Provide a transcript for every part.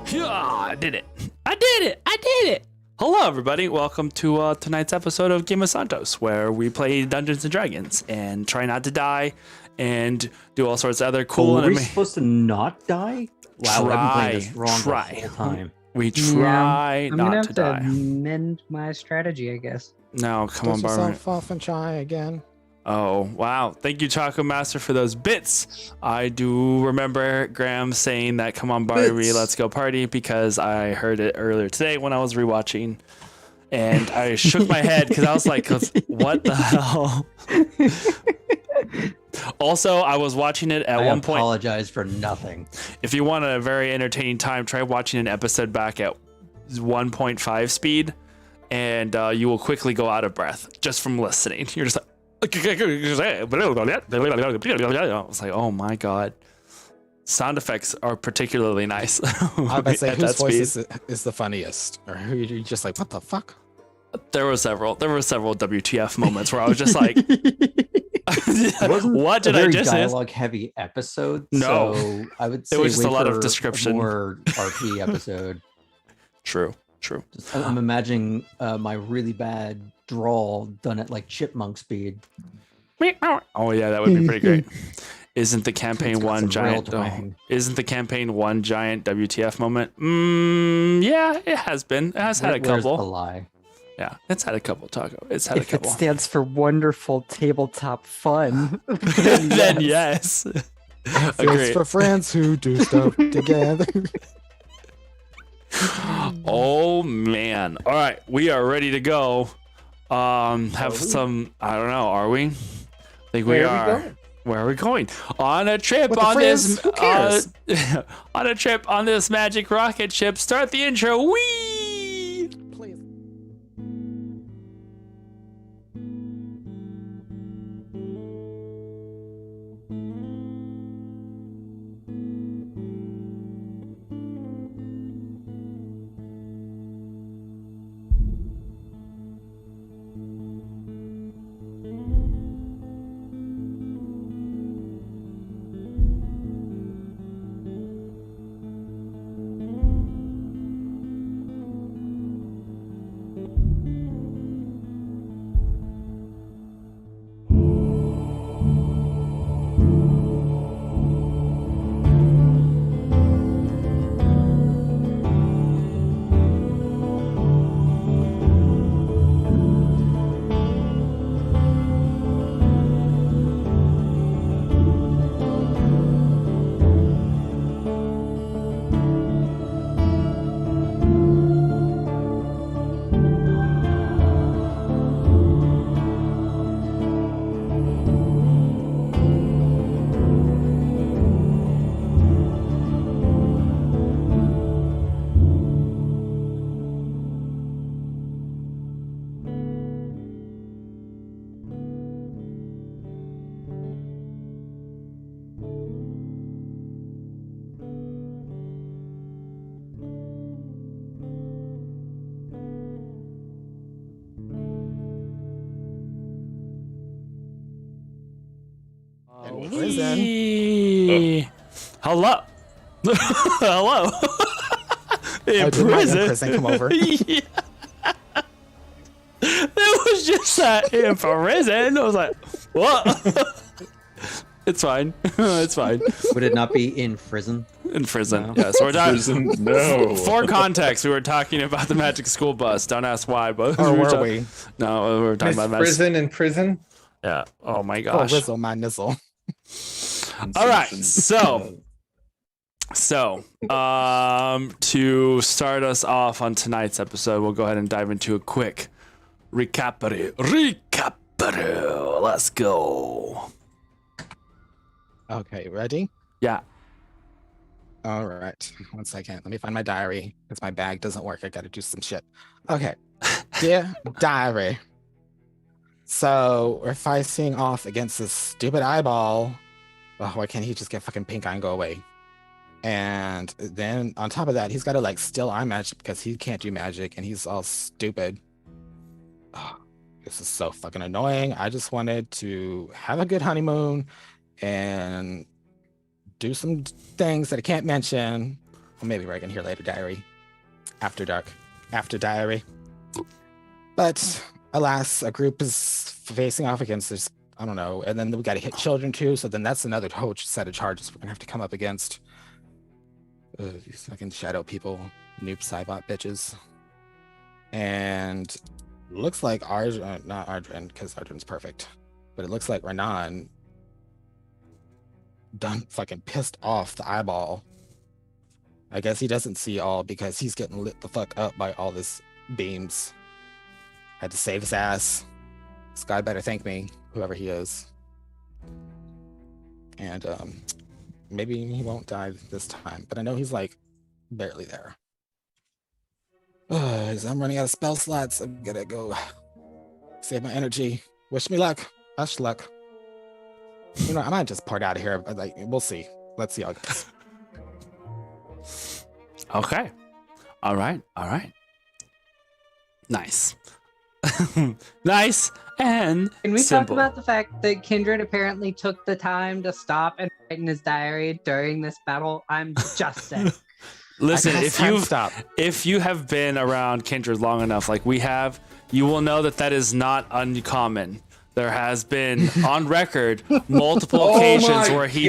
Yeah, I did it. I did it. I did it. Hello, everybody. Welcome to tonight's episode of Game of Santos, where we play Dungeons and Dragons and try not to die and do all sorts of other cool. Are we supposed to not die? Wow, I've been playing this wrong the whole time. We try I'm not gonna to have die. to amend my strategy, I guess. No, come on, Dust Barbara. yourself off and try again. Oh, wow. Thank you, Taco Master, for those bits. I do remember Graham saying that, come on, Barbie, let's go party, because I heard it earlier today when I was rewatching. And I shook my head because I was like, what the hell? Also, I was watching it at one point. I apologize for nothing. If you want a very entertaining time, try watching an episode back at 1.5 speed, and you will quickly go out of breath just from listening. You're just like, I was like, oh my god. Sound effects are particularly nice. I was say at whose that voice speed. is the funniest, or who you're just like, what the fuck? There were several WTF moments where I was just like, Wasn't what did a I very just miss? dialogue-heavy episode? No. So I would say It was just a wait lot of for description. a more RP episode. True. I'm imagining my really bad drawl done at like chipmunk speed. Oh yeah, that would be pretty great. Isn't the campaign It's got one some giant? real twang. Isn't the campaign one giant WTF moment? Yeah, it has been. It has had a Where's the couple. lie? Yeah, it's had a couple, Taco. It's had a If it couple. stands for wonderful tabletop fun, Then yes. It's Agreed. for friends who do stuff together. Oh man! All right, we are ready to go. Have some. I don't know. Are we? I think we are. Where are we going? On a trip With the on this. friends, who cares? On a trip on this magic rocket ship. Start the intro. Whee! Please. In prison. Whee! Hello. Hello. In did my prison. in-prison come over? Yeah. It was just that in prison. I was like, what? It's fine. It's fine. Would it not be in prison? In prison. No. Yeah, so we're talking. Prison? No. For context, we were talking about the Magic School Bus. Don't ask why, but Or were talking- we? No, we were talking Miss about Magic. prison in prison? Yeah. Oh my Oh, gosh. Rizzle, my nizzle. All right, so to start us off on tonight's episode, we'll go ahead and dive into a quick recap. Let's go. Okay, ready? Yeah. All right. 1 second. Let me find my diary because my bag doesn't work. I got to do some shit. Okay. Dear diary. So we're fighting off against this stupid eyeball. Oh, why can't he just get fucking pink eye and go away? And then on top of that, he's got to like steal eye magic because he can't do magic and he's all stupid. Oh, this is so fucking annoying. I just wanted to have a good honeymoon and do some things that I can't mention Well, maybe we're gonna hear later diary. After dark. After diary. But alas, a group is facing off against this, I don't know, and then we gotta hit children too, so then that's another whole set of charges we're gonna have to come up against. These fucking shadow people, noob cybot bitches. And looks like Arjun, not Arjun, because Arjun's perfect, but it looks like Renan done fucking pissed off the eyeball. I guess he doesn't see all because he's getting lit the fuck up by all this beams. Had to save his ass. This guy better thank me, whoever he is. And maybe he won't die this time, but I know he's like barely there. As I'm running out of spell slots, I'm gonna go save my energy. Wish me luck. Ush luck. You know, I might just part out of here, but like we'll see. Let's see how it goes. Okay. All right. Nice. Nice and Can we simple. talk about the fact that Kindred apparently took the time to stop and write in his diary during this battle? I'm just saying. Listen, Stop. if you have been around Kindred long enough, like we have, you will know that is not uncommon. There has been on record multiple occasions where he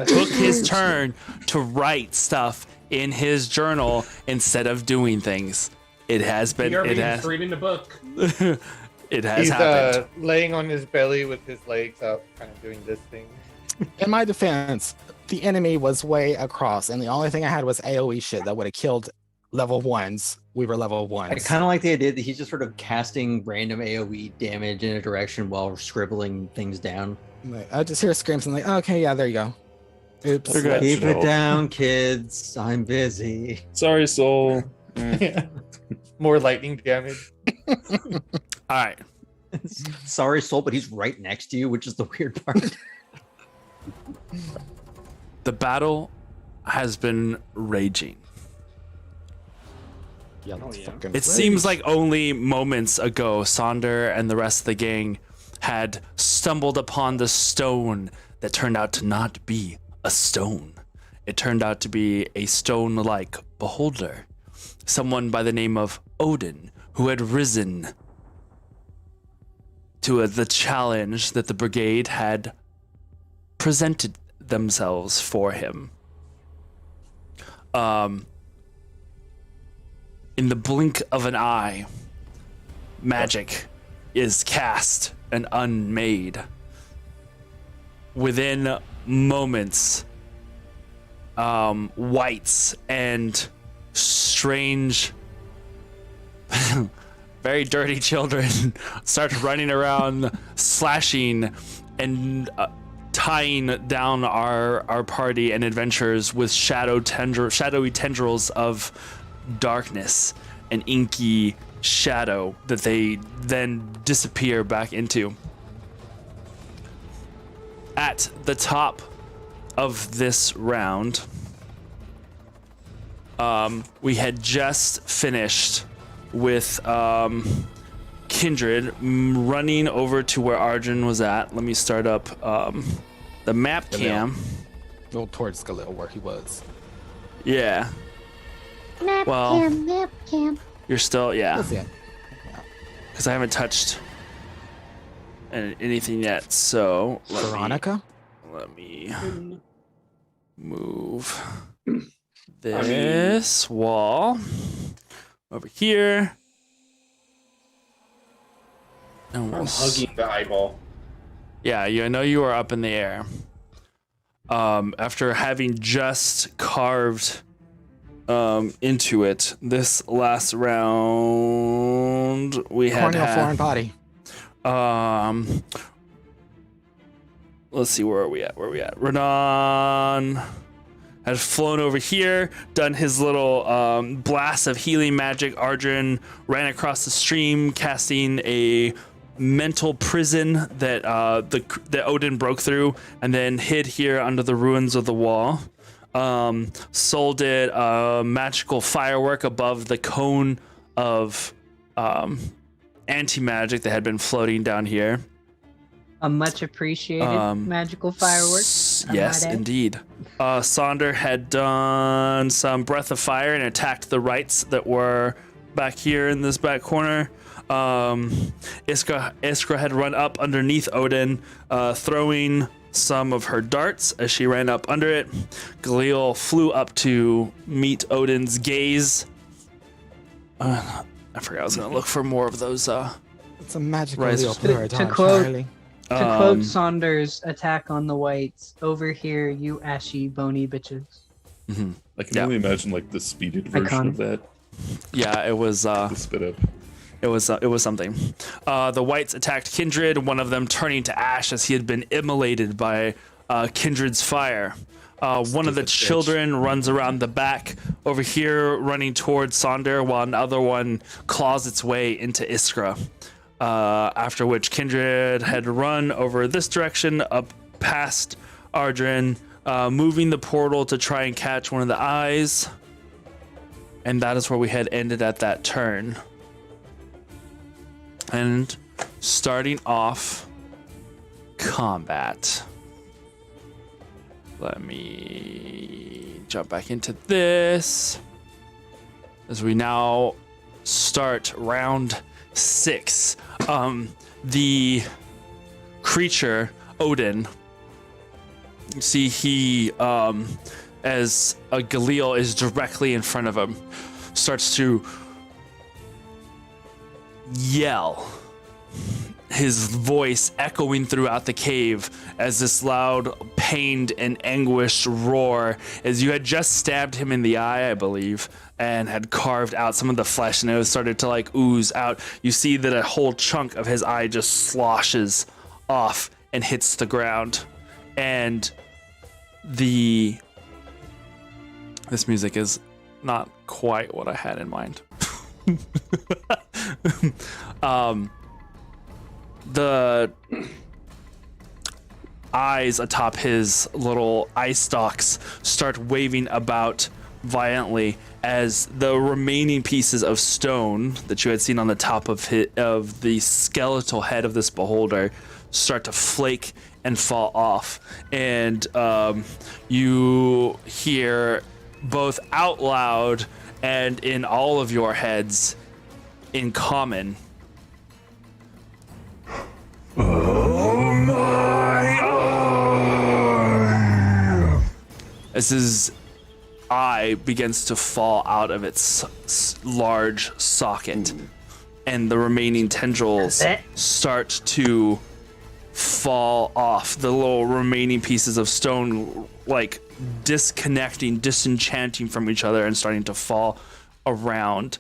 took his turn to write stuff in his journal instead of doing things. It has been. It has reading the book. It has He's happened. laying on his belly with his legs up, kind of doing this thing. In my defense, the enemy was way across, and the only thing I had was AoE shit that would have killed level 1s. We were level 1s. I kind of like the idea that he's just sort of casting random AoE damage in a direction while scribbling things down. I just hear screams and like, okay, yeah, there you go. Oops. They're good. Keep it down, kids. I'm busy. Sorry, Soul. More lightning damage. All right. Sorry, Soul, but he's right next to you, which is the weird part. The battle has been raging. Yeah, Oh, yeah. fucking It seems like only moments ago, Sonder and the rest of the gang had stumbled upon the stone that turned out to not be a stone. It turned out to be a stone-like beholder. Someone by the name of Odin, who had risen to the challenge that the brigade had presented themselves for him. In the blink of an eye, magic is cast and unmade. Within moments, whites and strange, very dirty children start running around, slashing and tying down our party and adventurers with shadowy tendrils of darkness and inky shadow that they then disappear back into. At the top of this round, we had just finished with Kindred running over to where Arjun was at. Let me start up the map cam. Go towards Galil where he was. Yeah. Map Well, cam. You're still, yeah. That's it. Because I haven't touched anything yet. So Veronica? let me move this wall over here. And we'll I'm hugging the eyeball. Yeah, I know you are up in the air. After having just carved into it, this last round we had Corneal foreign body. Let's see, where are we at? Renan had flown over here, done his little blast of healing magic. Arjun ran across the stream, casting a mental prison that that Odin broke through, and then hid here under the ruins of the wall. Sol did a magical firework above the cone of anti-magic that had been floating down here. A much appreciated magical firework. I Yes, might add. indeed. Sonder had done some Breath of Fire and attacked the rights that were back here in this back corner. Iskra had run up underneath Odin, throwing some of her darts as she ran up under it. Galil flew up to meet Odin's gaze. I forgot I was going to look for more of those. It's a magical Right. leopard, To quote- Charlie. To quote Saunders' attack on the whites, over here, you ashy, bony bitches. I can Yeah. only imagine like the speeded version Iconic. of that. Yeah, it was. The spit up. It was something. The whites attacked Kindred, one of them turning to ash as he had been immolated by Kindred's fire. One of the Stupid bitch. children runs around the back over here, running towards Sonder, while another one claws its way into Iskra. After which Kindred had run over this direction, up past Ardrin, moving the portal to try and catch one of the eyes. And that is where we had ended at that turn. And starting off combat. Let me jump back into this as we now start round 6. The creature, Odin, you see he, as Galil is directly in front of him, starts to yell, his voice echoing throughout the cave as this loud, pained and anguished roar, as you had just stabbed him in the eye, I believe, and had carved out some of the flesh, and it was started to like ooze out. You see that a whole chunk of his eye just sloshes off and hits the ground. And this music is not quite what I had in mind. The eyes atop his little eye stalks start waving about violently as the remaining pieces of stone that you had seen on the top of the skeletal head of this beholder start to flake and fall off. And you hear both out loud and in all of your heads in common, as his eye begins to fall out of its large socket, and the remaining tendrils That's start to fall off. The little remaining pieces of stone, like disconnecting, disenchanting from each other, and starting to fall around,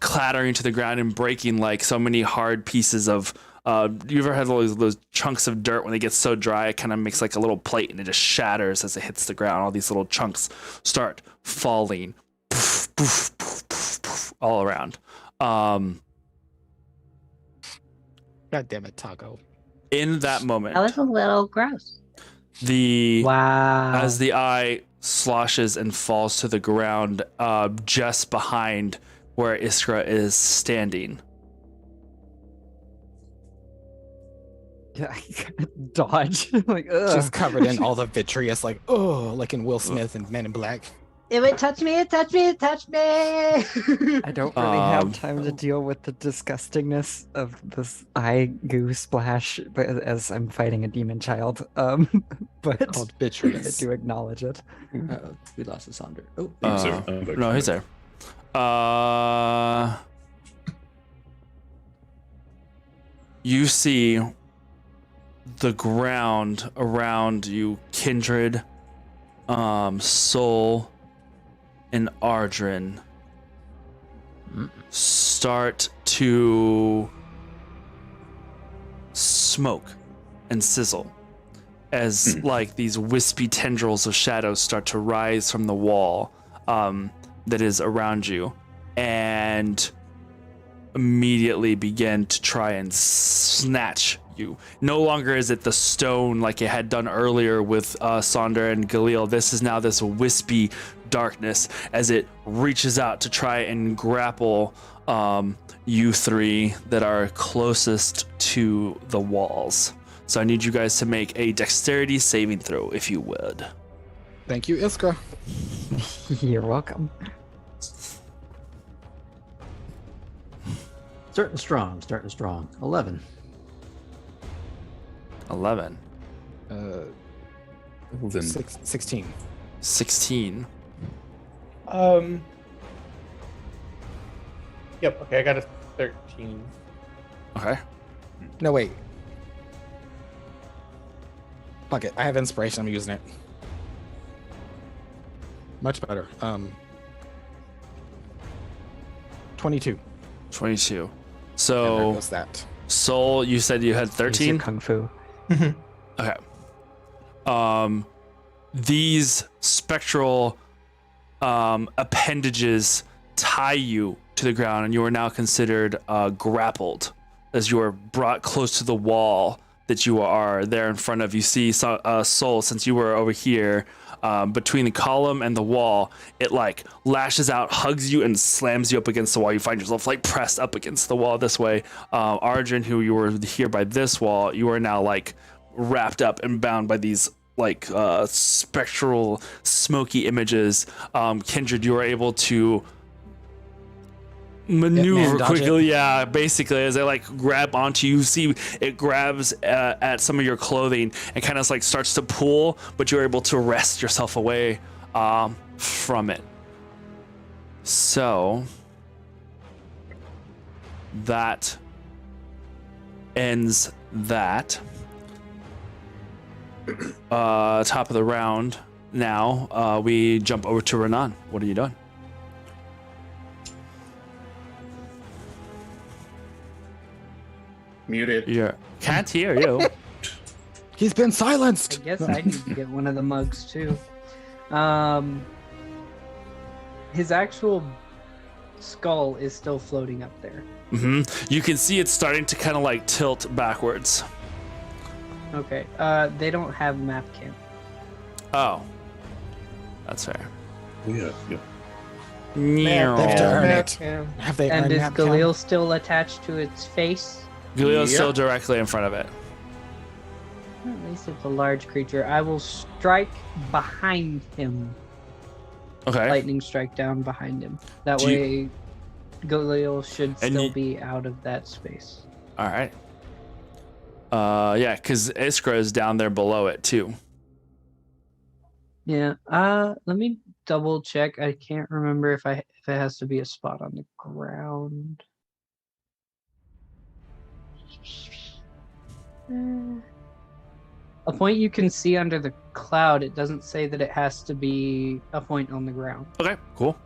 clattering to the ground and breaking like so many hard pieces of. You ever had those chunks of dirt when they get so dry, it kind of makes like a little plate and it just shatters as it hits the ground. All these little chunks start falling poof, poof, poof, poof, poof, all around. God damn it, Taco. In that That moment, was a little gross. Wow. as the eye sloshes and falls to the ground, just behind where Iskra is standing, Yeah, I gotta dodge. Like, ugh. Just covered in all the vitreous, like, oh, like in Will Smith and Men in Black. It would touch me, it touched me, it touched me. I don't really have time to Oh. deal with the disgustingness of this eye goo splash, but as I'm fighting a demon child. But Called I vitreous. do acknowledge it. We lost a Sonder. Oh, no, he's there. You see the ground around you, Kindred, Soul, and Ardrin start to smoke and sizzle as like these wispy tendrils of shadows start to rise from the wall that is around you, and immediately begin to try and snatch you. No longer is it the stone like it had done earlier with Sonder and Galil. This is now this wispy darkness as it reaches out to try and grapple you three that are closest to the walls. So I need you guys to make a dexterity saving throw, if you would. Thank you, Iskra. You're welcome. Starting strong. 11. 11. Well, then 16. 16. Yep. Okay, I got a 13. Okay. No, wait. Fuck it. I have inspiration. I'm using it. Much better. 22. 22. And there So, goes that. Soul, you said you had Use your 13? Kung Fu. Okay. These spectral appendages tie you to the ground, and you are now considered grappled as you are brought close to the wall that you are there in front of. You see Soul, since you were over here between the column and the wall, it like lashes out, hugs you, and slams you up against the wall. You find yourself like pressed up against the wall this way. Arjun, who you were here by this wall, you are now like wrapped up and bound by these like spectral smoky images. Kindred, you are able to maneuver dodge quickly. Yeah, basically, as they like grab onto you, see it grabs at some of your clothing and kind of like starts to pull, but you're able to wrest yourself away from it. So that ends that. Top of the round. Now we jump over to Renan. What are you doing? muted. Yeah, can't hear you. He's been I silenced. guess I need to get one of the mugs too. His actual skull is still floating up there. You can see it's starting to kind of like tilt backwards. Okay. They don't have map camp. Oh, that's fair. Yeah, yeah. They have to earn Map it. cam. Have they And earned is that, Cam? Galil still attached to its face? Galil's Yep. still directly in front of it. At least it's a large creature. I will strike behind him. Okay. Lightning strike down behind him. That Do way, Galil should And still you- be out of that space. All right. Yeah, because Iskra is down there below it too. Yeah. Let me double check. I can't remember if it has to be a spot on the ground. A point you can see under the cloud. It doesn't say that it has to be a point on the ground. Okay, cool.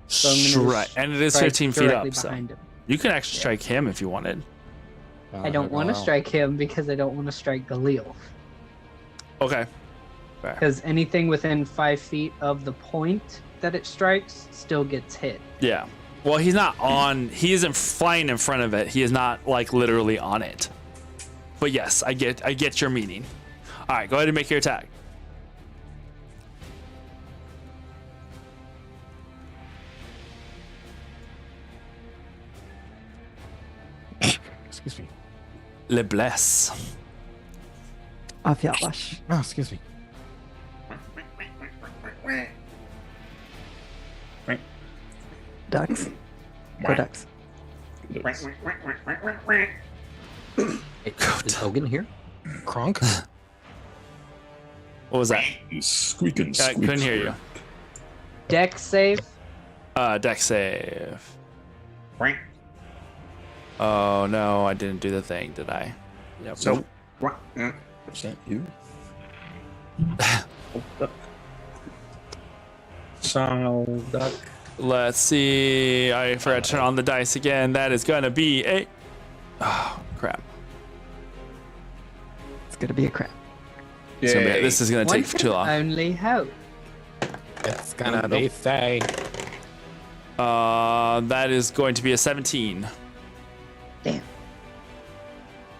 So I'm gonna Right, and it is strike 15 feet directly up, so behind him. you can actually strike him if you wanted. I don't want to strike him because I don't want to strike Galil. Okay. Fair. Because anything within 5 feet of the point that it strikes still gets hit. Yeah. Well, he's not on. He isn't flying in front of it. He is not like literally on it. But yes, I get your meaning. All right, go ahead and make your attack. Excuse me. Le bless. Afialash. Oh, excuse me. Ducks. Go ducks. Is Hogan here? Kronk? What was that? Squeaking. I couldn't hear you. Deck save. Deck save. Oh no, I didn't do the thing, did I? Yep. So, Is that you? So, duck. Let's see. I forgot to turn on the dice again. That is gonna be a. Oh crap! It's gonna be a crap. This is gonna One take too long. only hope. It's gonna be Faye. That is going to be a 17. Damn.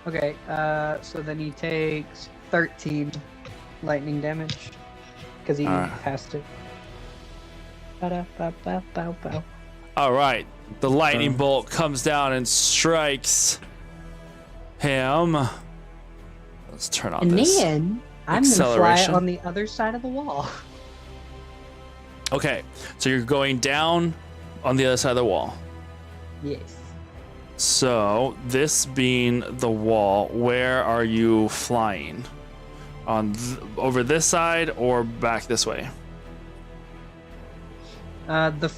Okay, so then he takes 13 lightning damage. Because he Alright. has to. Ba-da-ba-ba-bow-bow. All right, the lightning bolt comes down and strikes him. Let's turn on And this. then I'm going to fly acceleration. on the other side of the wall. Okay, so you're going down on the other side of the wall. Yes. So this being the wall, where are you flying? Over this side or back this way? The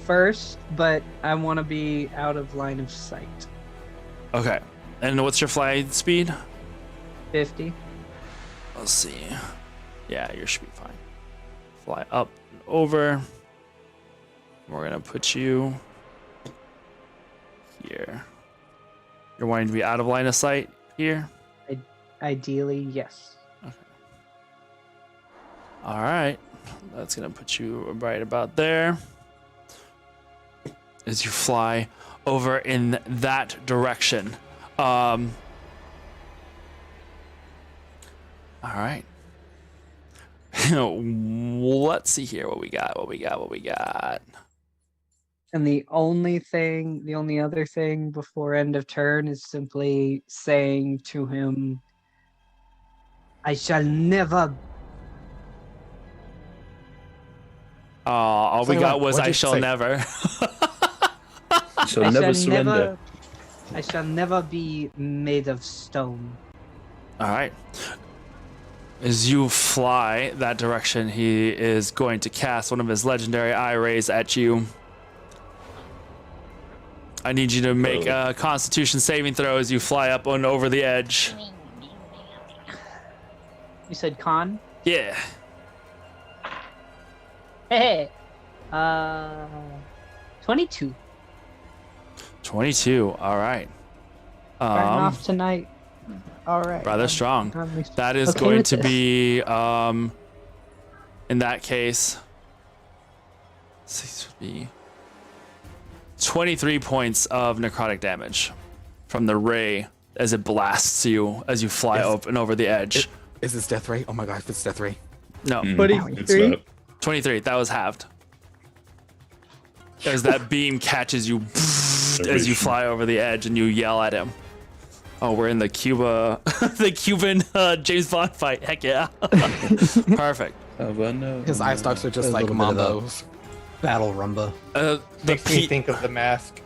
first, but I want to be out of line of sight. Okay. And what's your flight speed? 50. Let's see. Yeah, you should be fine. Fly up and over. We're gonna put you here. You're wanting to be out of line of sight here? Ideally, yes. All right. That's gonna put you right about there. As you fly over in that direction. All right. Let's see here what we got. And the only other thing before end of turn is simply saying to him, I shall never. All we Sorry, got was what'd I you shall say? never. So I never shall surrender. I shall never be made of stone. All right. As you fly that direction, he is going to cast one of his legendary eye rays at you. I need you to make a Constitution saving throw as you fly up and over the edge. You said con? Yeah. Hey. 22. 22. All right. Starting off tonight. All right. Rather strong. That is okay going with to this. be, in that case, 6 would be 23 points of necrotic damage from the ray as it blasts you as you fly up and over the edge. Is this death ray? Oh my god, if it's death ray. No, It's 23? not. 23. That was halved. As that beam catches you as you fly over the edge and you yell at him. Oh, we're in the Cuban James Bond fight. Heck yeah. Perfect. His eye stalks are just A like little bit of a- Mambos. Battle rumba. The Makes me think of the mask.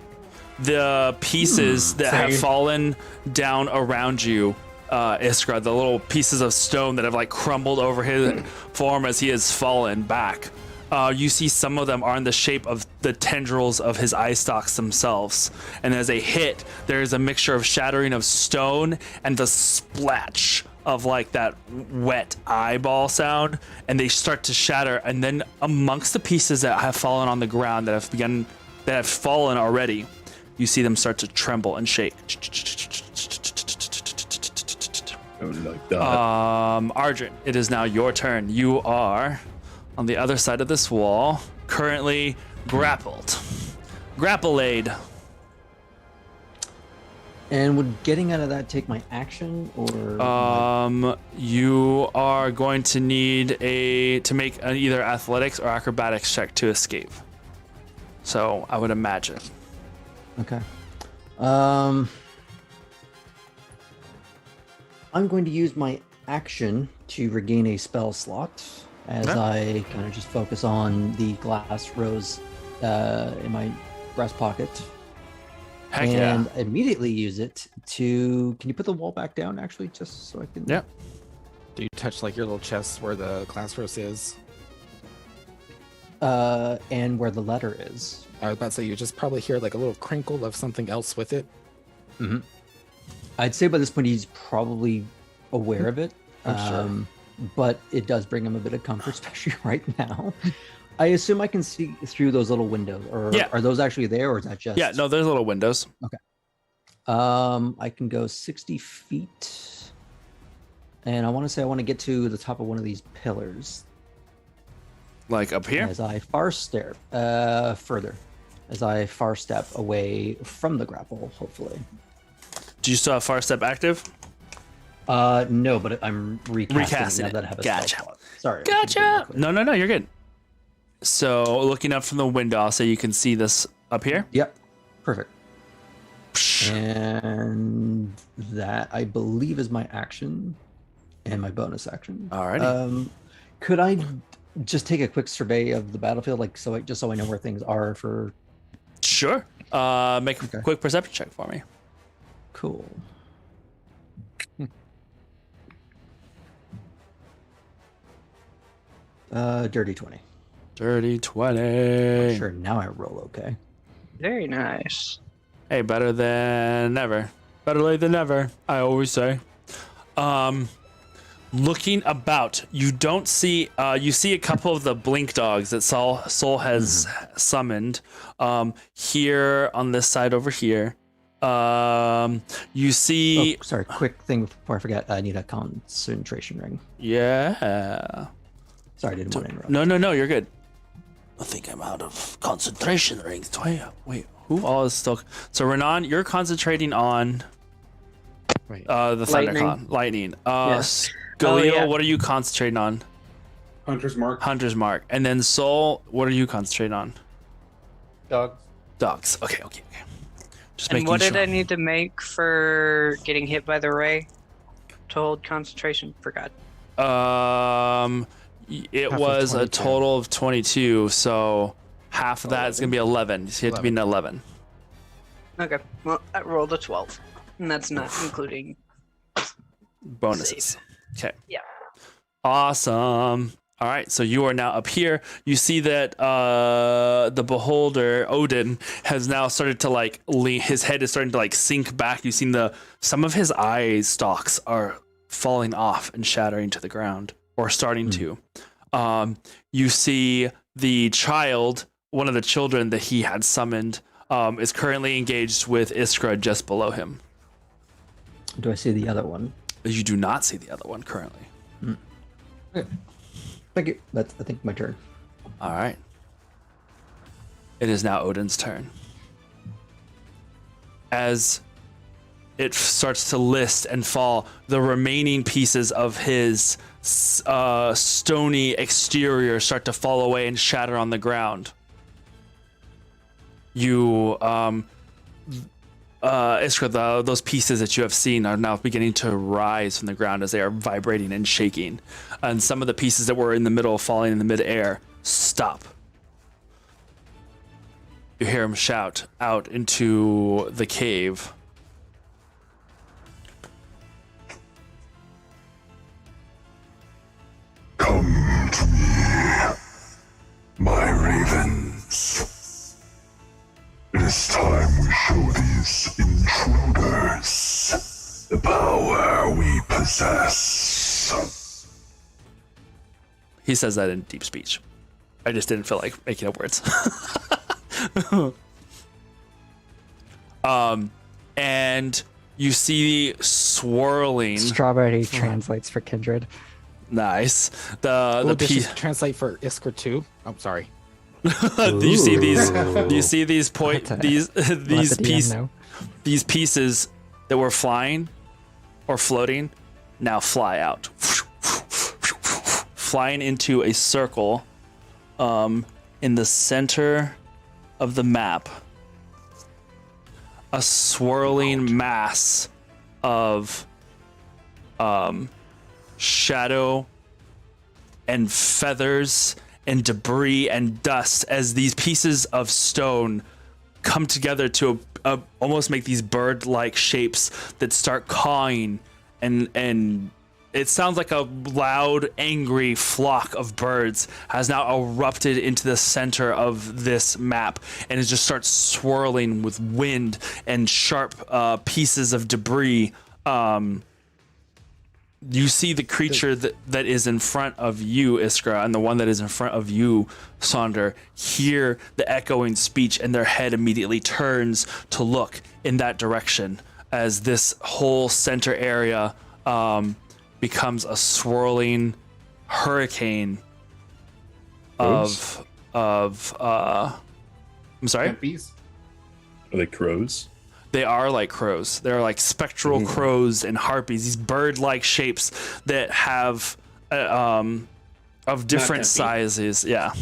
the pieces that have Same. fallen down around you, Iskra, the little pieces of stone that have like crumbled over his form as he has fallen back. You see some of them are in the shape of the tendrils of his eye stalks themselves. And as they hit, there is a mixture of shattering of stone and the splatch of like that wet eyeball sound. And they start to shatter. And then amongst the pieces that have fallen on the ground that have fallen already, you see them start to tremble and shake. Oh, like that. Argent, it is now your turn. You are on the other side of this wall, currently grappled. Grapple-aid. And would getting out of that take my action or? You are going to need to make an either athletics or acrobatics check to escape. So I would imagine. Okay. I'm going to use my action to regain a spell slot as Okay. I kind of just focus on the glass rose in my breast pocket. Heck and immediately use it to. Can you put the wall back down, actually, just so I can? Yeah. Do you touch like your little chest where the glass rose is? And where the letter is. I was about to say you just probably hear like a little crinkle of something else with it. Mm-hmm. I'd say by this point he's probably aware of it. I'm sure. But it does bring him a bit of comfort, especially right now. I assume I can see through those little windows, or Yeah. are those actually there, or is that just? Yeah, no, there's little windows. I can go 60 feet, and I want to say I want to get to the top of one of these pillars Like up here? as I further, as I far step away from the grapple. Hopefully, Do you still have far step active? no, but I'm recasting Recasting now it. that I have a Gotcha. spell slot. Sorry. Gotcha. No, you're good. So looking up from the window, I'll say you can see this up here. Yep. Perfect. And that I believe is my action and my bonus action. Alrighty. Could I just take a quick survey of the battlefield, like just so I know where things are for. Sure. Make a Okay. quick perception check for me. Cool. Dirty 20. Dirty 20. Sure, now I roll okay. Very nice. Hey, better than never. Better late than never, I always say. Looking about, you don't see. You see a couple of the blink dogs that Soul has summoned. Here on this side over here. You see. Oh, sorry. Quick thing before I forget. I need a concentration ring. Yeah. Sorry, I didn't want to interrupt. No, you're good. I think I'm out of concentration rings. Wait, who all is still? So Renan, you're concentrating on Wait. the ThunderCon lightning. Yes. Galil, yeah. what are you concentrating on? Hunter's Mark. Hunter's Mark. And then Soul, what are you concentrating on? Dogs. Dogs. Okay. Just And making what sure. did I need to make for getting hit by the ray to hold concentration? Forgot. It Half of was a 22. total of 22, so half of that is going to be 11. So you have to be an 11. Okay. Well, I rolled a 12, and that's not including. Bonuses. Okay. Yeah. Awesome. All right, so you are now up here. You see that the beholder Odin has now started to like lean. His head is starting to like sink back. You've seen some of his eye stalks are falling off and shattering to the ground, or starting to. You see the child, one of the children that he had summoned, is currently engaged with Iskra just below him. Do I see the other one? You do not see the other one currently. Okay. Thank you. That's, I think, my turn. All right. It is now Odin's turn. As it starts to list and fall, the remaining pieces of his stony exterior start to fall away and shatter on the ground. You, Iskra, those pieces that you have seen are now beginning to rise from the ground as they are vibrating and shaking. And some of the pieces that were in the middle, falling in the midair, stop. You hear him shout out into the cave. Come to me, my ravens. It is time we show these intruders the power we possess. He says that in deep speech. I just didn't feel like making up words. And you see swirling. Strawberry translates for kindred. Nice. The Does piece. she translate for Iskra too? I'm sorry. Do you see these? Do you see these Let these the DM know. these pieces that were flying or floating now fly out, flying into a circle in the center of the map. A swirling mass of shadow and feathers and debris and dust as these pieces of stone come together to almost make these bird-like shapes that start cawing, and it sounds like a loud, angry flock of birds has now erupted into the center of this map, and it just starts swirling with wind and sharp pieces of debris. You see the creature that is in front of you, Iskra, and the one that is in front of you, Sonder, hear the echoing speech, and their head immediately turns to look in that direction as this whole center area becomes a swirling hurricane of I'm sorry? Bees. Are they crows? They are like crows. They're like spectral crows and harpies, these bird-like shapes that have of different that big. sizes. Yeah.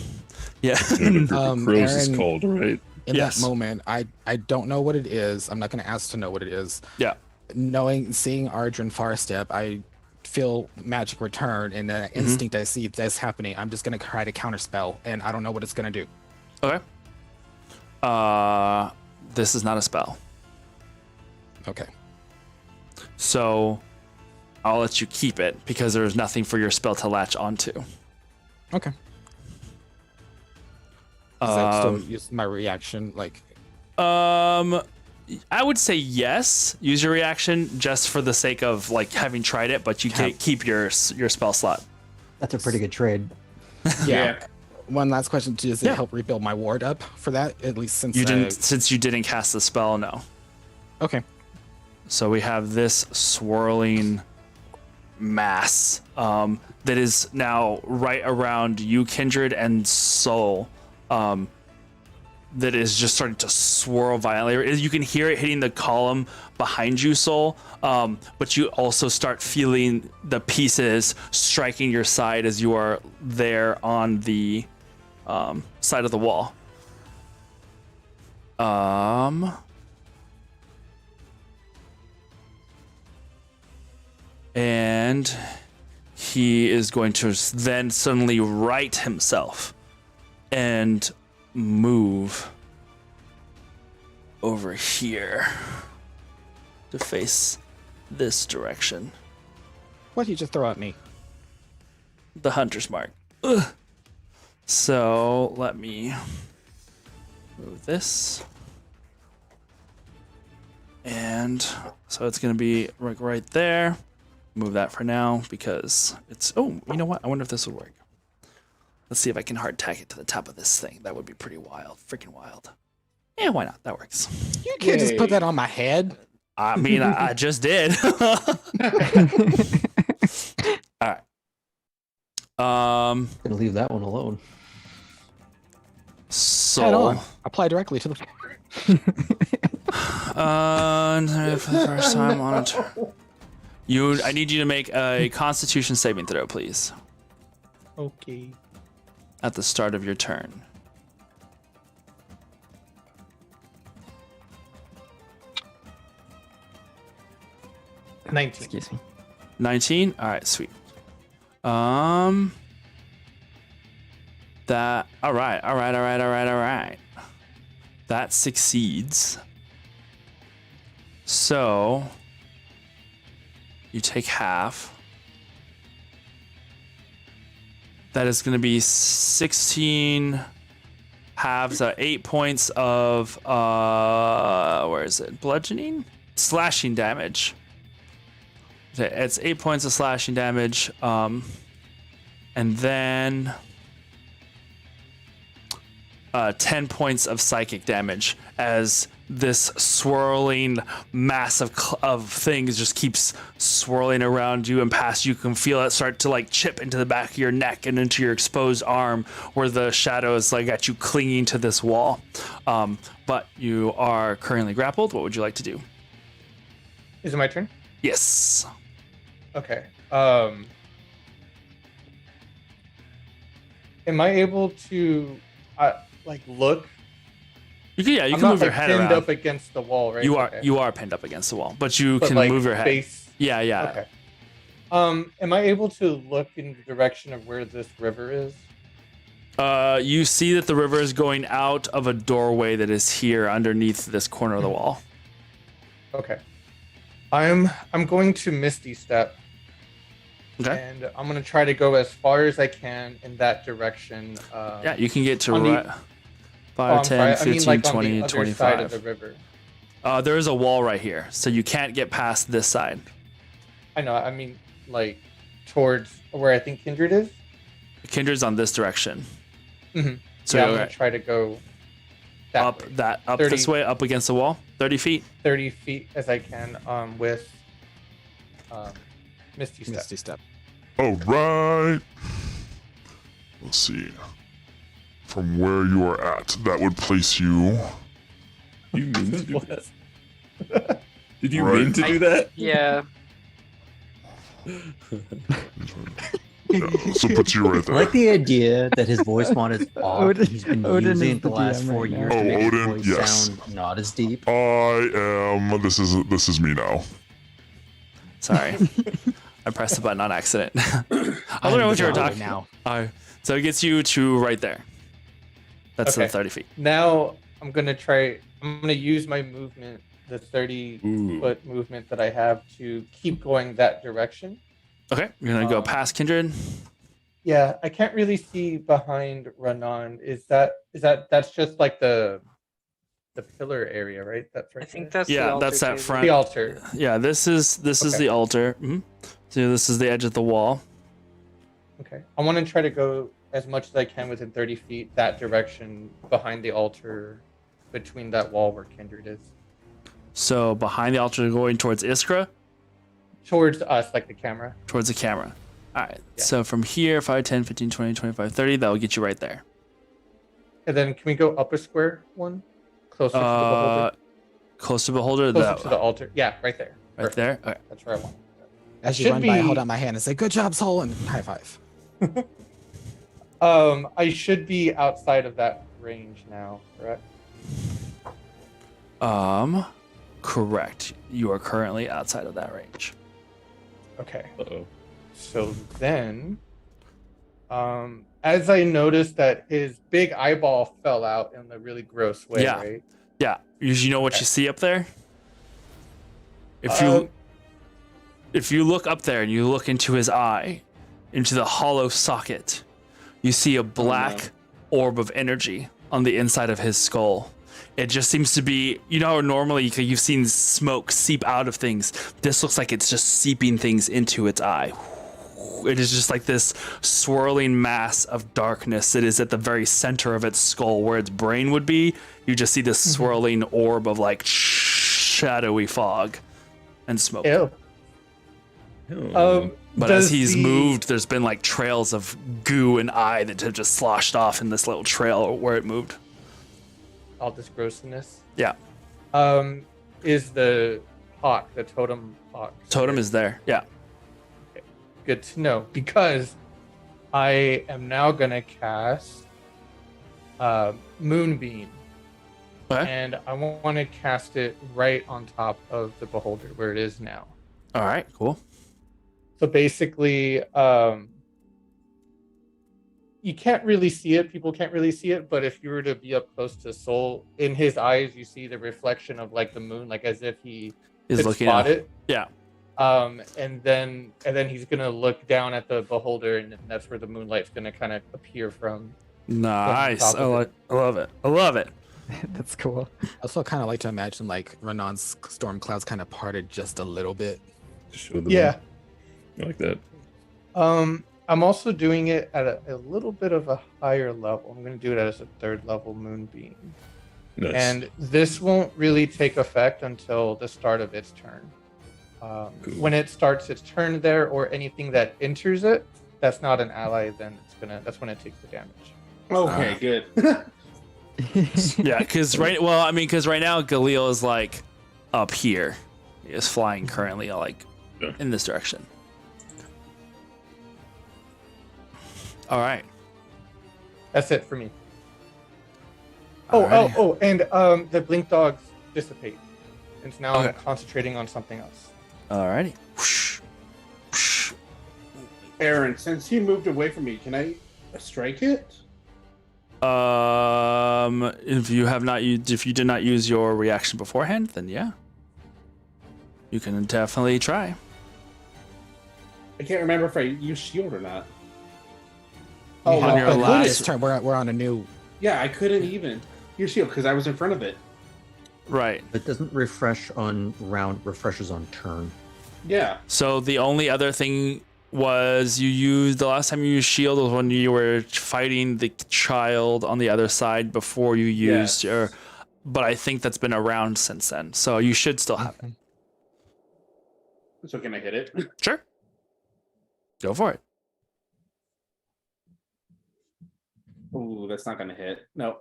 Yeah. Crows is Aaron- called, right? In Yes. that moment, I don't know what it is. I'm not going to ask to know what it is. Yeah. Seeing Ardren Farstep, I feel magic return, and the instinct I see that's happening, I'm just gonna try to counterspell, and I don't know what it's gonna do. Okay. This is not a spell. Okay. So I'll let you keep it because there's nothing for your spell to latch onto. Okay. Is that still use my reaction? Like, I would say yes. Use your reaction just for the sake of like having tried it, but you can't keep your spell slot. That's a pretty good trade. yeah. One last question: does it help rebuild my ward up for that? At least since you didn't cast the spell, no. Okay. So we have this swirling mass that is now right around you, Kindred, and Soul. That is just starting to swirl violently. You can hear it hitting the column behind you, Soul, but you also start feeling the pieces striking your side as you are there on the side of the wall. And he is going to then suddenly right himself and move over here to face this direction. What did you just throw at me? The hunter's mark. Ugh. So let me move this. And so it's going to be right there. Move that for now because it's... Oh, you know what? I wonder if this would work. Let's see if I can hard tack it to the top of this thing. That would be pretty wild. Freaking wild. Yeah, why not? That works. You can't just put that on my head. I mean, I just did. All right. Gonna leave that one alone. So apply directly to the for the first time on a turn. I need you to make a Constitution saving throw, please. Okay. At the start of your turn. Excuse me. 19. All right, sweet. That. All right. That succeeds. So you take half. That is going to be 16 halves, 8 points of where is it? Bludgeoning? Slashing damage. It's 8 points of slashing damage. And then 10 points of psychic damage as this swirling mass of things just keeps swirling around you and past you. You can feel it start to like chip into the back of your neck and into your exposed arm where the shadows like got you clinging to this wall. But you are currently grappled. What would you like to do? Is it my turn? Yes. Okay. Am I able to look? You can I'm move not, your head pinned around. up against the wall, right? You are pinned up against the wall, but you But, can move your head. Face... Yeah. Okay. Am I able to look in the direction of where this river is? You see that the river is going out of a doorway that is here underneath this corner of the wall. Okay. I'm going to Misty Step. Okay. And I'm going to try to go as far as I can in that direction. Yeah, you can get to on the- right. 5, 10, 15, 20, on the other 25. side of the river. There is a wall right here, so you can't get past this side. I know. I mean, like towards where I think Kindred is. Kindred's on this direction. Mm-hmm. So Yeah, I'm you're gonna try to go that up way. up 30 this way, up against the wall, 30 feet. 30 feet as I can with Misty Step. Misty Step. All right. Let's see. From where you are at, that would place you. You mean to do that? Did you Right. mean to do that? Yeah. Yeah, so put you right I there. like the idea that his voice font is off. Odin- He's been Odin using is it the the last DM 4 right now. years Oh, to make Odin, his voice yes. sound not as deep. I am. This is me now. Sorry. I pressed the button on accident. I don't know what you were talking now. So it gets you to right there. That's Okay. the 30 feet. Now I'm gonna use my movement, the 30-foot movement that I have, to keep going that direction. Okay, you're gonna go past Kindred. Yeah, I can't really see behind Ranon. That's just like the pillar area, right? That's right. I think there. that's the Yeah, altar that's that table. front. The altar. Yeah, this is Okay. the altar. So this is the edge of the wall. Okay. I want to try to go as much as I can within 30 feet that direction behind the altar, between that wall where Kindred is. So behind the altar, going towards Iskra, Towards us, like the camera. towards the camera. All right. Yeah. So from here, 5, 10, 15, 20, 25, 30, that will get you right there. And then can we go up a square one? Closer to the beholder? Close to beholder. Closer to the altar. Yeah, right there. Right Perfect. there. Okay. That's where I want. As you Should run by, I hold be- out my hand and say, "Good job, Soul," and high five. I should be outside of that range now, correct? Correct. You are currently outside of that range. Okay. Uh-oh. So then, as I noticed that his big eyeball fell out in a really gross way, Yeah. right? Yeah. You know what Okay. you see up there? Um, If you look up there and you look into his eye, into the hollow socket, you see a black orb of energy on the inside of his skull. It just seems to be, you know how normally you've seen smoke seep out of things. This looks like it's just seeping things into its eye. It is just like this swirling mass of darkness that is at the very center of its skull where its brain would be. You just see this swirling orb of like shadowy fog and smoke. Ew. Oh. But does as he's the- moved, there's been like trails of goo and eye that have just sloshed off in this little trail where it moved. all this grossness, Yeah. is the hawk, the totem hawk. Totem is there. Yeah. Good to know, because I am now gonna cast Moonbeam, Okay. and I want to cast it right on top of the beholder where it is now. All right. Cool. So basically, you can't really see it. People can't really see it, but if you were to be up close to Soul, in his eyes, you see the reflection of like the moon, like as if he Is could looking spot at it. Yeah. And then he's gonna look down at the beholder, and that's where the moonlight's gonna kind of appear from. Nice. top of it. I love it. I love it. That's cool. I also kind of like to imagine like Renan's storm clouds kind of parted just a little bit. To show the Yeah. moon. I like that. I'm also doing it at a little bit of a higher level. I'm gonna do it as a 3rd level moonbeam. Nice. And this won't really take effect until the start of its turn. Cool. When it starts its turn there, or anything that enters it, that's not an ally, then that's when it takes the damage. Okay, good. Yeah. Because right now Galil is like up here. He is flying currently like Yeah. in this direction. All right. That's it for me. Alrighty. And the blink dogs dissipate. And so now I'm Okay. concentrating on something else. Alrighty. Whoosh. Whoosh. Aaron, since he moved away from me, can I strike it? If you did not use your reaction beforehand, then yeah, you can definitely try. I can't remember if I used shield or not. Oh, On your but last- this turn we're on a new. Yeah, I couldn't even use shield because I was in front of it. Right. It doesn't refresh on round, refreshes on turn. Yeah. So the only other thing was you used the last time you used shield was when you were fighting the child on the other side before you used Yes. your. But I think that's been around since then, so you should still have it. So can I hit it? Sure. Go for it. Ooh, that's not gonna hit. No.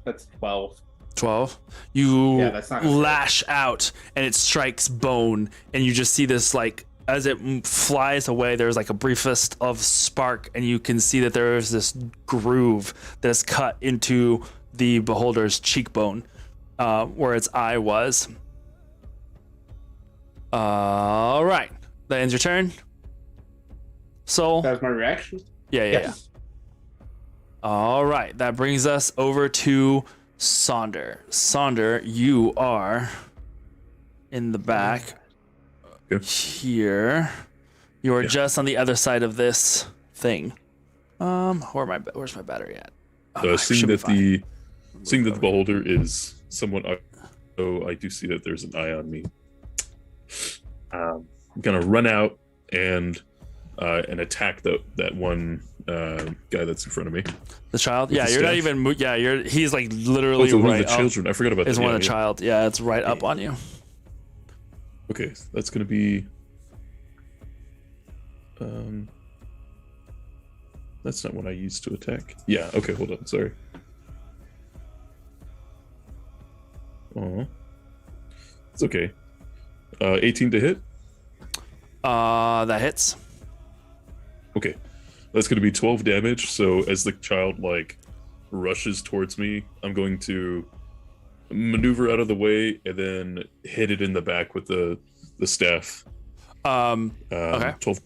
That's 12. 12. You Yeah, that's not gonna hit. lash out and it strikes bone, and you just see this like as it flies away. There's like a briefest of spark, and you can see that there is this groove that is cut into the beholder's cheekbone, where its eye was. All right, That ends your turn. Soul. That was my reaction. Yeah. Yes. All right, that brings us over to Sonder. Sonder, you are in the back Okay. here. You are Yeah. just on the other side of this thing. Where's my battery at? Oh, I Seeing should be that fine. the beholder is somewhat, I do see that there's an eye on me. I'm gonna run out and attack that one guy that's in front of me. The child? With Yeah, the you're not staff? even. He's like Oh, literally it's one right of the up. children. I forgot about Is that. one Yeah, of the yeah. child. Yeah, it's right up on you. Okay, that's gonna be. That's not what I used to attack. Yeah. Okay. Hold on. Sorry. Oh. It's okay. 18 to hit. That hits. Okay. That's going to be 12 damage. So as the child rushes towards me, I'm going to maneuver out of the way and then hit it in the back with the staff. Okay. 12.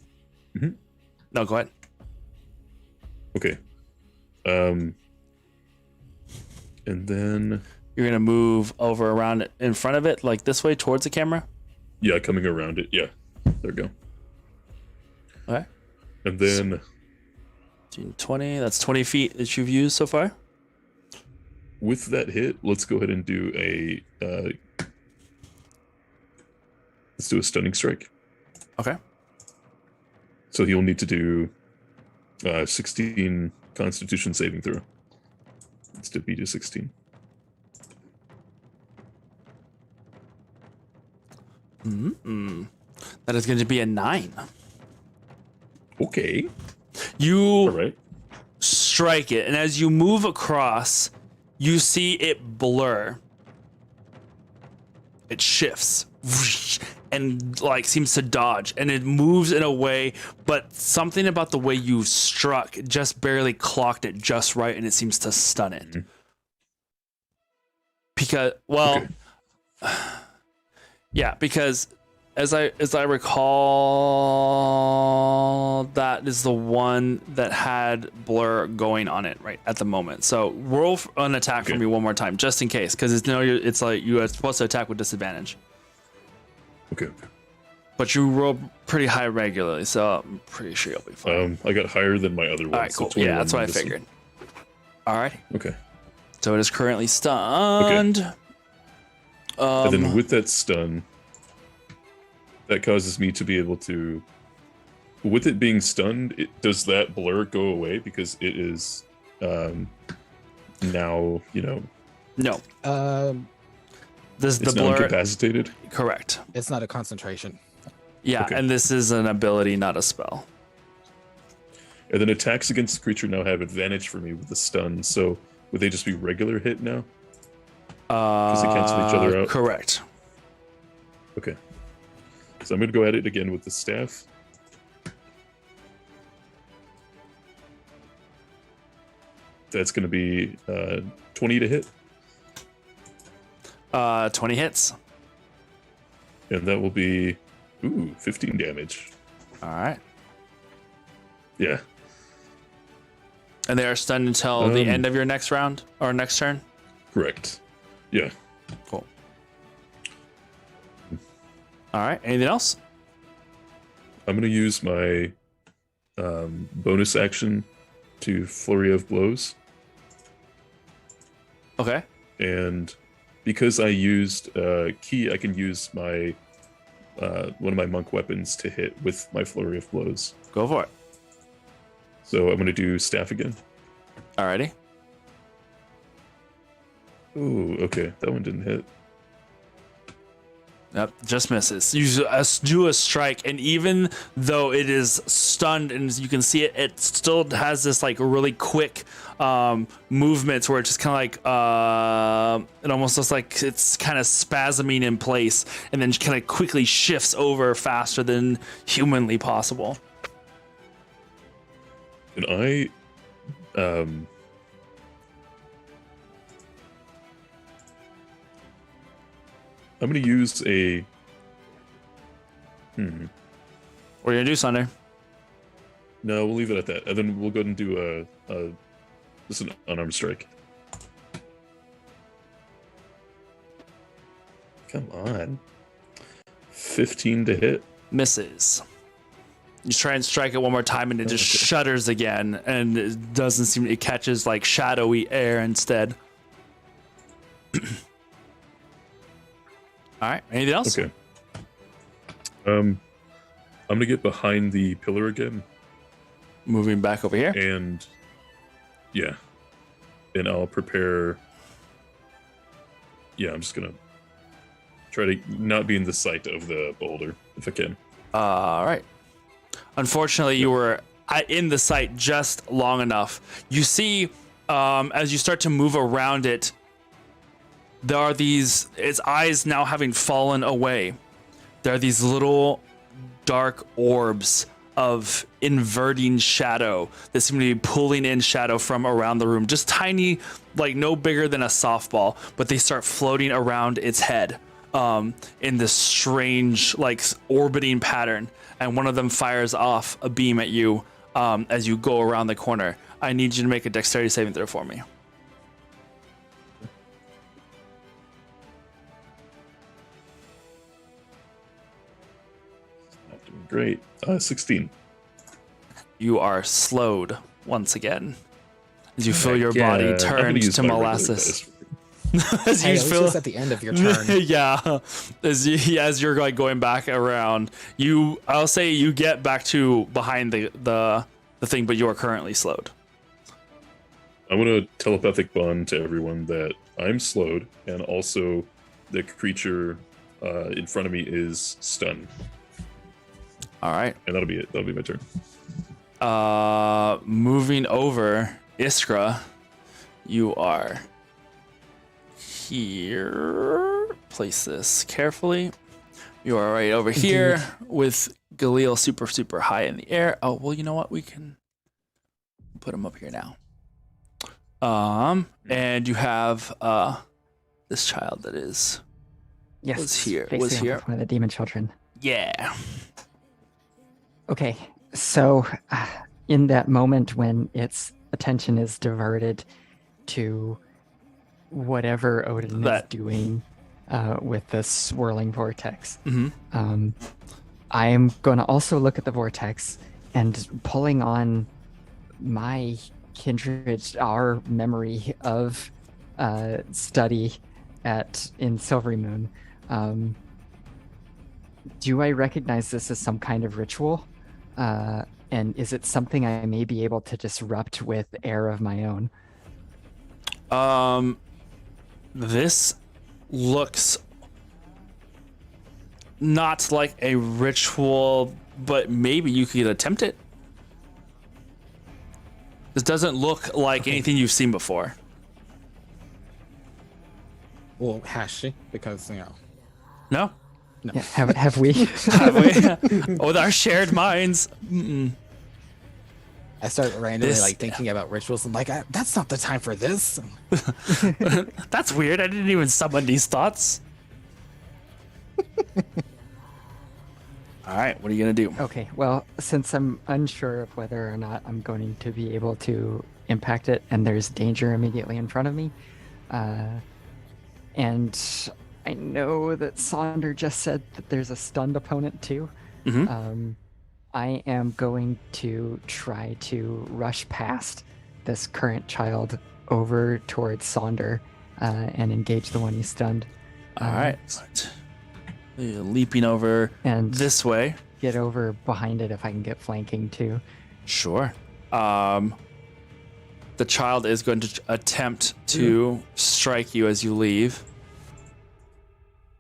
No, go ahead. Okay. And then You're gonna move over around in front of it, like this way towards the camera. yeah, coming around it. Yeah. There we go. Okay. And then 20. That's 20 feet that you've used so far. with that hit, let's go ahead and do let's do a stunning strike. Okay. So he'll need to do 16 Constitution saving throw. It's to beat a 16. That is going to be a 9. Okay. You All right. strike it, and as you move across, you see it blur. It shifts and seems to dodge, and it moves in a way, but something about the way you struck just barely clocked it just right, and it seems to stun it. Mhm. Because Okay. yeah, because as I recall, that is the one that had blur going on it right at the moment. So roll an attack for Okay. me one more time, just in case, because it's like you are supposed to attack with disadvantage, Okay. but you roll pretty high regularly, so I'm pretty sure you'll be fine. I got higher than my other one. All right, so cool. 21 Yeah, that's what I on this one. figured. All right, Okay. so it is currently stunned. And then with that stun, that causes me to be able to. With it being stunned, does that blur go away because it is now no, this is it's the now blur. incapacitated? Correct. It's not a concentration. Yeah, Okay. and this is an ability, not a spell. And then attacks against the creature now have advantage for me with the stun. So would they just be regular hit now? Because they cancel each other out? Correct. Okay. So I'm going to go at it again with the staff. That's going to be 20 to hit. 20 hits. And that will be 15 damage. All right. Yeah. And they are stunned until the Um, end of your next round or next turn. Correct. Yeah. Cool. All right. Anything else? I'm going to use my bonus action to Flurry of Blows. Okay. And because I used Key, I can use my one of my monk weapons to hit with my Flurry of Blows. Go for it. So I'm going to do Staff again. Alrighty. Ooh, okay. That one didn't hit. Yep, just misses. You do a strike, and even though it is stunned, and you can see it, it still has this really quick movements where it just kind of it almost looks like it's kind of spasming in place, and then kind of quickly shifts over faster than humanly possible. Can I I'm going to use a What are you gonna do, Sunday? No, we'll leave it at that, and then we'll go ahead and do just an unarmed strike. Come on. 15 to hit. Misses. You try and strike it one more time, and it just shudders again, and it doesn't seem. It catches like shadowy air instead. All right. Anything else? Okay. I'm gonna get behind the pillar again, Moving back over here. and yeah, and I'll prepare. Yeah, I'm just gonna try to not be in the sight of the beholder if I can. All right. Unfortunately, you were in the sight just long enough. You see, as you start to move around it, there are these, its eyes now having fallen away. There are these little dark orbs of inverting shadow that seem to be pulling in shadow from around the room. Just tiny, like no bigger than a softball, but they start floating around its head in this strange, like orbiting pattern. And one of them fires off a beam at you as you go around the corner. I need you to make a dexterity saving throw for me. Not doing great. 16. You are slowed once again as you feel your Yeah, body I'm gonna turn use to my regular molasses. dice. As Hey, you at least feel it's at the end of your turn. yeah, as you're like going back around, I'll say you get back to behind the thing, but you are currently slowed. I'm gonna telepathic bond to everyone that I'm slowed, and also the creature in front of me is stunned, All right. and that'll be it. That'll be my turn. Moving over, Iskra, you are here. Place this carefully. You are right over here with Galil super high in the air. Oh, well, you know what? We can put him up here now. And you have this child that is Yes. was here. facing off with one of the demon children. Yeah. Okay, so in that moment when its attention is diverted to whatever Odin is doing with the swirling vortex, I am going to also look at the vortex and pulling on my kindred, our memory of study in Silvery Moon. Do I recognize this as some kind of ritual? And is it something I may be able to disrupt with air of my own? This looks not like a ritual, but maybe you could attempt it. This doesn't look like anything you've seen before. Well, has she? Because, you know. No? No. Yeah, have we? Have we? With our shared minds. Mm-mm. I start randomly This- thinking about rituals. I'm like, that's not the time for this. That's weird. I didn't even summon these thoughts. All right, what are you going to do? Okay, well, since I'm unsure of whether or not I'm going to be able to impact it, and there's danger immediately in front of me, and I know that Sonder just said that there's a stunned opponent too. I am going to try to rush past this current child over towards Sonder and engage the one he's stunned. All right. Leaping over And this way. get over behind it if I can get flanking too. Sure. The child is going to attempt to strike you as you leave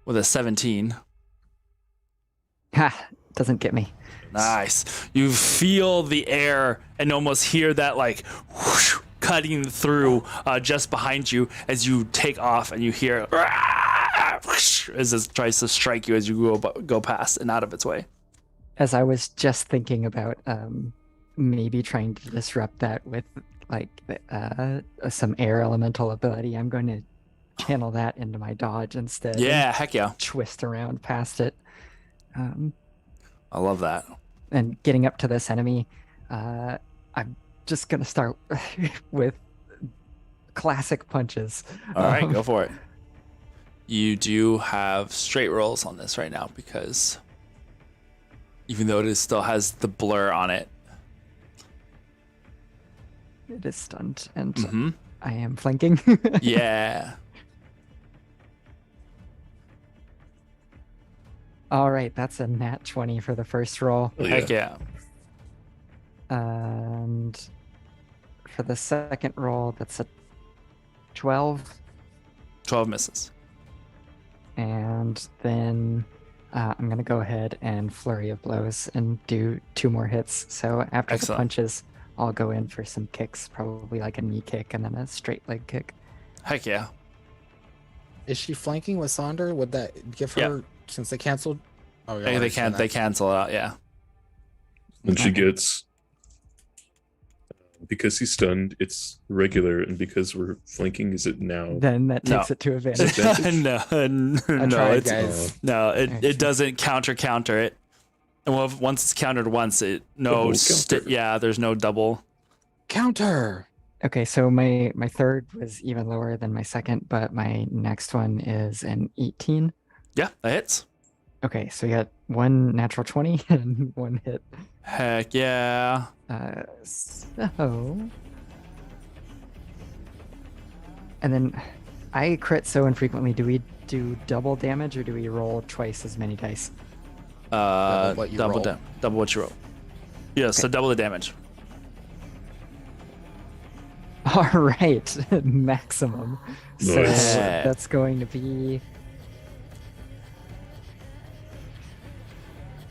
with a 17. Ha! Doesn't get me. Nice. You feel the air and almost hear that like whoosh, cutting through just behind you as you take off, and you hear whoosh, as it tries to strike you as you go past and out of its way. As I was just thinking about maybe trying to disrupt that with like some air elemental ability, I'm going to channel that into my dodge instead. Yeah, heck yeah. Twist around past it. I love that. and getting up to this enemy, I'm just gonna start with classic punches. All right, go for it. You do have straight rolls on this right now because even though still has the blur on it. It is stunned, and Mm-hmm. I am flanking. Yeah. All right, that's a nat 20 for the first roll. Oh, Heck yeah. And for the second roll, that's a 12. 12 misses. And then I'm going to go ahead and flurry of blows and do 2 more hits. So after Excellent. the punches, I'll go in for some kicks, probably like a knee kick and then a straight leg kick. Heck yeah. Is she flanking with Sonder? Would that give her, Yeah. since they canceled? Oh, Hey, they can't. They cancel it out. Yeah. And she gets, because he's stunned, it's regular, and because we're flanking, is it now? Then that No. takes it to advantage. no, tried, it's guys. no. It doesn't counter it. And well, once it's countered once, Double counter. there's no double. Counter. Okay, so my third was even lower than my second, but my next one is an 18. Yeah, that hits. Okay, so you got 1 natural 20 and 1 hit. Heck yeah. So... And then I crit so infrequently. Do we do double damage or do we roll twice as many dice? what you roll. Double what you roll. Yeah, so double the damage. All right, maximum. So Nice. that's going to be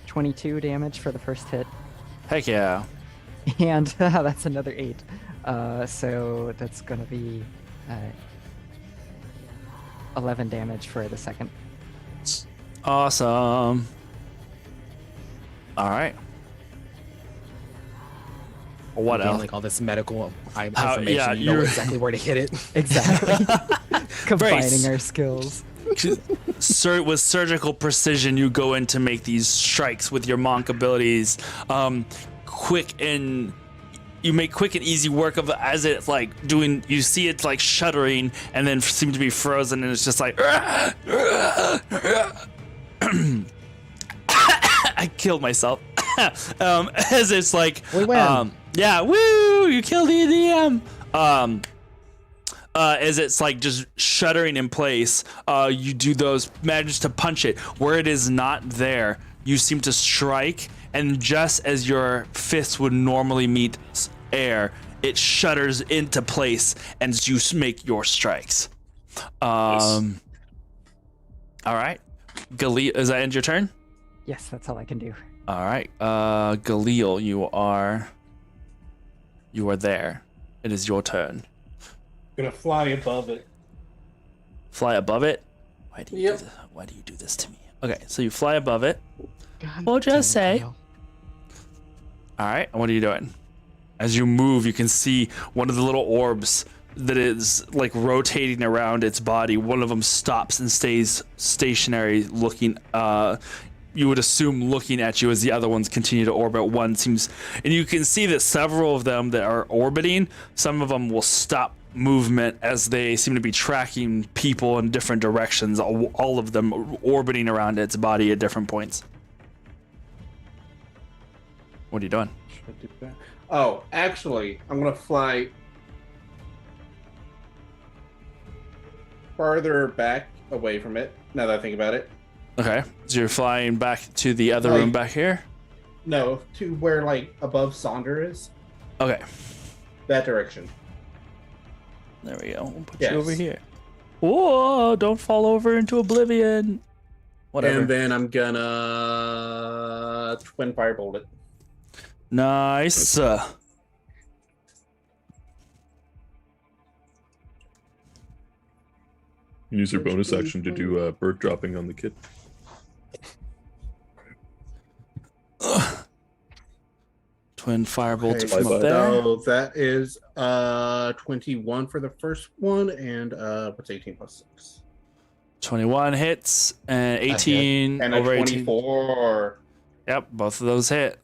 22 damage for the first hit, Heck yeah. and that's another 8. So that's going to be 11 damage for the second. Awesome. All right. What Gain, else? like all this medical How- information. yeah, you know you're- exactly where to hit it. Exactly. Combining Brace. our skills. With surgical precision, you go in to make these strikes with your monk abilities. You make quick and easy work of it as it's like doing. You see it like shuddering and then seem to be frozen, and it's just like. I killed myself. As it's like. We win. Yeah, woo! You killed the EDM. As it's like just shuddering in place, you do manage to punch it where it is not there. You seem to strike, and just as your fist would normally meet air, it shudders into place, and you make your strikes. All right, Galil, does that end your turn? Yes, that's all I can do. All right, Galil, you are there. It is your turn. Gonna fly above it. Fly above it. Why do you do this to me? Okay, so you fly above it. We'll just say. All right, and what are you doing? As you move, you can see one of the little orbs that is like rotating around its body. One of them stops and stays stationary, looking. You would assume looking at you as the other ones continue to orbit. One seems, and you can see that several of them that are orbiting, some of them will stop movement as they seem to be tracking people in different directions. All of them orbiting around its body at different points. What are you doing? Oh, actually, I'm gonna fly farther back away from it. Now that I think about it. Okay, so you're flying back to the other room back here? No, to where like above Sonder is. Okay, That direction. there we go. We'll put Yes. you over here. Whoa, don't fall over into oblivion. Whatever. And then I'm gonna twin firebolt it. Nice. Use your bonus action to do bird dropping on the kid. Twin firebolt Okay, from up bye-bye. there. So that is 21 for the first one, and what's 18 plus 6? 21 hits and 18 And a over 18. 24. Yep, both of those hit.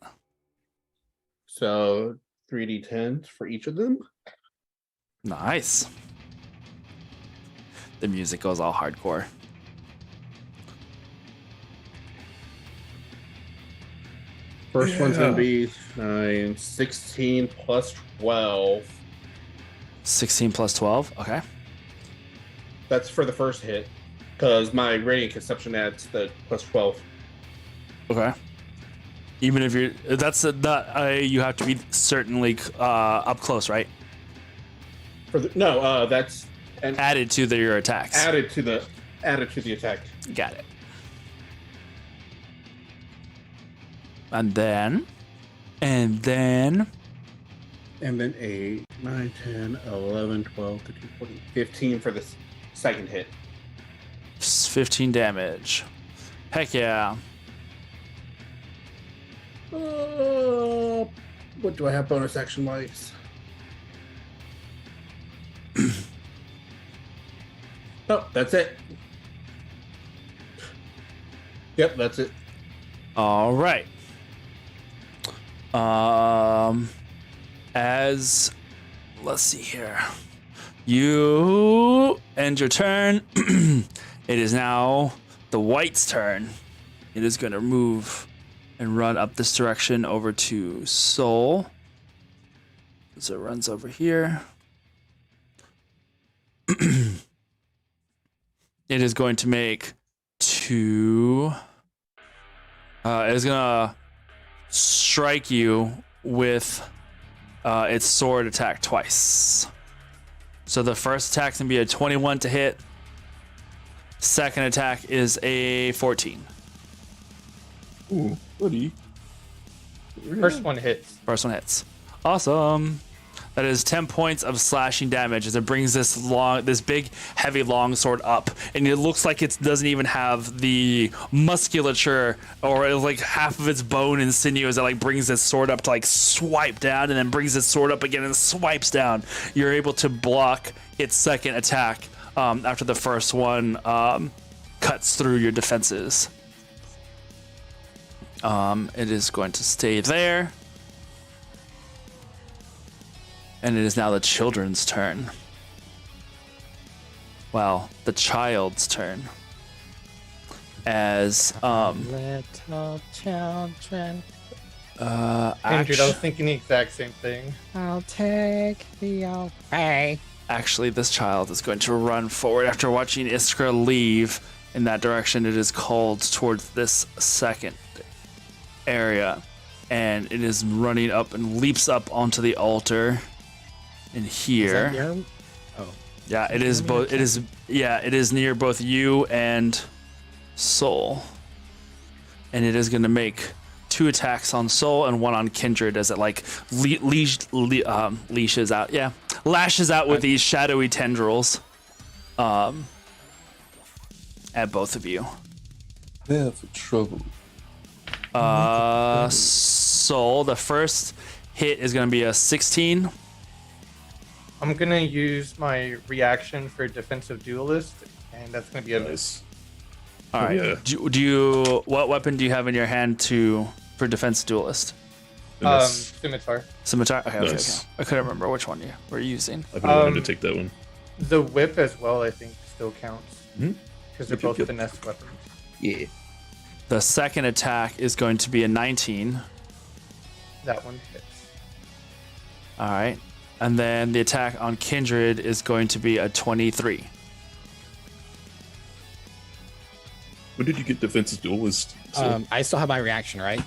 So 3d10s for each of them. Nice. The music goes all hardcore. First one's gonna be 16 plus 12. 16 plus 12. Okay. That's for the first hit, because my radiant conception adds the plus 12. Okay. Even if you're, that's you have to be certainly up close, right? That's Added to your attacks. added to the attack. Got it. And then And then 8, 9, 10, 11, 12, 13, 14, 15 for the second hit. 15 damage. Heck yeah. What do I have bonus action wise? Oh, that's it. Yep, that's it. All right. As let's see here. You end your turn. It is now the white's turn. It is going to move and run up this direction over to Soul. So it runs over here. It is going to make 2. It is going to strike you with its sword attack twice. So the first attack can be a 21 to hit. Second attack is a 14. Ooh, buddy. First one hits. First one hits. Awesome. That is 10 points of slashing damage as it brings this big, heavy long sword up, and it looks like it doesn't even have the musculature or like half of its bone and sinew as it like brings this sword up to like swipe down, and then brings its sword up again and swipes down. You're able to block its second attack after the first one cuts through your defenses. It is going to stay there. And it is now the children's turn. Well, the child's turn. As Little children, Andrew, I was thinking the exact same thing. I'll take the away. actually this child is going to run forward after watching Iskra leave in that direction. It is called towards this second area, and it is running up and leaps up onto the altar. In here, yeah, it is both. It is near both you and Soul, and it is going to make 2 attacks on Soul and 1 on Kindred as it like leashes out. Yeah, lashes out with these shadowy tendrils, at both of you. They're for trouble. Soul, the first hit is going to be a 16. I'm gonna use my reaction for defensive duelist, and that's gonna be a miss. All right. Yeah. Do you? What weapon do you have in your hand for defense duelist? Scimitar. Scimitar. Okay, Nice. okay. I couldn't remember which one you were using. I've been wanting to take that one. The whip as well, I think, still counts Mhm. because they're both finesse weapons. Yeah. The second attack is going to be a 19. That one hits. All right. And then the attack on Kindred is going to be a 23. When did you get defensive duelist? So, I still have my reaction, right?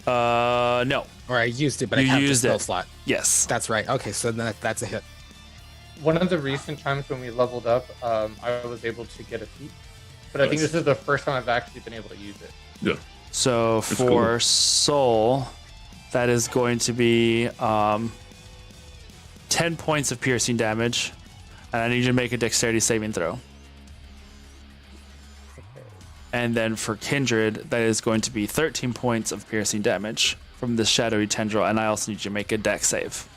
No. Or I used it, but You I have the used spell it. slot. Yes. That's right. Okay, so that's a hit. One of the recent times when we leveled up, I was able to get a feat, but I think Nice. this is the first time I've actually been able to use it. yeah. So That's for cool. Soul, that is going to be 10 points of piercing damage, and I need you to make a dexterity saving throw. And then for Kindred, that is going to be 13 points of piercing damage from this shadowy tendril, and I also need you to make a dex save.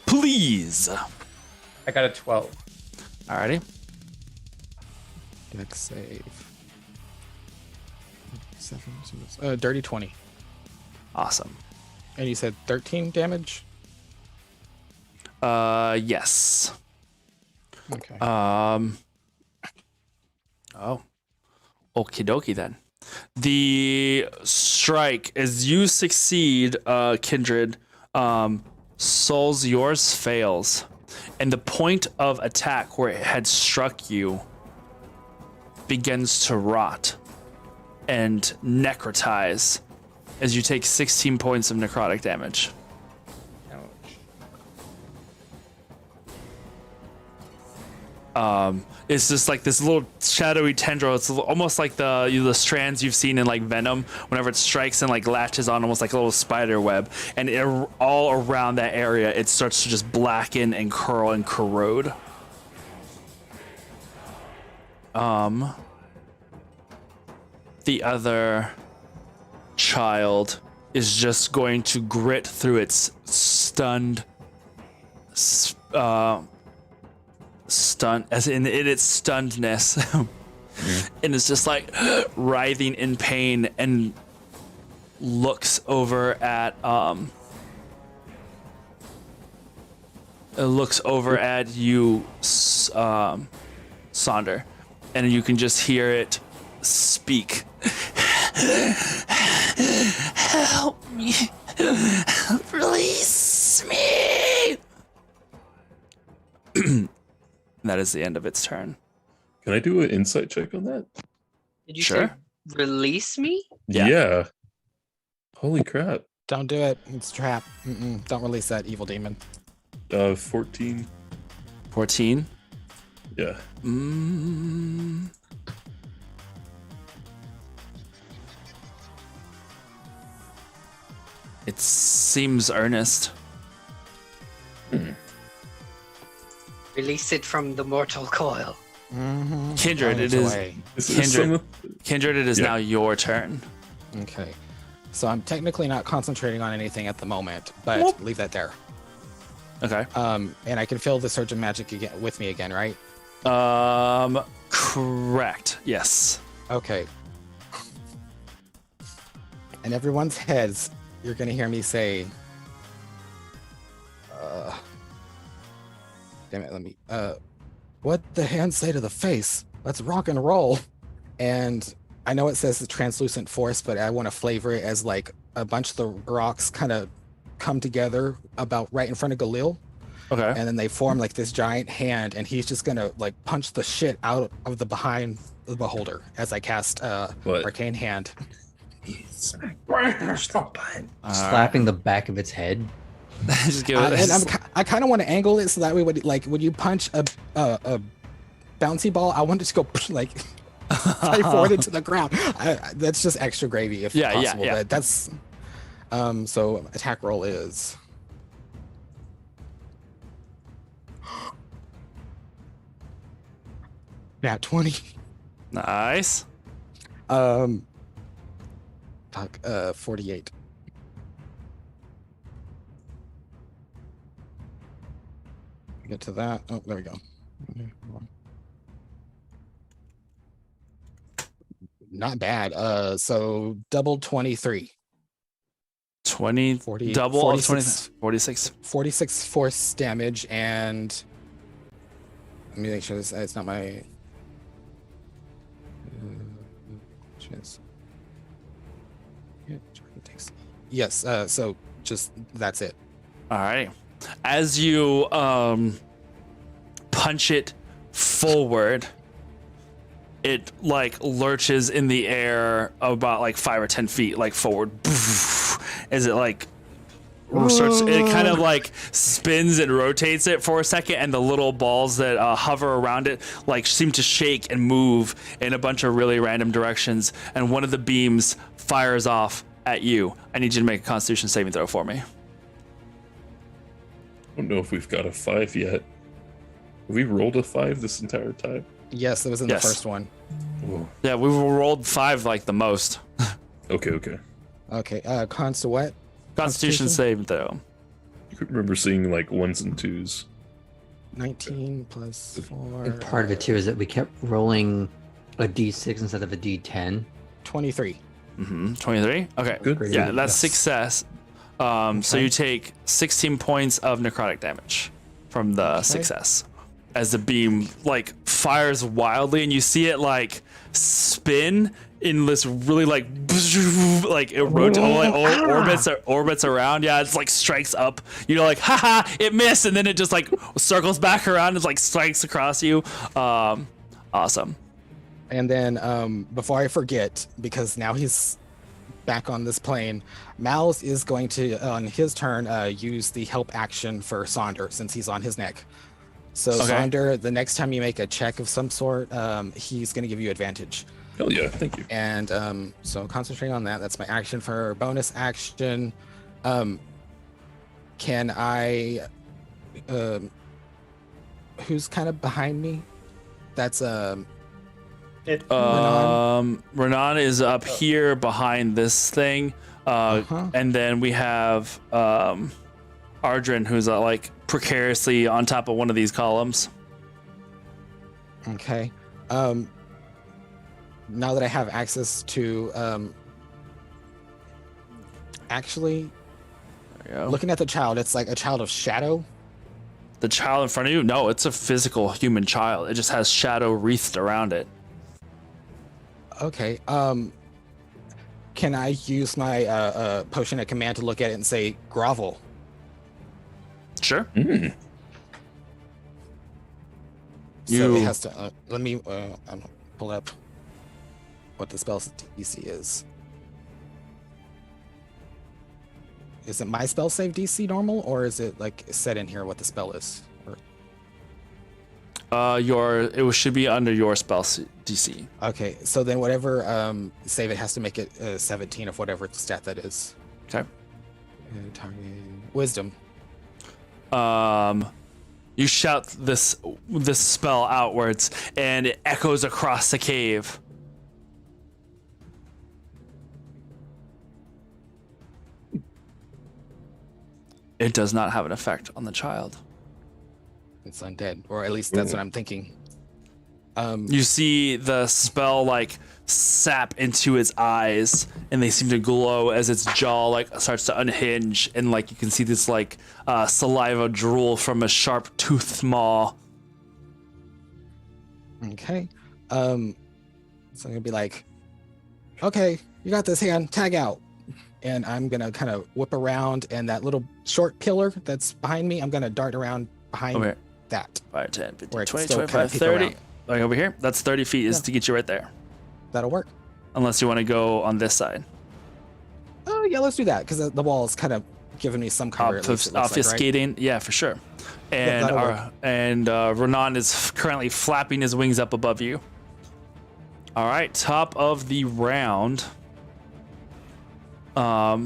Please. I got a 12. Alrighty. Dex save. 7, dirty 20. Awesome. And you said 13 damage? Yes. Okay. Oh. Okie dokie then. The strike, as you succeed, Kindred, Souls, yours fails. And the point of attack where it had struck you begins to rot and necrotize as you take 16 points of necrotic damage. It's just like this little shadowy tendril. It's almost like the strands you've seen in like Venom whenever it strikes and like latches on, almost like a little spider web. And all around that area, it starts to just blacken and curl and corrode. The other child is just going to grit through its stunned as in its stunnedness and it's just like writhing in pain and looks over at you, Sonder, and you can just hear it speak. Help me. Release me. That is the end of its turn. Can I do an insight check on that? Did you Sure. say release me? Yeah. Holy crap. Don't do it. It's a trap. Don't release that evil demon. 14. 14. Yeah. It seems earnest. Release it from the mortal coil. Kindred, it is. Kindred, it is now your turn. Okay. So I'm technically not concentrating on anything at the moment, but leave that there. Okay. And I can feel the surge of magic again with me again, right? Correct. Yes. Okay. In everyone's heads, you're gonna hear me say, damn it, let me, what the hands say to the face? Let's rock and roll. And I know it says the translucent force, but I want to flavor it as like a bunch of the rocks kind of come together about right in front of Galil. Okay. And then they form like this giant hand, and he's just gonna like punch the shit out of the behind the beholder as I cast arcane hand. Slapping the back of its head. Just give it and I kind of want to angle it so that way when you punch a bouncy ball, I want it to go like fly forward into the ground. That's just extra gravy if possible. Yeah. But that's so attack roll is nat 20. Nice. 48. Get to that. Oh, there we go. Not bad. So double 23. 20, 40, double 46, 46. 46 force damage, and let me make sure it's not my. Yes. So just that's it. All right. As you punch it forward, it like lurches in the air about like 5 or 10 feet, like forward. As it like starts, it kind of like spins and rotates it for a second, and the little balls that hover around it like seem to shake and move in a bunch of really random directions. And one of the beams fires off at you. I need you to make a Constitution saving throw for me. I don't know if we've got a 5 yet. Have we rolled a 5 this entire time? Yes, it was in the first one. Whoa. Yeah, we've rolled 5 like the most. Okay. Okay. Cons to what? Constitution saving throw. I could remember seeing like 1s and 2s. 19 plus 4. And part of it too is that we kept rolling a d6 instead of a d10. 23. 23. Okay. Good. Yeah, that's success. So you take 16 points of necrotic damage from the success as the beam like fires wildly, and you see it like spin in this really like it orbits around. Yeah, it's like strikes up. You're like, haha, it missed, and then it just like circles back around and like strikes across you. Awesome. And then before I forget, because now he's back on this plane, Mal's is going to, on his turn, use the help action for Sonder since he's on his neck. So Sonder, the next time you make a check of some sort, he's going to give you advantage. Hell yeah, thank you. And so concentrating on that. That's my action. For bonus action, can I, who's kind of behind me? That's Renan is up here behind this thing, and then we have Ardrin, who's like precariously on top of one of these columns. Okay. Now that I have access to, actually, looking at the child, it's like a child of shadow. The child in front of you? No, it's a physical human child. It just has shadow wreathed around it. Okay. Can I use my potion of command to look at it and say grovel? Sure. So it has to. Let me pull up what the spell's DC is. Is it my spell save DC normal, or is it like set in here what the spell is? It should be under your spell DC. Okay, so then whatever save it has to make it 17 of whatever stat that is. Okay. Target wisdom. You shout this spell outwards, and it echoes across the cave. It does not have an effect on the child. It's undead, or at least that's what I'm thinking. You see the spell like sap into its eyes, and they seem to glow as its jaw like starts to unhinge, and like you can see this like saliva drool from a sharp toothed maw. Okay. So I'm gonna be like, okay, you got this hand, tag out. And I'm gonna kind of whip around, and that little short pillar that's behind me, I'm gonna dart around behind that. 5, 10, 15, Where I can 20, still 25, kind of peek 30. around. Like over here? That's 30 feet is to get you right there. That'll work. Unless you want to go on this side. Oh, yeah, let's do that, because the wall is kind of giving me some cover. Obfuscating, like, right? Yeah, for sure. And Renan is currently flapping his wings up above you. All right, top of the round. I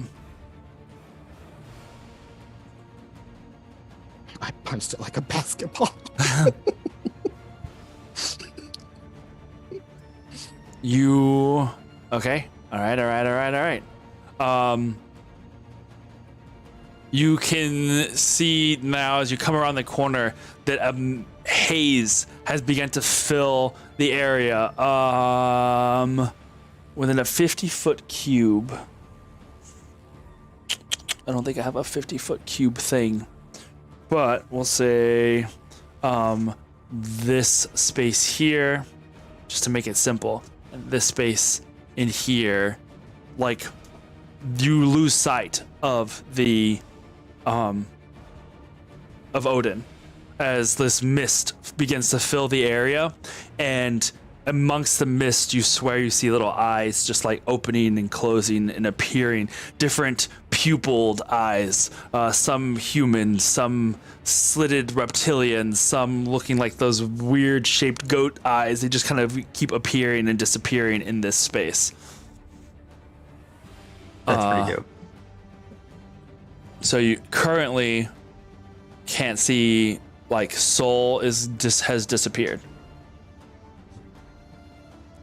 punched it like a basketball. You okay? All right. You can see now as you come around the corner that a haze has begun to fill the area. Within a 50-foot cube. I don't think I have a 50-foot cube thing, but we'll say this space here, just to make it simple, and this space in here, like you lose sight of the of Odin as this mist begins to fill the area, and amongst the mist you swear you see little eyes just like opening and closing and appearing, different pupilled eyes, some human, some slitted reptilian, some looking like those weird shaped goat eyes. They just kind of keep appearing and disappearing in this space. That's pretty dope. So you currently can't see, like, Soul has disappeared.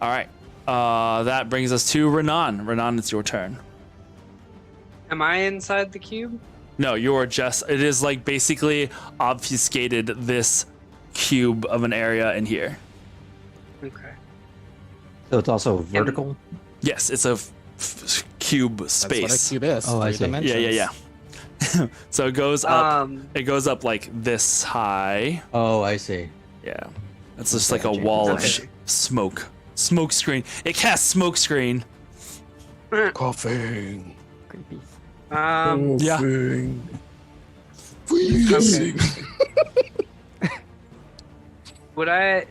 All right. That brings us to Renan. Renan, it's your turn. Am I inside the cube? No, you're just, it is like basically obfuscated this cube of an area in here. Okay. So it's also vertical? Yes, it's a cube space. That's what a cube is. Oh, I see. Yeah. So it goes up. It goes up like this high. Oh, I see. Yeah, it's just like a wall of smoke. Smoke screen. It casts smoke screen. Coughing. Creepy. Yeah. Freezing.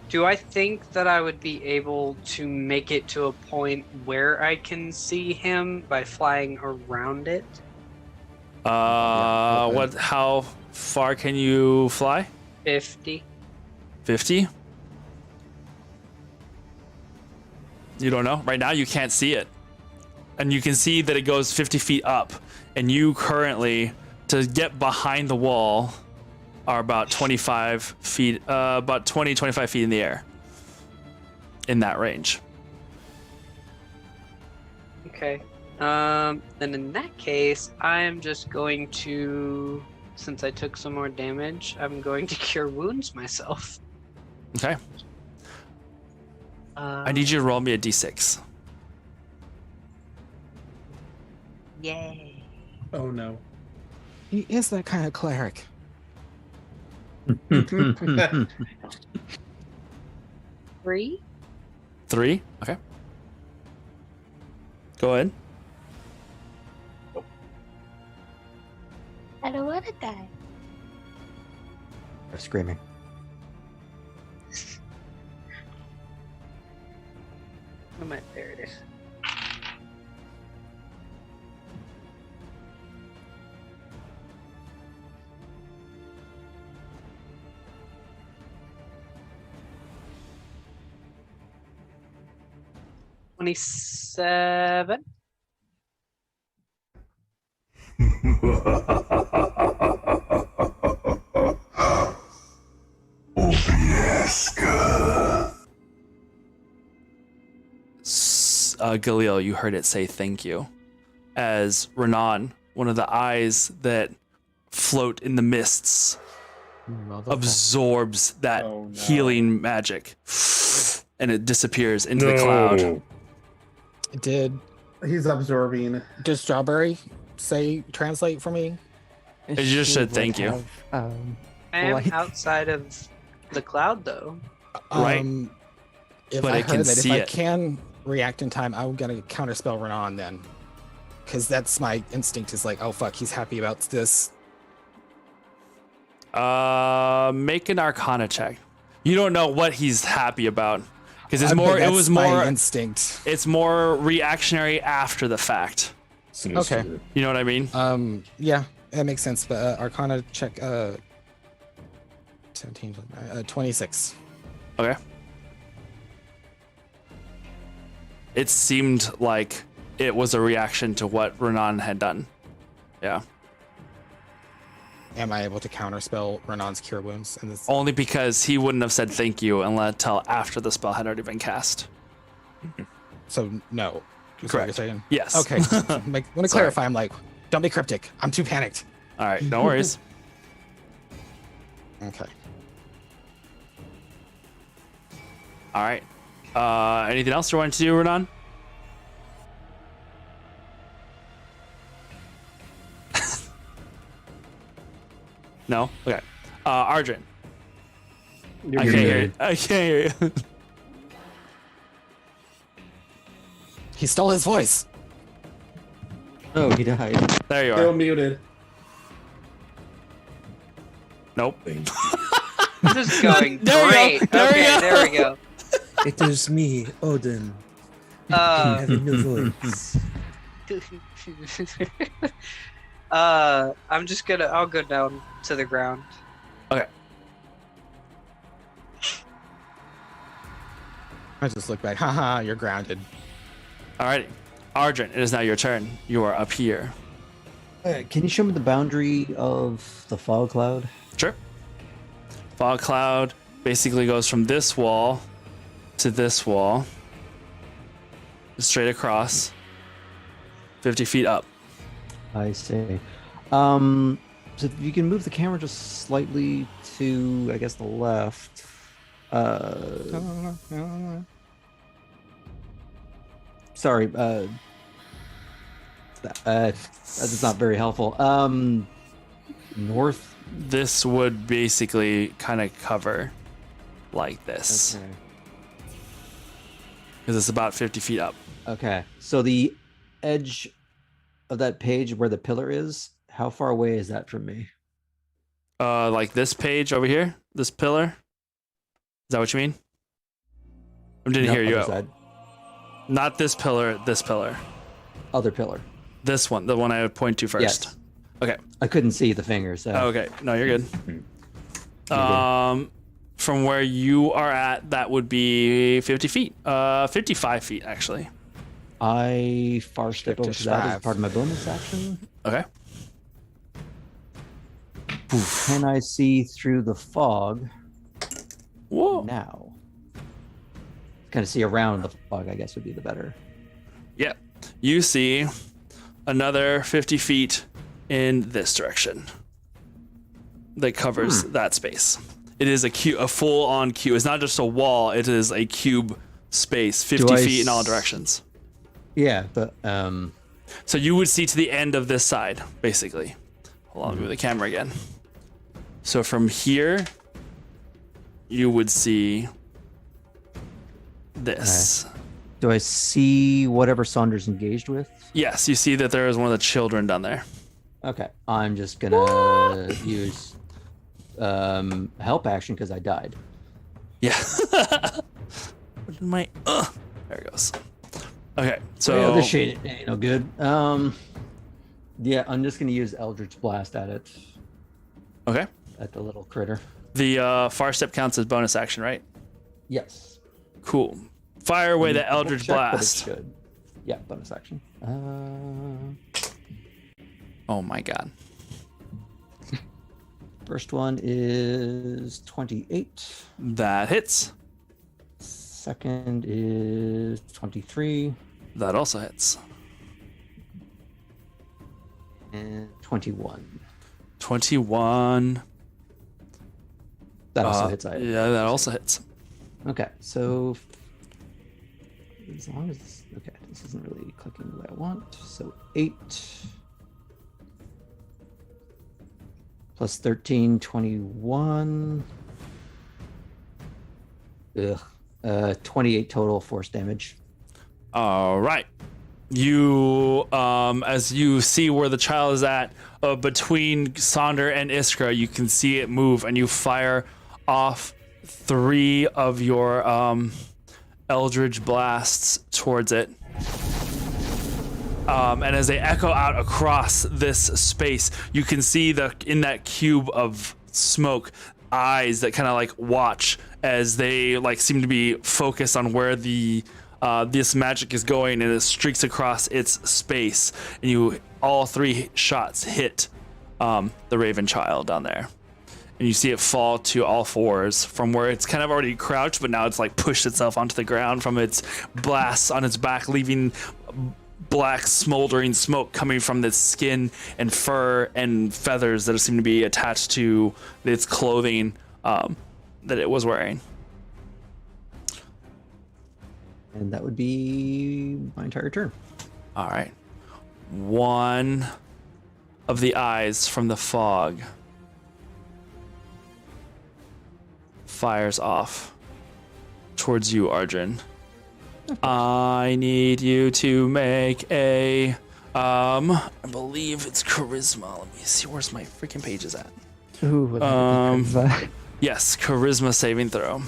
Do I think that I would be able to make it to a point where I can see him by flying around it? What? How far can you fly? 50. 50? You don't know? Right now you can't see it. And you can see that it goes 50 feet up. And you currently, to get behind the wall, are about 25 feet, about 20, 25 feet in the air. In that range. Okay. Then in that case, I'm just going to, since I took some more damage, I'm going to cure wounds myself. Okay. I need you to roll me a d6. Yay. Oh no. He is that kind of cleric. 3? 3? Okay. Go ahead. I don't want to die. They're screaming. There it is. $27. Galil, you heard it say thank you. As Renan, one of the eyes that float in the mists, absorbs that healing magic. And it disappears into the cloud. He's absorbing. Did Strawberry say translate for me? It just said thank you. I am outside of the cloud, though. Right. If But I it can heard that see if I it. can react in time, I'm gonna counterspell Renan then. Because that's my instinct is like, oh fuck, he's happy about this. Make an Arcana check. You don't know what he's happy about. Because it's But more. It that's was my more instinct. It's more reactionary after the fact. Okay. You know what I mean? Yeah, that makes sense. But Arcana check 17, 26. Okay. It seemed like it was a reaction to what Renan had done. Yeah. Am I able to counterspell Renan's cure wounds? In this? Only because he wouldn't have said thank you until after the spell had already been cast. So no. Is what Correct. you're saying? Yes. Okay. Want to clarify? I'm like, don't be cryptic. I'm too panicked. All right. No worries. Okay. All right. Anything else you wanted to do, Renan? No? Okay. Arjun. I can't hear you. I can't hear you. He stole his voice. Oh, he died. There you Still are. muted. Nope. This is going There we go. great. There we Okay, go. there we go. It is me, Odin. I have a new voice. I'm just gonna. I'll go down to the ground. Okay. I just look back. Haha, you're grounded. All right. Arjun, it is now your turn. You are up here. Can you show me the boundary of the fog cloud? Sure. Fog cloud basically goes from this wall to this wall, straight across, 50 feet up. I see. So if you can move the camera just slightly to, I guess, the left. Sorry. That's not very helpful. north? This would basically kind of cover like this. Okay. Because it's about 50 feet up. Okay. So the edge of that page where the pillar is, how far away is that from me? Like this page over here, this pillar. Is that what you mean? I didn't hear you other out. side. Not this pillar, this pillar. Other pillar. This one, the one I would point to first. Yes. Okay. I couldn't see the finger, so. Okay. No, you're good. From where you are at, that would be 50 feet. 55 feet, actually. I far step over to to that as strive. part of my bonus action. Okay. Can I see through the fog Whoa. now? Kind of see around the fog, I guess, would be the better. Yep. You see another 50 feet in this direction that covers that space. It is a full-on cube. It's not just a wall. It is a cube space, 50 feet in all directions. Yeah, but So you would see to the end of this side, basically. Hold on, move the camera again. So from here, you would see this. do I see whatever Saunders engaged with? Yes, you see that there is one of the children down there. Okay, I'm just gonna use help action because I died. Yeah. There it goes. Okay, so yeah, this shit ain't no good. Yeah, I'm just gonna use Eldritch Blast at it. Okay. At the little critter. The far step counts as bonus action, right? Yes. Cool. Fire away the Eldritch Check, but it Blast. should. Yeah, bonus action. Oh my god. First one is 28. That hits. Second is 23. That also hits. And 21. 21. That also hits. Yeah, that also hits. Okay, so as long as this, okay, this isn't really clicking the way I want. So 8 plus 13, 21. Ugh. 28 total force damage. All right. You, as you see where the child is at, between Sonder and Iskra, you can see it move, and you fire off 3 of your Eldritch Blasts towards it. And as they echo out across this space, you can see in that cube of smoke, eyes that kind of like watch as they like seem to be focused on where the this magic is going, and it streaks across its space, and all 3 shots hit the Raven child down there, and you see it fall to all 4s from where it's kind of already crouched, but now it's like pushed itself onto the ground from its blasts on its back, leaving black smoldering smoke coming from its skin and fur and feathers that seem to be attached to its clothing that it was wearing. And that would be my entire turn. All right. One of the eyes from the fog fires off towards you, Arjun. I need you to make a I believe it's charisma. Let me see, where's my freaking pages at? Ooh, Yes, charisma saving throw.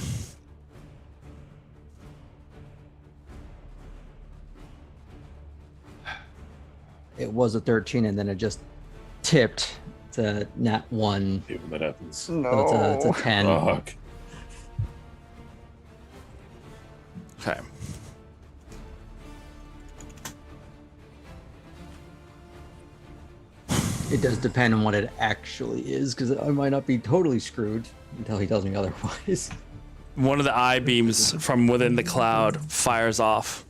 It was a 13, and then it just tipped to nat 1. Even that happens. So it's a 10. Fuck. Okay. It does depend on what it actually is, because I might not be totally screwed until he tells me otherwise. One of the eye beams from within the cloud fires off,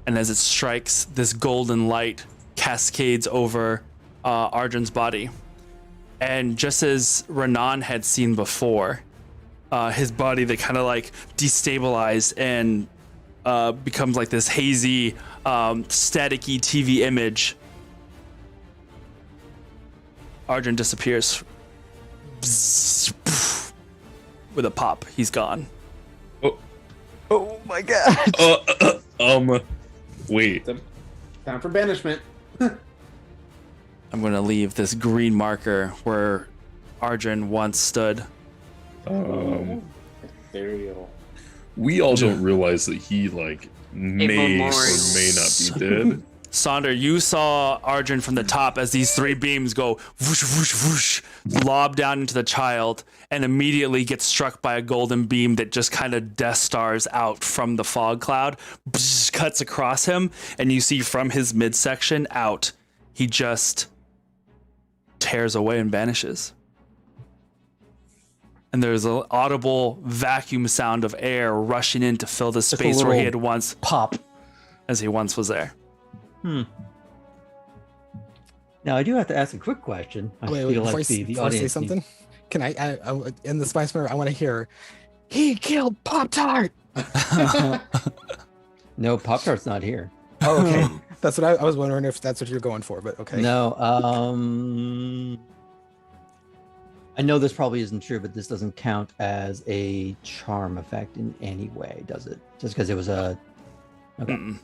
and as it strikes, this golden light cascades over Arjun's body. And just as Renan had seen before, his body that kind of like destabilized and becomes like this hazy, staticky TV image. Arjun disappears. With a pop, he's gone. Oh my god. Wait. Time for banishment. I'm gonna leave this green marker where Arjun once stood. There you go. We all don't realize that he like may or may not be dead. Sonder, you saw Arjun from the top as these three beams go whoosh, whoosh, whoosh, lob down into the child, and immediately gets struck by a golden beam that just kind of Death Stars out from the fog cloud, cuts across him, and you see from his midsection out, he just tears away and vanishes. And there's an audible vacuum sound of air rushing in to fill the space where he had once pop, as he once was there. Now I do have to ask a quick question. I Wait, feel before like the before I say audience something, needs- can I in the Spice Mirror, I want to hear, he killed Pop-Tart. No, Pop-Tart's not here. Oh, okay. That's what I was wondering if that's what you're going for, but okay. No, I know this probably isn't true, but this doesn't count as a charm effect in any way, does it? Just because it was a. Okay.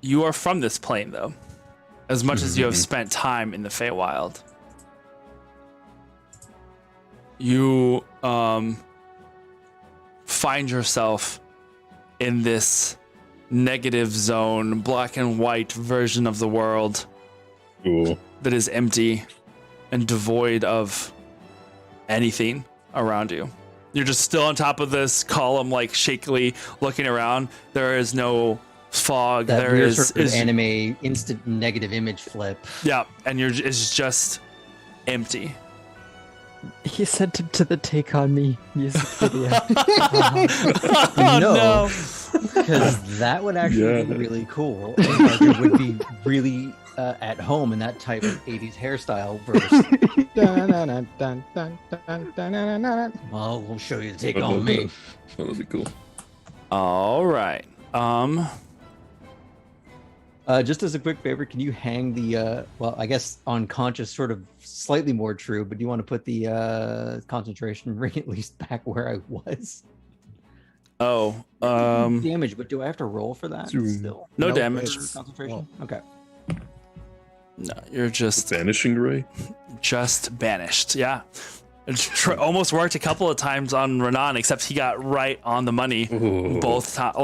You are from this plane, though, as much as you have spent time in the Feywild. You find yourself in this negative zone, black and white version of the world that is empty and devoid of anything around you. You're just still on top of this column, like shakily looking around. There is no fog. That there weird is sort of anime instant negative image flip. Yeah, and it's just empty. He sent him to the Take On Me music video. No, because that would actually be really cool. And like, it would be really at home in that type of 80s hairstyle verse. Well, we'll show you the Take On Me. That'll be cool. All right. Just as a quick favor, can you hang the well, I guess unconscious, sort of slightly more true, but do you want to put the concentration ring at least back where I was? Oh, damage, but do I have to roll for that still? No damage. Concentration. Okay. No, you're just vanishing ray. Just banished. Yeah. It almost worked a couple of times on Renan, except he got right on the money. Ooh. Both times,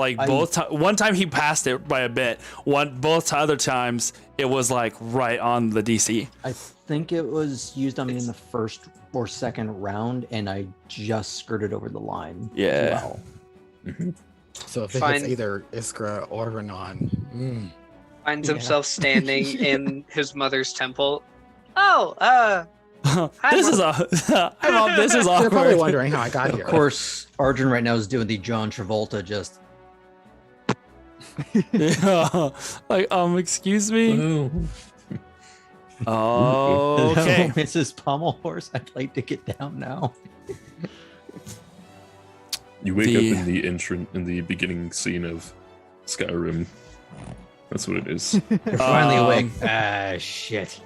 one time he passed it by a bit. Both other times it was like right on the DC. I think it was used on me in the first or second round, and I just skirted over the line. Yeah. Well. So if it's either Iskra or Renan, finds himself standing in his mother's temple. Oh, this is awkward. They're probably wondering how I got here. Of course, Arjun right now is doing the John Travolta just. Yeah, like excuse me. Oh, okay, No, Mrs. Pommelhorse, I'd like to get down now. You wake up in the beginning scene of Skyrim. That's what it is. You're finally awake. Shit.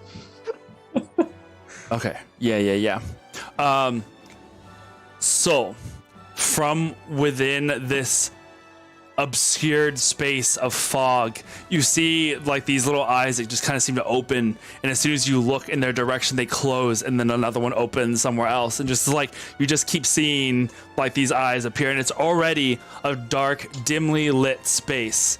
Okay. Yeah. So, from within this obscured space of fog, you see like these little eyes that just kind of seem to open, and as soon as you look in their direction, they close, and then another one opens somewhere else, and just like you just keep seeing like these eyes appear, and it's already a dark, dimly lit space.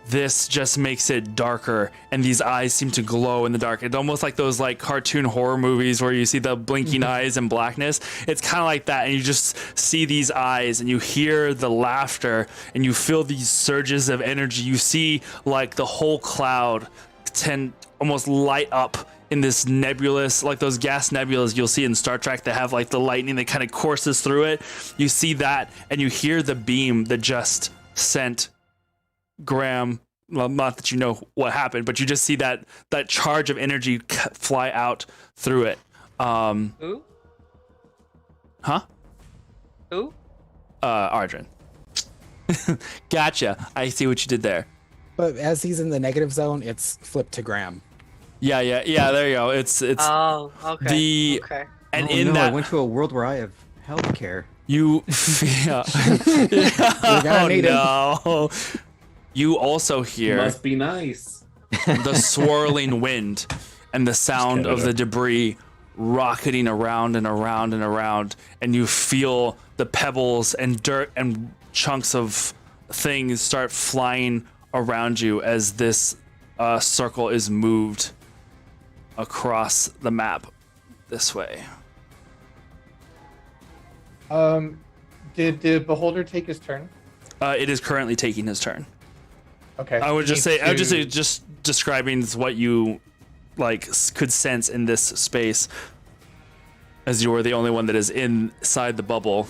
This just makes it darker, and these eyes seem to glow in the dark. It's almost like those like cartoon horror movies where you see the blinking eyes and blackness. It's kind of like that, and you just see these eyes, and you hear the laughter, and you feel these surges of energy. You see like the whole cloud almost light up in this nebulous, like those gas nebulas you'll see in Star Trek that have like the lightning that kind of courses through it. You see that, and you hear the beam that just sent Graham, well, not that you know what happened, but you just see that charge of energy fly out through it. Who? Huh? Who? Arjun. Gotcha. I see what you did there. But as he's in the negative zone, it's flipped to Graham. Yeah. There you go. It's Oh, okay. Okay. and oh, in no, that I went to a world where I have healthcare. you yeah. You're gonna need it. No. You also hear Must be nice. the swirling wind and the sound of the debris rocketing around and around and around, and you feel the pebbles and dirt and chunks of things start flying around you as this circle is moved across the map this way. Did the beholder take his turn? It is currently taking his turn. Okay. I would just say just describing what you could sense in this space, as you are the only one that is inside the bubble.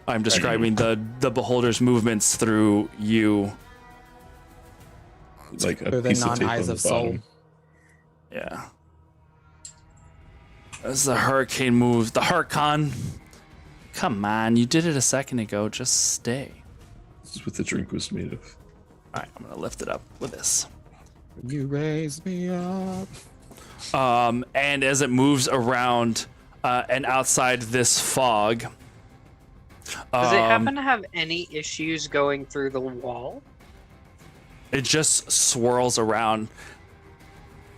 I'm describing the beholder's movements through you. Like a Through the piece of tape non-eyes on of the soul. bottom. Yeah. As the hurricane moves, the Hurricane. Come on, you did it a second ago. Just stay. This is what the drink was made of. All right, I'm gonna lift it up with this. You raise me up. And as it moves around and outside this fog, Does it happen to have any issues going through the wall? it just swirls around.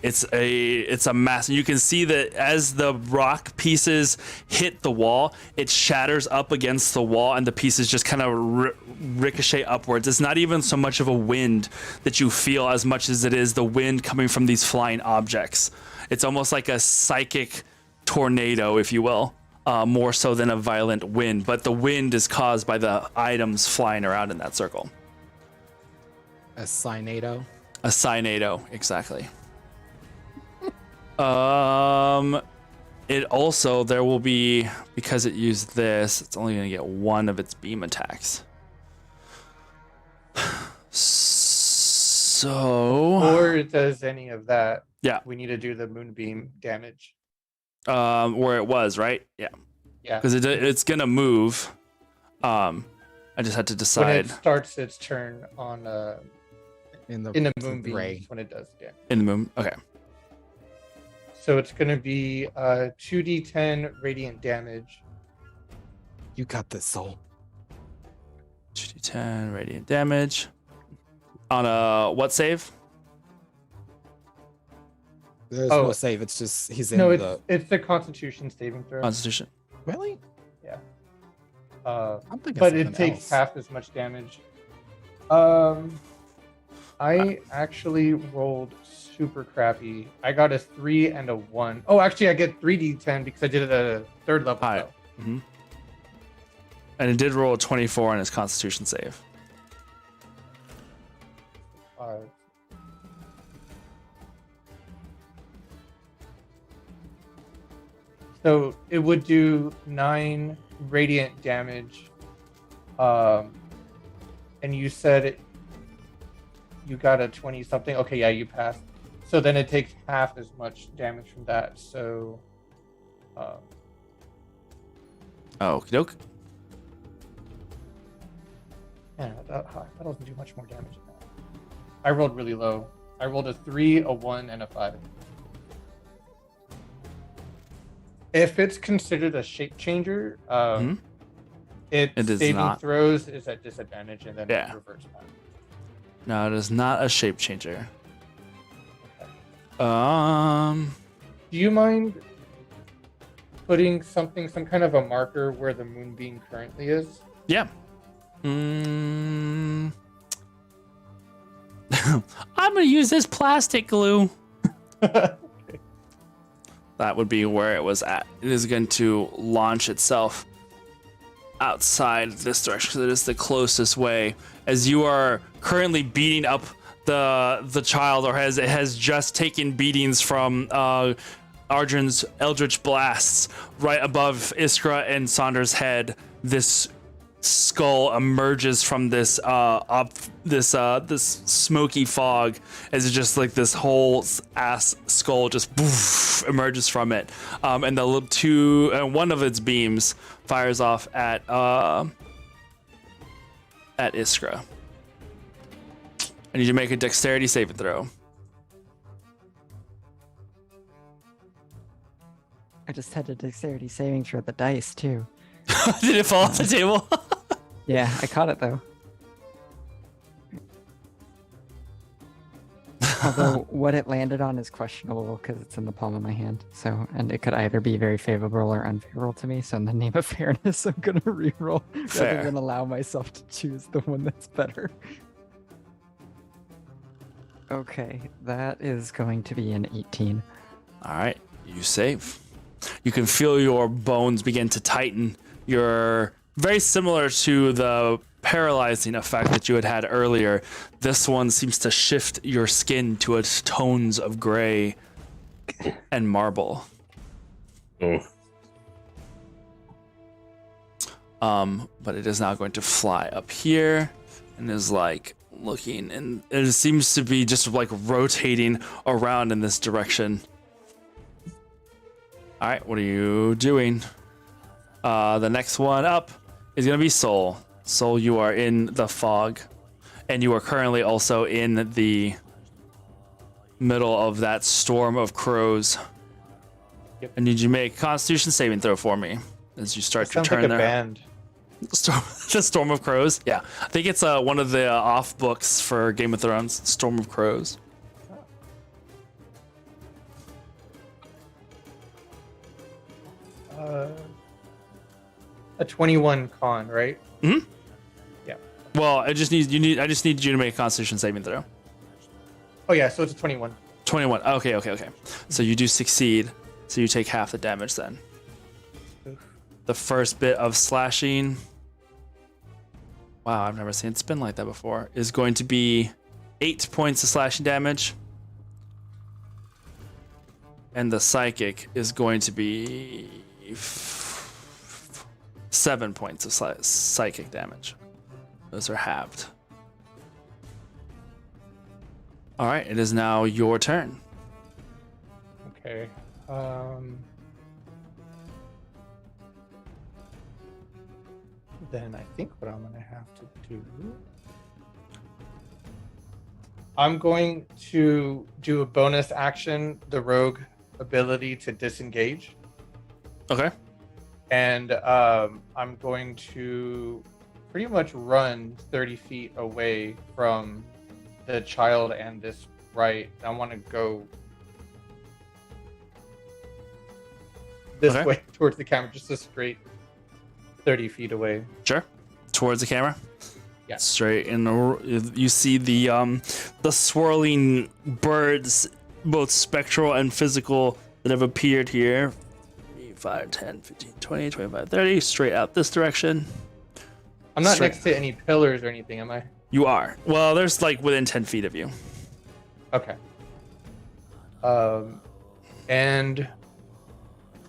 It's a mass. You can see that as the rock pieces hit the wall, it shatters up against the wall, and the pieces just kind of ricochet upwards. It's not even so much of a wind that you feel as much as it is the wind coming from these flying objects. It's almost like a psychic tornado, if you will, more so than a violent wind. But the wind is caused by the items flying around in that circle. A synado. A synado, exactly. It also, there will be, because it used this, it's only going to get one of its beam attacks. So. Or it does any of that. Yeah. We need to do the moonbeam damage. Where it was, right? Yeah. Yeah. Because it's going to move. I just had to decide. When it starts its turn on in the moonbeam ray. is when it does damage. In the moon. Okay. So it's going to be 2d10 radiant damage. You got this, soul. 2d10 radiant damage. On a what save? There's no save. It's just he's in it's the Constitution saving throw. Constitution. Really? Yeah. I'm thinking but it something takes else. half as much damage. I actually rolled super crappy. I got a 3 and a 1. Oh, actually, I get 3d10 because I did it at a 3rd level. Hi. Mm-hmm. And it did roll a 24 on his Constitution save. So it would do 9 radiant damage. And you said you got a 20 something. Okay, yeah, you passed. So then it takes half as much damage from that. So Okie doke. yeah, that doesn't do much more damage than that. I rolled really low. I rolled a 3, a 1, and a 5. If it's considered a shape changer, its It is saving not. throws is at disadvantage and then Yeah. it reverts back. No, it is not a shape changer. Do you mind putting some kind of a marker where the moonbeam currently is? Yeah. I'm gonna use this plastic glue. That would be where it was at. It is going to launch itself outside this direction because it is the closest way. As you are currently beating up the child, or it has just taken beatings from Ardrin's Eldritch Blasts right above Iskra and Saunders' head. This skull emerges from this this smoky fog, as it's just like this whole ass skull just poof, emerges from it, and one of its beams fires off at at Iskra. I need you to make a dexterity saving throw. I just had a dexterity saving for the dice too. Did it fall off the table? Yeah, I caught it though. Although what it landed on is questionable because it's in the palm of my hand. So, and it could either be very favorable or unfavorable to me. So, in the name of fairness, I'm gonna reroll Fair. rather than allow myself to choose the one that's better. Okay, that is going to be an 18. All right, you save. You can feel your bones begin to tighten. You're very similar to the paralyzing effect that you had earlier. This one seems to shift your skin to its tones of gray and marble. Oh. But it is now going to fly up here and is like looking, and it seems to be just like rotating around in this direction. All right, what are you doing? The next one up is gonna be Soul. Soul, you are in the fog, and you are currently also in the middle of that storm of crows. Yep. I need you to make a Constitution saving throw for me as you start your Sounds turn like a there. band. The Storm of Crows. Yeah, I think it's one of the off books for Game of Thrones. Storm of Crows. A 21 con, right? Mm-hmm. Yeah. Well, I just need you to make a Constitution saving throw. Oh yeah, so it's a 21. 21. Okay. So you do succeed. So you take half the damage then. The first bit of slashing. Wow, I've never seen it spin like that before. Is going to be 8 points of slashing damage. And the psychic is going to be 7 points of psychic damage. Those are halved. All right, it is now your turn. Okay. Then I think what I'm gonna have to do. I'm going to do a bonus action, the rogue ability to disengage. Okay. And I'm going to pretty much run 30 feet away from the child and this right. I want to go this Okay. way towards the camera, just a straight 30 feet away. Sure. Towards the camera. Yeah. Straight in. You see the swirling birds, both spectral and physical, that have appeared here. 5, 10, 15, 20, 25, 30. Straight out this direction. I'm not Straight- next to any pillars or anything, am I? You are. Well, there's like within 10 feet of you. Okay. And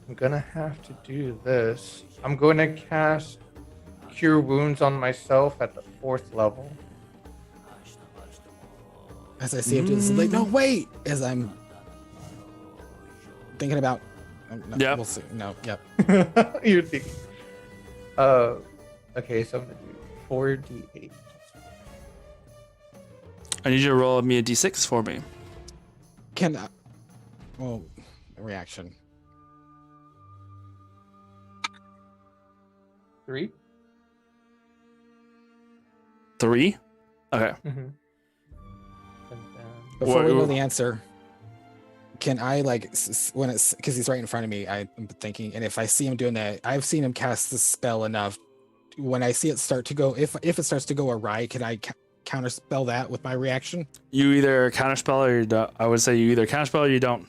I'm gonna have to do this. I'm going to cast Cure Wounds on myself at the 4th level. As I see him do this, like, no, wait! As I'm thinking about. No, Yep. We'll see. No, yep. You'd think. Okay, so I'm gonna do 4d8. I need you to roll me a d6 for me. Can I. Well, reaction. 3. 3? Okay. Mm-hmm. And then Before we What- know the answer, can I, like, when it's. Because he's right in front of me, I'm thinking, and if I see him doing that, I've seen him cast the spell enough. When I see it start to go. If it starts to go awry, can I counterspell that with my reaction? You either counterspell or you don't. I would say you either counterspell or you don't.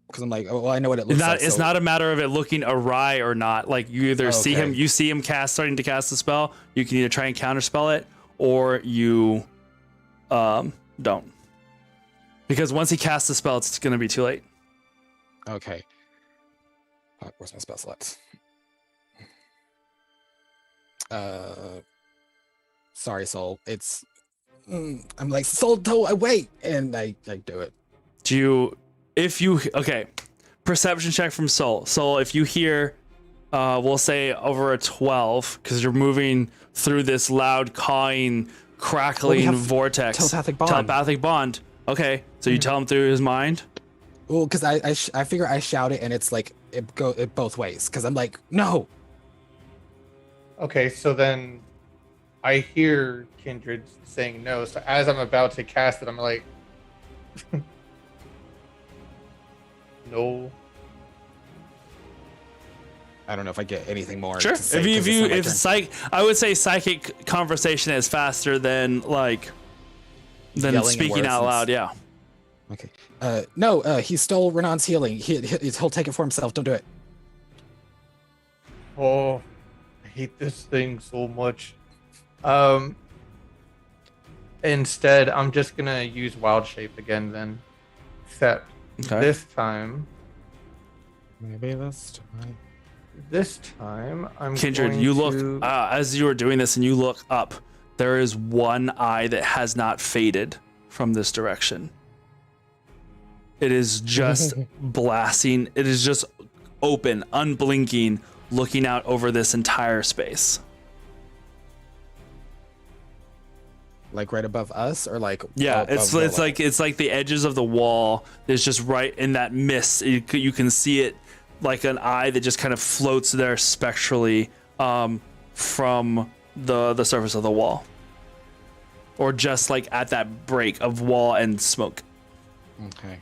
Because I'm like, oh, well, I know what it looks like. It's so- not a matter of it looking awry or not. Like you either see Okay. him, starting to cast the spell. You can either try and counterspell it, or you don't. Because once he casts the spell, it's going to be too late. Okay. Fuck, where's my spell slots? Sorry, Soul. It's. I'm like, Soul, wait! And I do it. Okay, perception check from Soul. Soul, if you hear we'll say over a 12 because you're moving through this loud cawing, crackling have vortex. telepathic bond. Telepathic bond. Okay, so you tell him through his mind. Well, because I figure I shout it and it's like it both ways. Because I'm like, no. Okay, so then I hear Kindred saying no. So as I'm about to cast it, I'm like, no. I don't know if I get anything more. Sure. To say, 'cause it's not my turn. I would say psychic conversation is faster than Yelling in speaking words out and loud. Yeah. Okay. No. He stole Renan's healing. He'll take it for himself. Don't do it. Oh, I hate this thing so much. Instead, I'm just gonna use Wild Shape again then. Except this time. Maybe this time. This time, I'm Kindred, going you to... look as you are doing this, and you look up. There is one eye that has not faded from this direction. It is just blasting. It is just open, unblinking, looking out over this entire space. Like right above us, or like Yeah, above it's like the edges of the wall. It's just right in that mist. You can see it like an eye that just kind of floats there spectrally from the surface of the wall, or just like at that break of wall and smoke. Okay.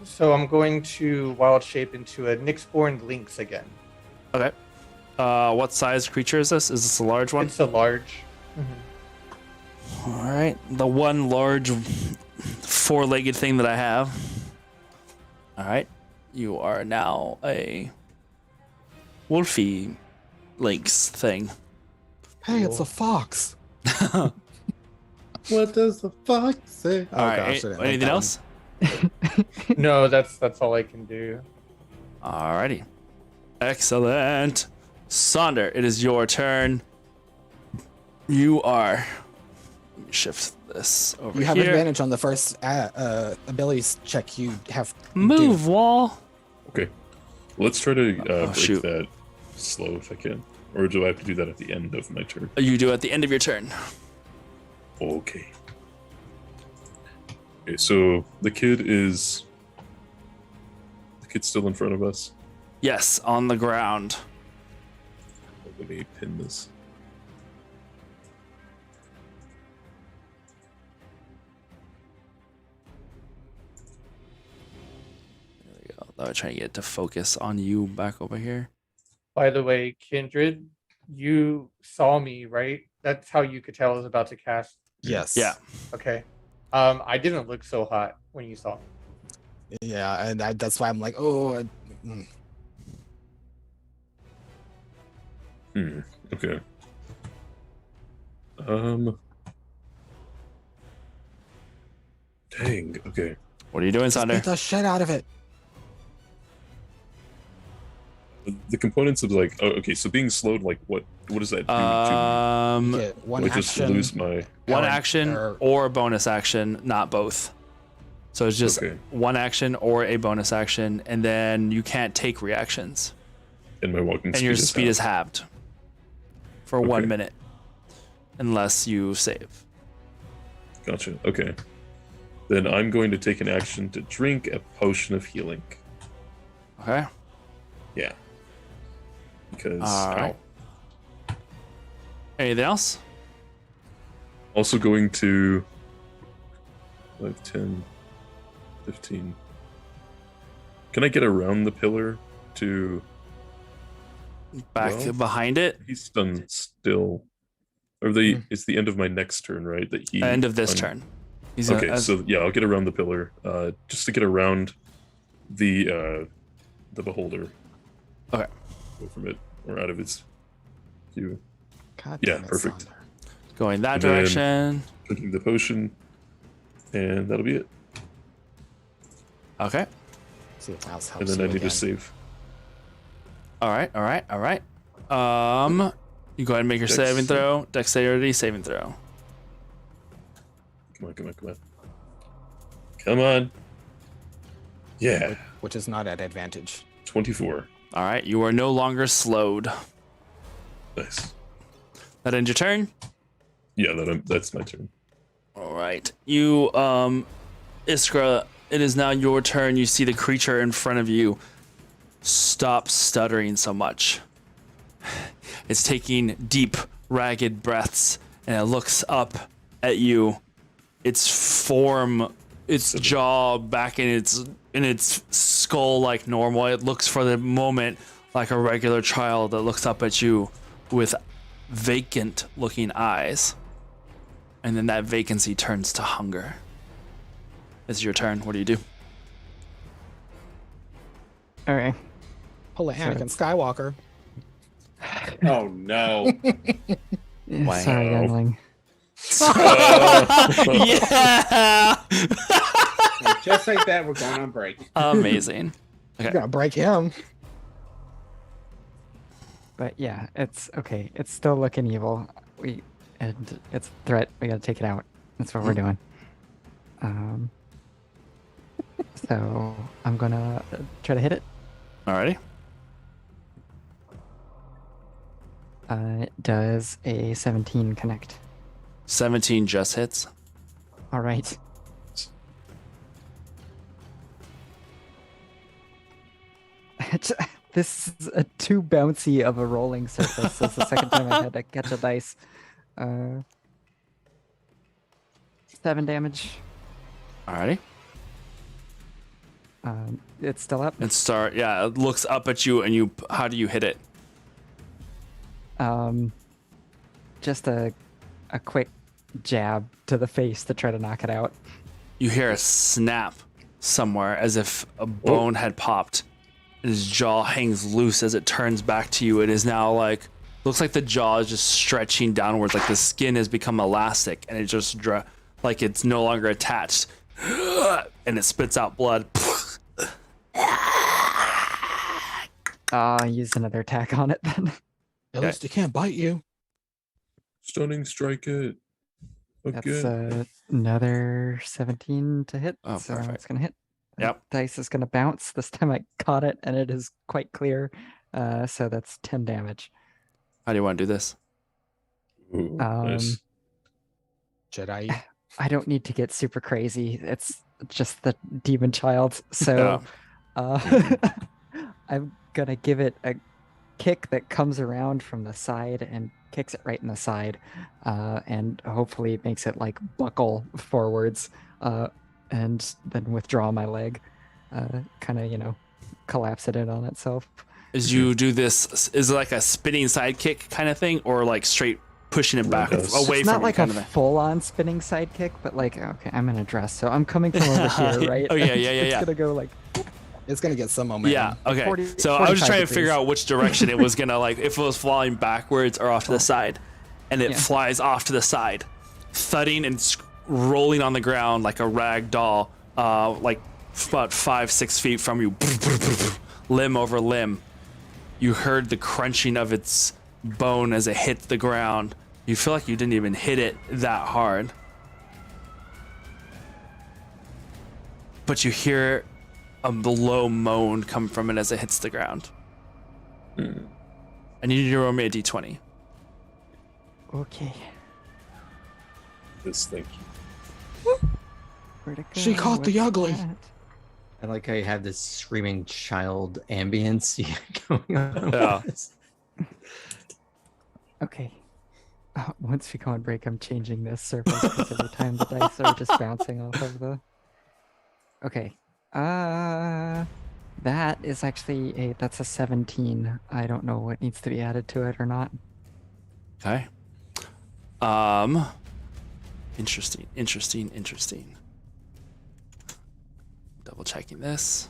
So I'm going to Wild Shape into a Nyxborn Lynx again. Okay. What size creature is this? Is this a large one? It's a large. All right. The one large four-legged thing that I have. All right. You are now a wolfy lynx thing. Hey, it's a fox. What does the fox say? All right. Anything else? No, that's all I can do. Alrighty. Excellent. Sonder, it is your turn. You are. Let me shift this over here. You have advantage on the first abilities check you have. Move, wall. Okay. Let's try to break shoot. that slow if I can. Or do I have to do that at the end of my turn? You do at the end of your turn. Okay. Okay, so the kid's still in front of us. Yes, on the ground. Let me pin this. There we go. I'm trying to get it to focus on you back over here. By the way, Kindred, you saw me, right? That's how you could tell I was about to cast. Yes. Yeah. Okay. I didn't look so hot when you saw me. Yeah, and that's why I'm like, oh. Okay. Dang. Okay. What are you doing, Just Sonder? beat the shit out of it. The components of like, oh, okay. So being slowed, like, what does that do to me? One Like, just action. lose my. One action or a bonus action, not both. So it's just Okay. one action or a bonus action, and then you can't take reactions. And my walking And speed your is speed halved. is halved for 1 minute, unless you save. Gotcha. Okay. Then I'm going to take an action to drink a potion of healing. Okay. Yeah. Because. All right. ow. Anything else? Also going to 5, 10, 15. Can I get around the pillar to Back behind it? He's stunned still. Or it's the end of my next turn, right? That he End of this turn. He's okay, so yeah, I'll get around the pillar. Just to get around the beholder. Okay. Go from it or out of its view. God Yeah, damn it, perfect. Sonder. going that And then direction. Drinking the potion. And that'll be it. Okay. See if Mouse And helps then I you need to again. save. All right. You go ahead and make your Dex. saving throw. Dexterity saving throw. Come on. Come on. Yeah. Which is not at advantage. 24. All right, you are no longer slowed. Nice. That ends your turn. Yeah, that's my turn. All right, you, Iskra. It is now your turn. You see the creature in front of you. Stop stuttering so much. It's taking deep, ragged breaths, and it looks up at you. Its form, its jaw back in its skull like normal. It looks for the moment like a regular child that looks up at you with vacant-looking eyes. And then that vacancy turns to hunger. It's your turn. What do you do? All right. Pull a Anakin Skywalker. Oh no. Yeah, Wow. sorry, youngling. Yeah. And just like that, we're going on break. Amazing. You're Okay. gonna break him. But yeah, it's okay. It's still looking evil. And it's a threat. We gotta take it out. That's what we're doing. So I'm gonna try to hit it. Alrighty. Does a 17 connect? 17 just hits. All right. This is too bouncy of a rolling surface. It's the second time I had to catch a dice. 7 damage. Alrighty. It's still up. Yeah, it looks up at you, and you. How do you hit it? Just a quick jab to the face to try to knock it out. You hear a snap somewhere, as if a bone had popped. His jaw hangs loose as it turns back to you. It is now looks like the jaw is just stretching downwards, like the skin has become elastic, and it just like it's no longer attached, and it spits out blood. Use another attack on it then. At least it can't bite you. Stunning strike it. That's another 17 to hit. Oh, so perfect. it's gonna hit. Yep. Dice is gonna bounce. This time I caught it, and it is quite clear. So that's 10 damage. How do you want to do this? Ooh, nice. Jedi. I don't need to get super crazy. It's just the demon child. So I'm gonna give it a kick that comes around from the side and kicks it right in the side, and hopefully makes it buckle forwards, and then withdraw my leg, kind of collapse it in on itself. Is you do this? Is it like a spinning sidekick kind of thing, or straight pushing it back away It's from not you like kind a of thing? full-on spinning sidekick, but okay, I'm in a dress, so I'm coming from over here, right? Oh, yeah. It's gonna go It's gonna get some momentum. Yeah. Okay. 40 So I was just 45 trying to figure degrees. out which direction it was gonna if it was flying backwards or off to the side, and it flies off to the side, thudding and rolling on the ground like a rag doll, about 5-6 feet from you, limb over limb. You heard the crunching of its bone as it hit the ground. You feel like you didn't even hit it that hard, but you hear a low moan come from it as it hits the ground. I need you to roll me a d20. Okay. Yes, thank you. Where'd it go? She caught the What's ugly. that? I like how you have this screaming child ambience going on. Yeah. Okay. Once we go on break, I'm changing this surface because every time the dice are just bouncing off of the. Okay. That is actually that's a 17. I don't know what needs to be added to it or not. Okay. Interesting. Double checking this.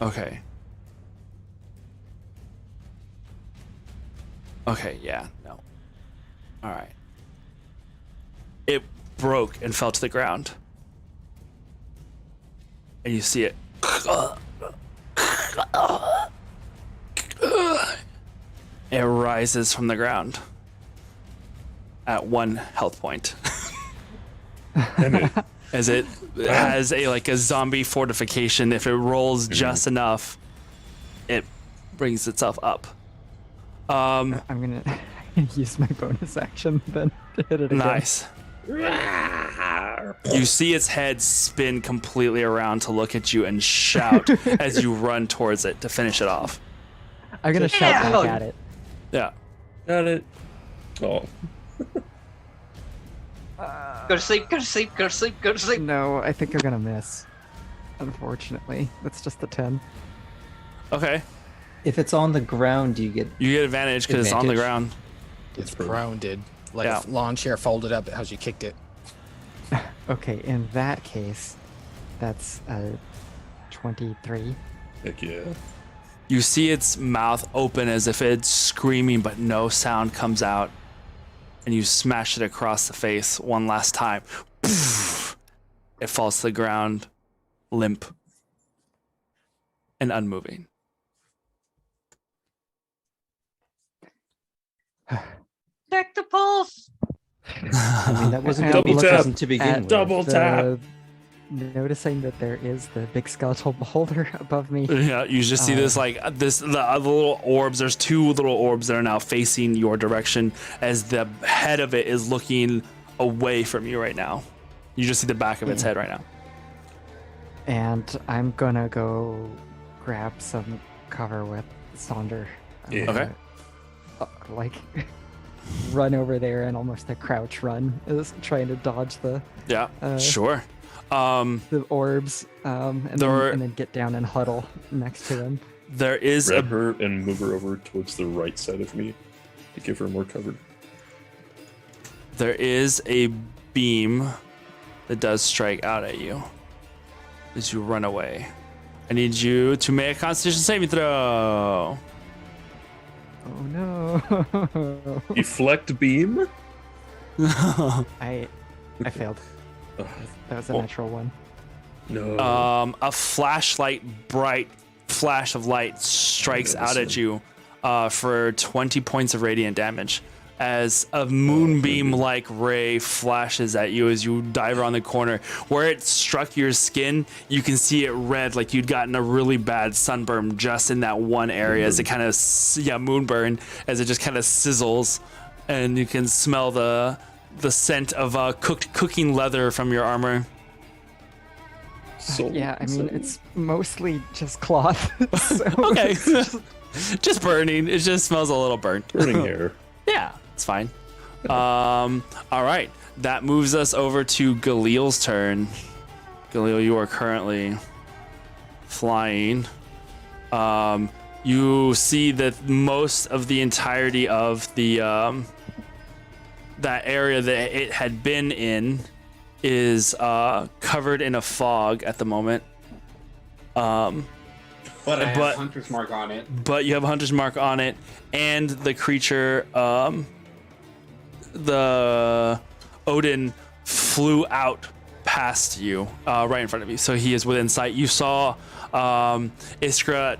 Okay. Okay, yeah, no. All right. It broke and fell to the ground. And you see it. It rises from the ground at 1 health point. Damn it. as it has a zombie fortification. If it rolls just enough, it brings itself up. I'm gonna use my bonus action then to hit it again. Nice. You see its head spin completely around to look at you and shout as you run towards it to finish it off. I'm gonna shout back at it. Yeah. Got it. Oh. Go to sleep, go to sleep, go to sleep, go to sleep. No, I think I'm gonna miss. Unfortunately, that's just a 10. Okay. If it's on the ground, do you get You get advantage because it's on the Advantage? ground. It's grounded, like Yeah. a lawn chair folded up as you kicked it. Okay, in that case, that's 23. Heck yeah. You see its mouth open as if it's screaming, but no sound comes out. And you smash it across the face one last time. It falls to the ground, limp and unmoving. Check the pulse. I mean, that wasn't Double double tap. pleasant to begin with. Double tap. Noticing that there is the big skeletal beholder above me. Yeah, you just see this the little orbs. There's two little orbs that are now facing your direction as the head of it is looking away from you right now. You just see the back of its head right now. And I'm gonna go grab some cover with Sonder. Yeah. Okay. Like run over there and almost a crouch run, is trying to dodge the Yeah, sure. the orbs, and then get down and huddle next to them. There is Grab her and move her over towards the right side of me to give her more cover. There is a beam that does strike out at you as you run away. I need you to make a Constitution saving throw. Oh no! Deflect beam? I failed. That was a natural one. No. A flashlight, bright flash of light strikes out at you for 20 points of radiant damage as a moonbeam-like ray flashes at you as you dive around the corner. Where it struck your skin, you can see it red, like you'd gotten a really bad sunburn just in that one area as it kind of, moonburn, as it just kind of sizzles, and you can smell the scent of cooking leather from your armor. Yeah, I mean, it's mostly just cloth. So Okay. Just burning. It just smells a little burnt. Burning hair. Yeah, it's fine. All right. That moves us over to Galil's turn. Galil, you are currently flying. You see that most of the entirety of the that area that it had been in is covered in a fog at the moment. But I have Hunter's Mark on it. But you have a Hunter's Mark on it, and the creature, the Odin flew out past you, right in front of you. So he is within sight. You saw Iskra,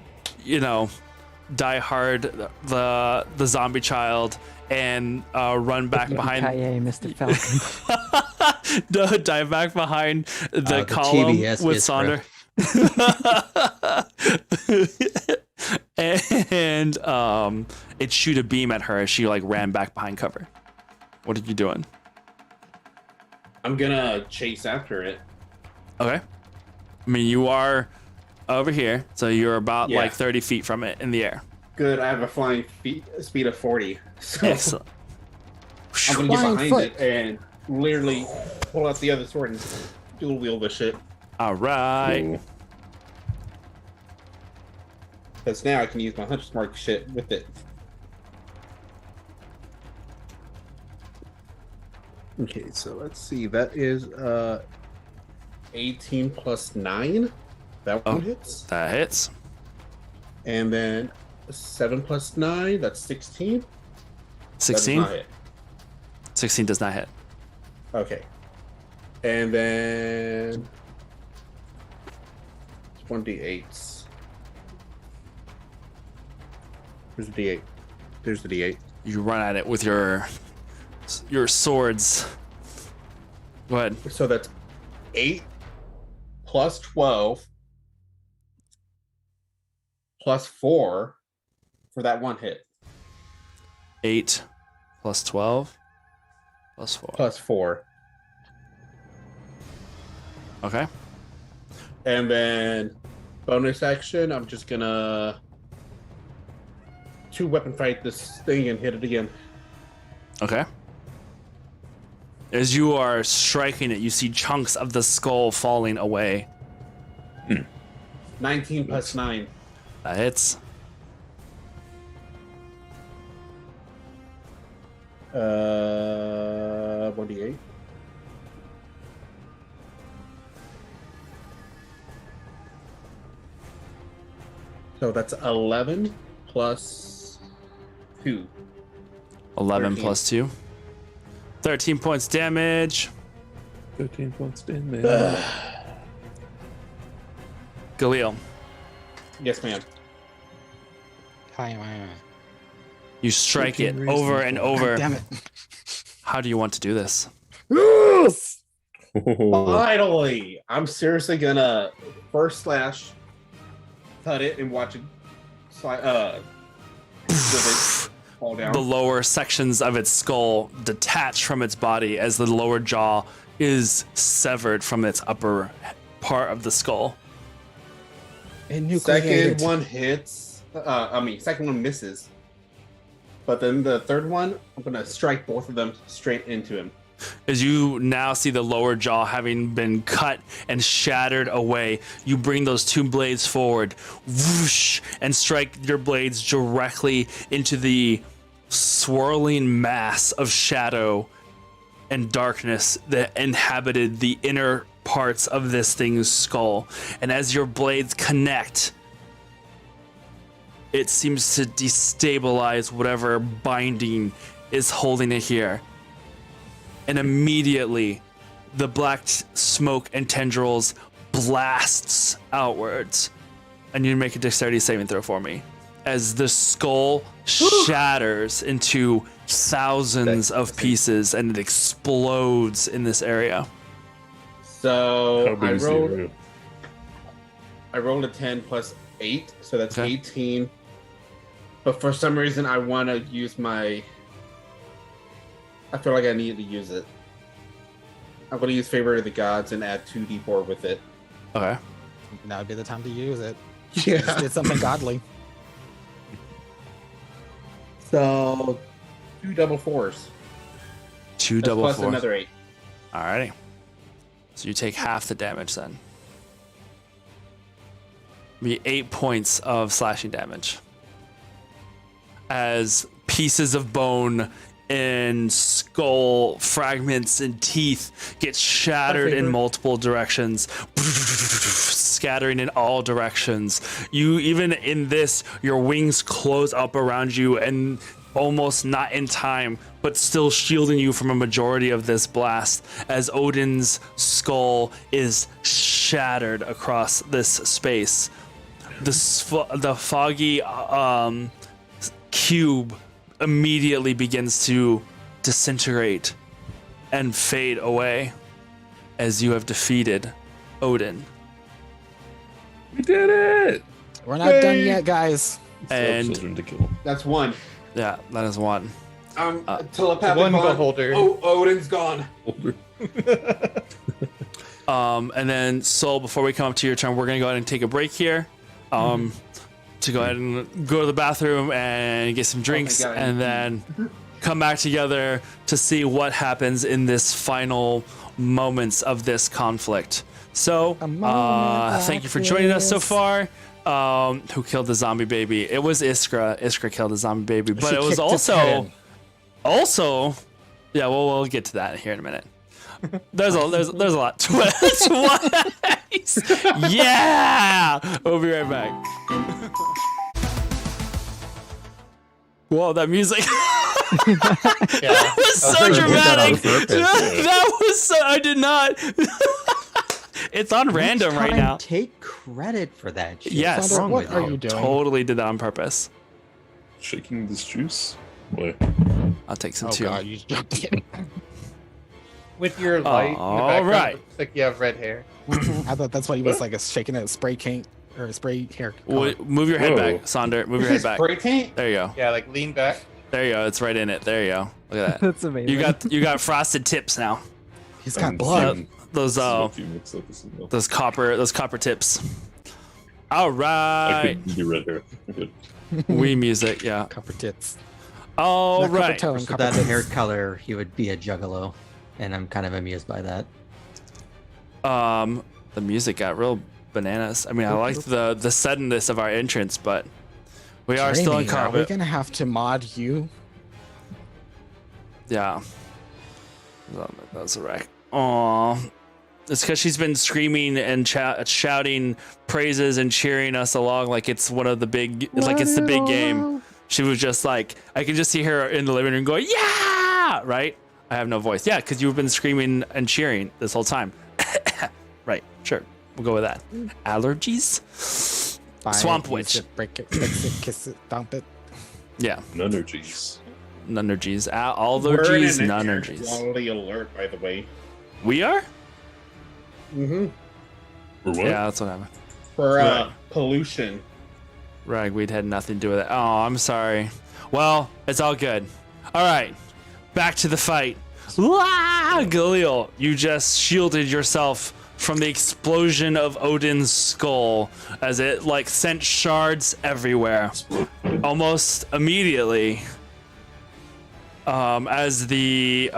die hard, the zombie child, and run back behind. Mr. Falcon. Dive back behind the the column TBS with Iskra. Sonder. And it shoot a beam at her as she ran back behind cover. What are you doing? I'm gonna chase after it. Okay. I mean, you are over here, so you're about Yeah. 30 feet from it in the air. Good, I have a flying speed of 40. So Excellent. I'm gonna get Flying behind foot. it and literally pull out the other sword and dual wield this shit. All right. Ooh. Because now I can use my Hunter's Mark shit with it. Okay, so let's see. That is 18 plus 9. That one hits. That hits. And then 7 plus 9, that's 16. 16? That does not hit. 16 does not hit. Okay. And then 1d8s. Where's the d8? There's the d8. You run at it with your swords. Go ahead. So that's 8 plus 12 plus 4 for that one hit. 8 plus 12 plus 4. Plus 4. Okay. And then bonus action, I'm just gonna 2-weapon fight this thing and hit it again. Okay. As you are striking it, you see chunks of the skull falling away. 19 plus 9. That hits. 1d8. So that's 11 plus 2. 11 13. plus 2. 13 points damage. 13 points damage. Galil, Yes, ma'am. you strike it 13 over and over. Damn it. How do you want to do this? Yes! Oh, Finally! I'm seriously gonna first slash, cut it, and watch it slide, with it fall down. The lower sections of its skull detach from its body as the lower jaw is severed from its upper part of the skull. Second one hits. Second one misses. But then the third one, I'm gonna strike both of them straight into him. As you now see the lower jaw having been cut and shattered away, you bring those two blades forward, whoosh, and strike your blades directly into the swirling mass of shadow and darkness that inhabited the inner parts of this thing's skull. And as your blades connect, it seems to destabilize whatever binding is holding it here. And immediately, the black smoke and tendrils blasts outwards. And you make a dexterity saving throw for me. As the skull shatters into thousands of pieces and it explodes in this area. So how big is the area? I rolled a 10 plus 8, so that's Okay. 18. But for some reason, I want to use my. I feel like I need to use it. I'm going to use Favor of the Gods and add 2d4 with it. Okay. That would be the time to use it. Yeah. Just did something godly. So, 2 double 4s. Two That's double plus fours. another 8. Alrighty. So you take half the damage then. Be 8 points of slashing damage. As pieces of bone and skull fragments and teeth get shattered in multiple directions, scattering in all directions. You, even in this, your wings close up around you and almost not in time, but still shielding you from a majority of this blast as Odin's skull is shattered across this space. The foggy cube immediately begins to disintegrate and fade away as you have defeated Odin. we did it! We're not done yet, guys. And children to kill. That's 1. yeah, that is one. Telepathic One bond. beholder. Oh, Odin's gone. And then Sol, before we come up to your turn, we're gonna go ahead and take a break here. To go ahead and go to the bathroom and get some drinks, God. and then come back together to see what happens in this final moments of this conflict. So, thank you for joining us so far. Who killed the zombie baby? It was Iskra. Iskra killed the zombie baby, but She it was kicked its head. also, yeah. Well, we'll get to that here in a minute. There's a lot. Twice. Yeah. We'll be right back. Whoa, that music. That was so pretty good. dramatic. That on purpose. That was so. I did not. It's on random right now. Take credit for that. Shit. Yes. What's wrong What with are you? you doing? Totally did that on purpose. Shaking this juice? Wait. I'll take some Oh too. god, you dropped it. with your light in the All background, right. it looks like you have red hair. I thought that's what he was like, shaking a spray paint or a spray hair. color. Move your head Whoa. back, Sonder. Move your head back. Spray paint? There you go. Yeah, like lean back. There you go. It's right in it. There you go. Look at that. That's amazing. You got frosted tips now. He's got I'm blood. seeing- Those this is what you mix up as well. those copper tips. All I right. could do red hair. Good. Wii music. Yeah. Copper tits. All Not copper right. toe and With copper that tits. hair color, he would be a juggalo, and I'm kind of amused by that. The music got real bananas. I mean, I liked the suddenness of our entrance, but we are still in Jamie, are we combat. gonna have to mod you? Yeah. That's a wreck. Aw. It's because she's been screaming and shouting praises and cheering us along like it's one of the big, like it's the big game. She was just like, I can just see her in the living room going, yeah, right? I have no voice. Yeah, because you've been screaming and cheering this whole time. Right, sure. We'll go with that. Allergies? Buy Swamp it, Witch. use it, break it, fix it, kiss it, dump it. Yeah, Nunergies. nunergies. We're in Allergies, an nunergies. quality alert, by the way. We are? Mm-hmm. For what? Yeah, that's what happened. For Right. pollution. Ragweed had nothing to do with it. Oh, I'm sorry. Well, it's all good. All right, back to the fight. Galil, you just shielded yourself from the explosion of Odin's skull as it like sent shards everywhere. Almost immediately, as the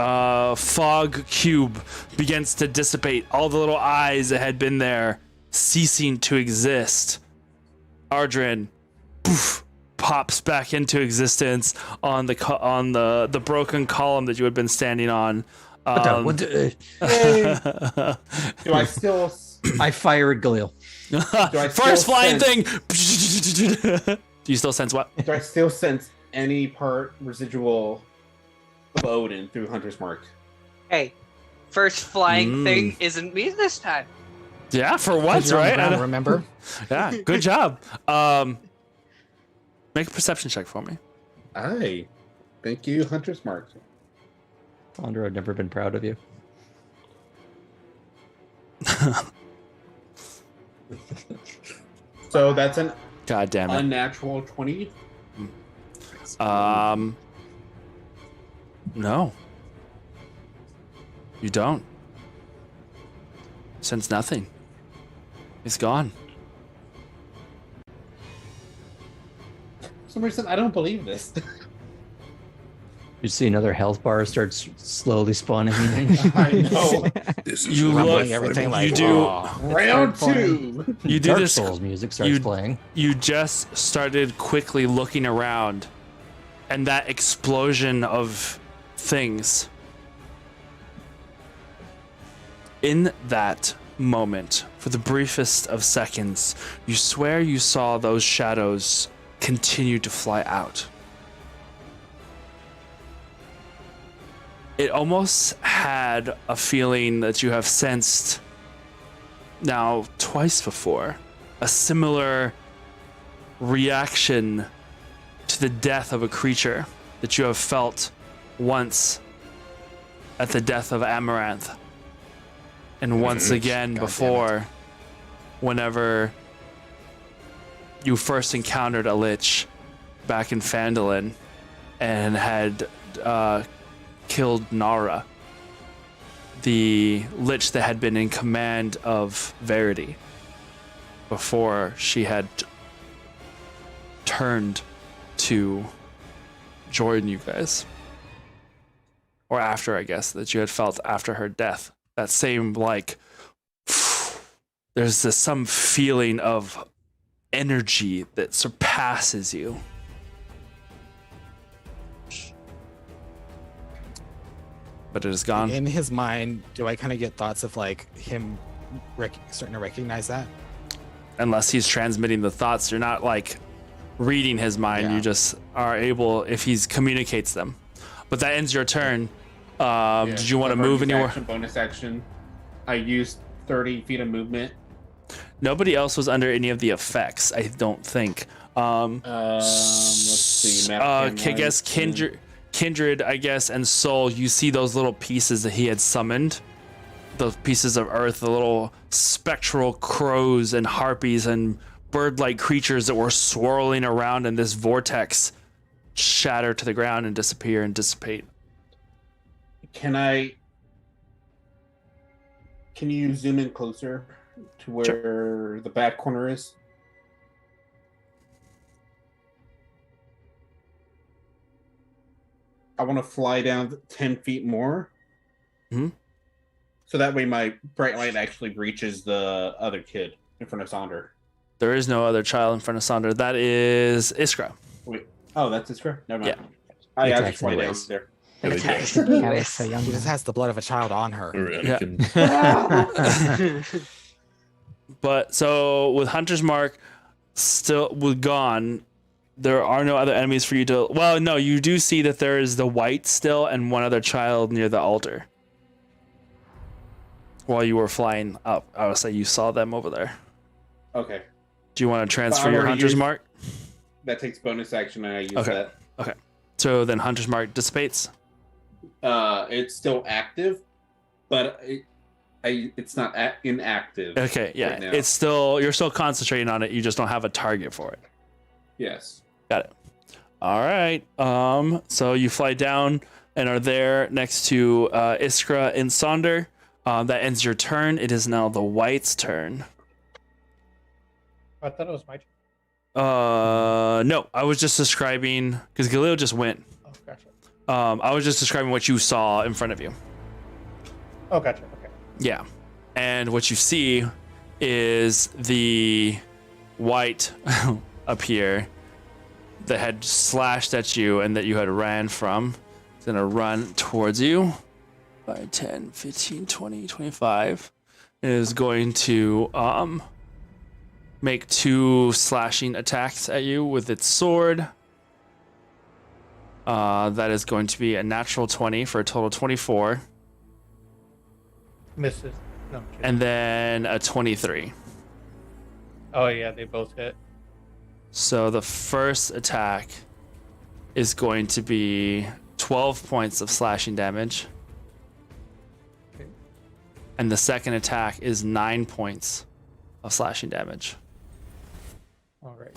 fog cube begins to dissipate, all the little eyes that had been there ceasing to exist. Ardrin, poof, pops back into existence on the broken column that you had been standing on. Do I still? I fired Galil. Do I First still flying sense- thing. Do you still sense what? Do I still sense any part residual of Odin through Hunter's Mark? Hey, first flying thing isn't me this time. Yeah, for once, You're on the right? ground, remember? Yeah, good job. Make a perception check for me. Aye. Thank you, Hunter's Mark. Sandra, I've never been proud of you. So that's an God damn it. unnatural 20. No. You don't. Sense nothing. It's gone. For some reason, I don't believe this. You see another health bar starts slowly spawning. I know. This You look- Rumbling everything like you do- "Aw." Round Start 2. You do Dark this. Souls music starts you- playing. You just started quickly looking around, and that explosion of things. In that moment, for the briefest of seconds, you swear you saw those shadows continue to fly out. It almost had a feeling that you have sensed now twice before. A similar reaction to the death of a creature that you have felt once at the death of Amaranth. And once again God damn it. before, whenever you first encountered a lich back in Phandalin and had killed Nara, the lich that had been in command of Verity before she had turned to join you guys. Or after, I guess, that you had felt after her death. That same, like, there's some feeling of energy that surpasses you. But it is gone. In his mind, do I kind of get thoughts of like him starting to recognize that? Unless he's transmitting the thoughts, you're not like reading his mind. Yeah. You just are able, if he communicates them. But that ends your turn. Did you want to move anywhere? Bonus action. I used 30 feet of movement. Nobody else was under any of the effects, I don't think. Let's see. Map I guess Kindred, I guess, and Soul, you see those little pieces that he had summoned, those pieces of earth, the little spectral crows and harpies and bird-like creatures that were swirling around in this vortex shatter to the ground and disappear and dissipate. Can you zoom in closer to where the back corner is? I want to fly down 10 feet more. Mm-hmm. So that way my bright light actually reaches the other kid in front of Sonder. There is no other child in front of Sonder. That is Iskra. Wait. Oh, that's his girl? Never mind. Yeah. I just fly down there. Yeah, so young. She just has the blood of a child on her. But so with Hunter's Mark still gone, there are no other enemies for you to. Well, no, you do see that there is the white still and one other child near the altar. While you were flying up, I would say you saw them over there. Okay. Do you want to transfer I've your already Hunter's used- Mark? That takes bonus action and I use Okay. that. Okay. So then Hunter's Mark dissipates. It's still active, but it's not inactive. Okay, yeah. right now. It's still, you're still concentrating on it. You just don't have a target for it. Yes. Got it. All right. So you fly down and are there next to Iskra and Sonder. That ends your turn. It is now the White's turn. I thought it was my turn. No, I was just describing because Galil just went. Oh, gotcha. I was just describing what you saw in front of you. Oh, gotcha. Okay. Yeah, and what you see is the White up here that had slashed at you and that you had ran from. It's gonna run towards you. 5, 10, 15, 20, 25. It is going to make 2 slashing attacks at you with its sword. That is going to be a natural 20 for a total 24. Misses. No, I'm kidding. And then a 23. Oh yeah, they both hit. So the first attack is going to be 12 points of slashing damage. Okay. And the second attack is 9 points of slashing damage. All right.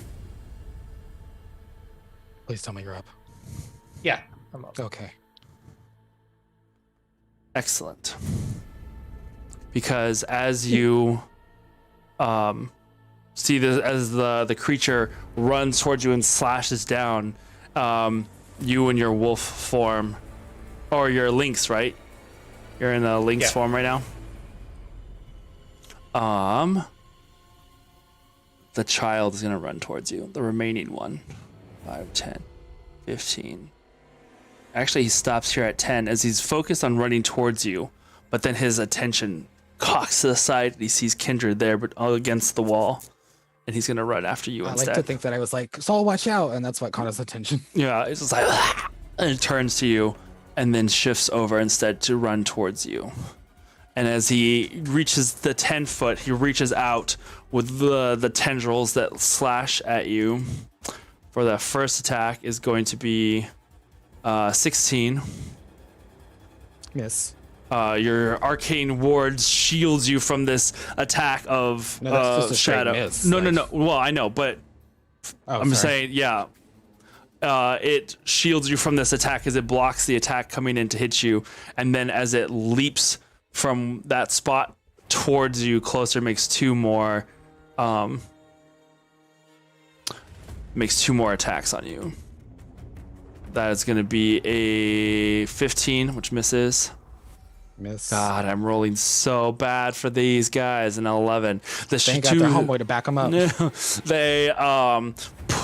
Please tell me you're up. Yeah, I'm up. Okay. Excellent. Because as you see as the creature runs towards you and slashes down, you in your wolf form, or your lynx, right? You're in a lynx form right now. The child is gonna run towards you. The remaining one. 5, 10, 15. Actually, he stops here at 10 as he's focused on running towards you, but then his attention cocks to the side and he sees Kindred there, but all against the wall, and he's gonna run after you I instead. like to think that I was like, Saul, watch out, and that's what caught his attention. Yeah, it's just like, "Ah!" And it turns to you, and then shifts over instead to run towards you. And as he reaches the 10 foot, he reaches out with the tendrils that slash at you. For the first attack is going to be 16. Miss. Your arcane ward shields you from this attack of No, that's just a straight shadow. miss, No. like- Well, I know, but I'm saying, yeah. It shields you from this attack as it blocks the attack coming in to hit you, and then as it leaps from that spot towards you closer, makes 2 more attacks on you. That is going to be a 15, which misses. Miss. God, I'm rolling so bad for these guys. An 11. They ain't got their homeboy to back them up. They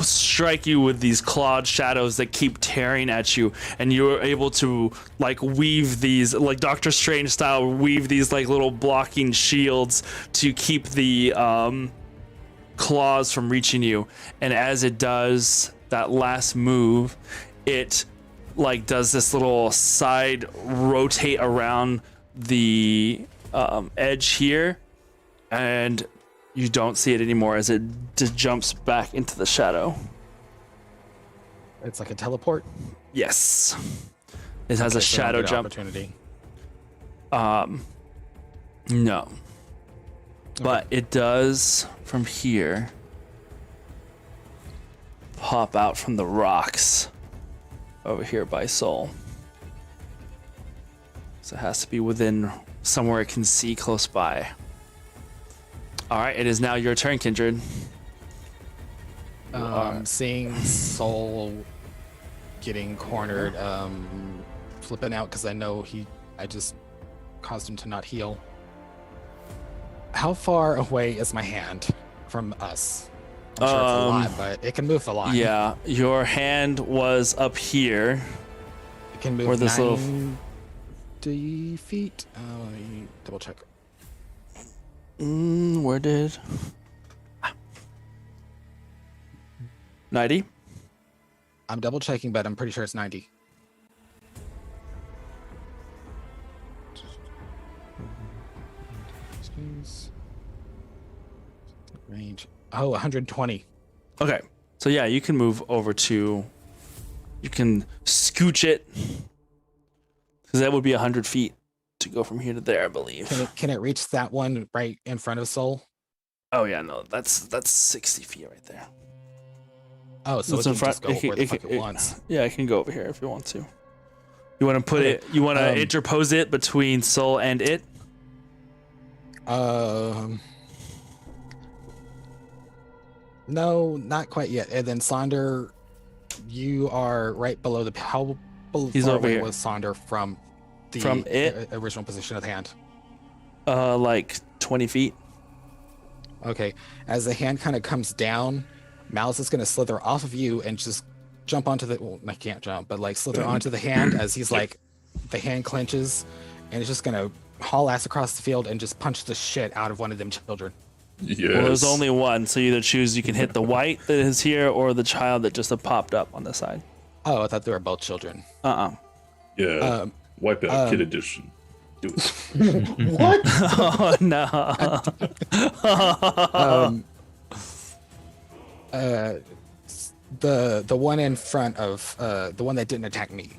strike you with these clawed shadows that keep tearing at you, and you're able to like weave these, like Doctor Strange style, weave these like little blocking shields to keep the claws from reaching you. And as it does that last move, it like does this little side rotate around the edge here, and you don't see it anymore as it jumps back into the shadow. It's like a teleport. Yes. It has Okay, a so I don't shadow get jump. opportunity. No. But it does from here pop out from the rocks over here by Soul. So it has to be within somewhere it can see close by. All right, it is now your turn, Kindred. Seeing Soul getting cornered, flipping out because I know I just caused him to not heal. How far away is my hand from us? I'm sure it's a lot, but it can move a lot. Yeah, your hand was up here. It can move Where this little 90 feet. Let me double check. Where did 90? I'm double checking, but I'm pretty sure it's 90. Range. Oh, 120. Okay. So yeah, you can move over to. You can scooch it. Because that would be 100 feet to go from here to there, I believe. Can it reach that one right in front of Soul? Oh yeah, no, that's 60 feet right there. Oh, so It's it in can front. just go where the fuck it wants. Yeah, it can go over here if you want to. You want to put it. You want to interpose it between Soul and it. No, not quite yet. And then Sonder, you are right below the. How He's far over away here. was Sonder from the original position of the hand? Like 20 feet. Okay. As the hand kind of comes down, Mouse is going to slither off of you and just jump onto the. Well, I can't jump, but like slither onto the hand as he's like, the hand clenches, and it's just going to haul ass across the field and just punch the shit out of one of them children. Yes. Well, there's only one, so you either choose you can hit the white that is here or the child that just popped up on the side. Oh, I thought they were both children. Yeah. Wipe out Kid Edition. Do it. What? Oh no. The one in front of the one that didn't attack me.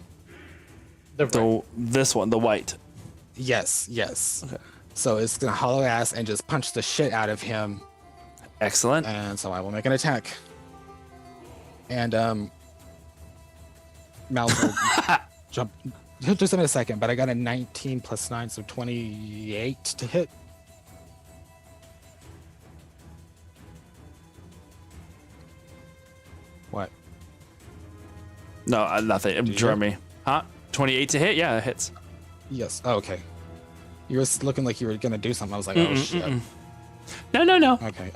This one, the white. Yes. Okay. So it's gonna hollow ass and just punch the shit out of him. Excellent. And so I will make an attack. And Mouse will jump just in a second, but I got a 19 plus 9, so 28 to hit. What? No, nothing. Jeremy. Huh? 28 to hit? Yeah, it hits. Yes. Oh, okay. You were looking like you were gonna do something. I was like, oh shit. No. Okay.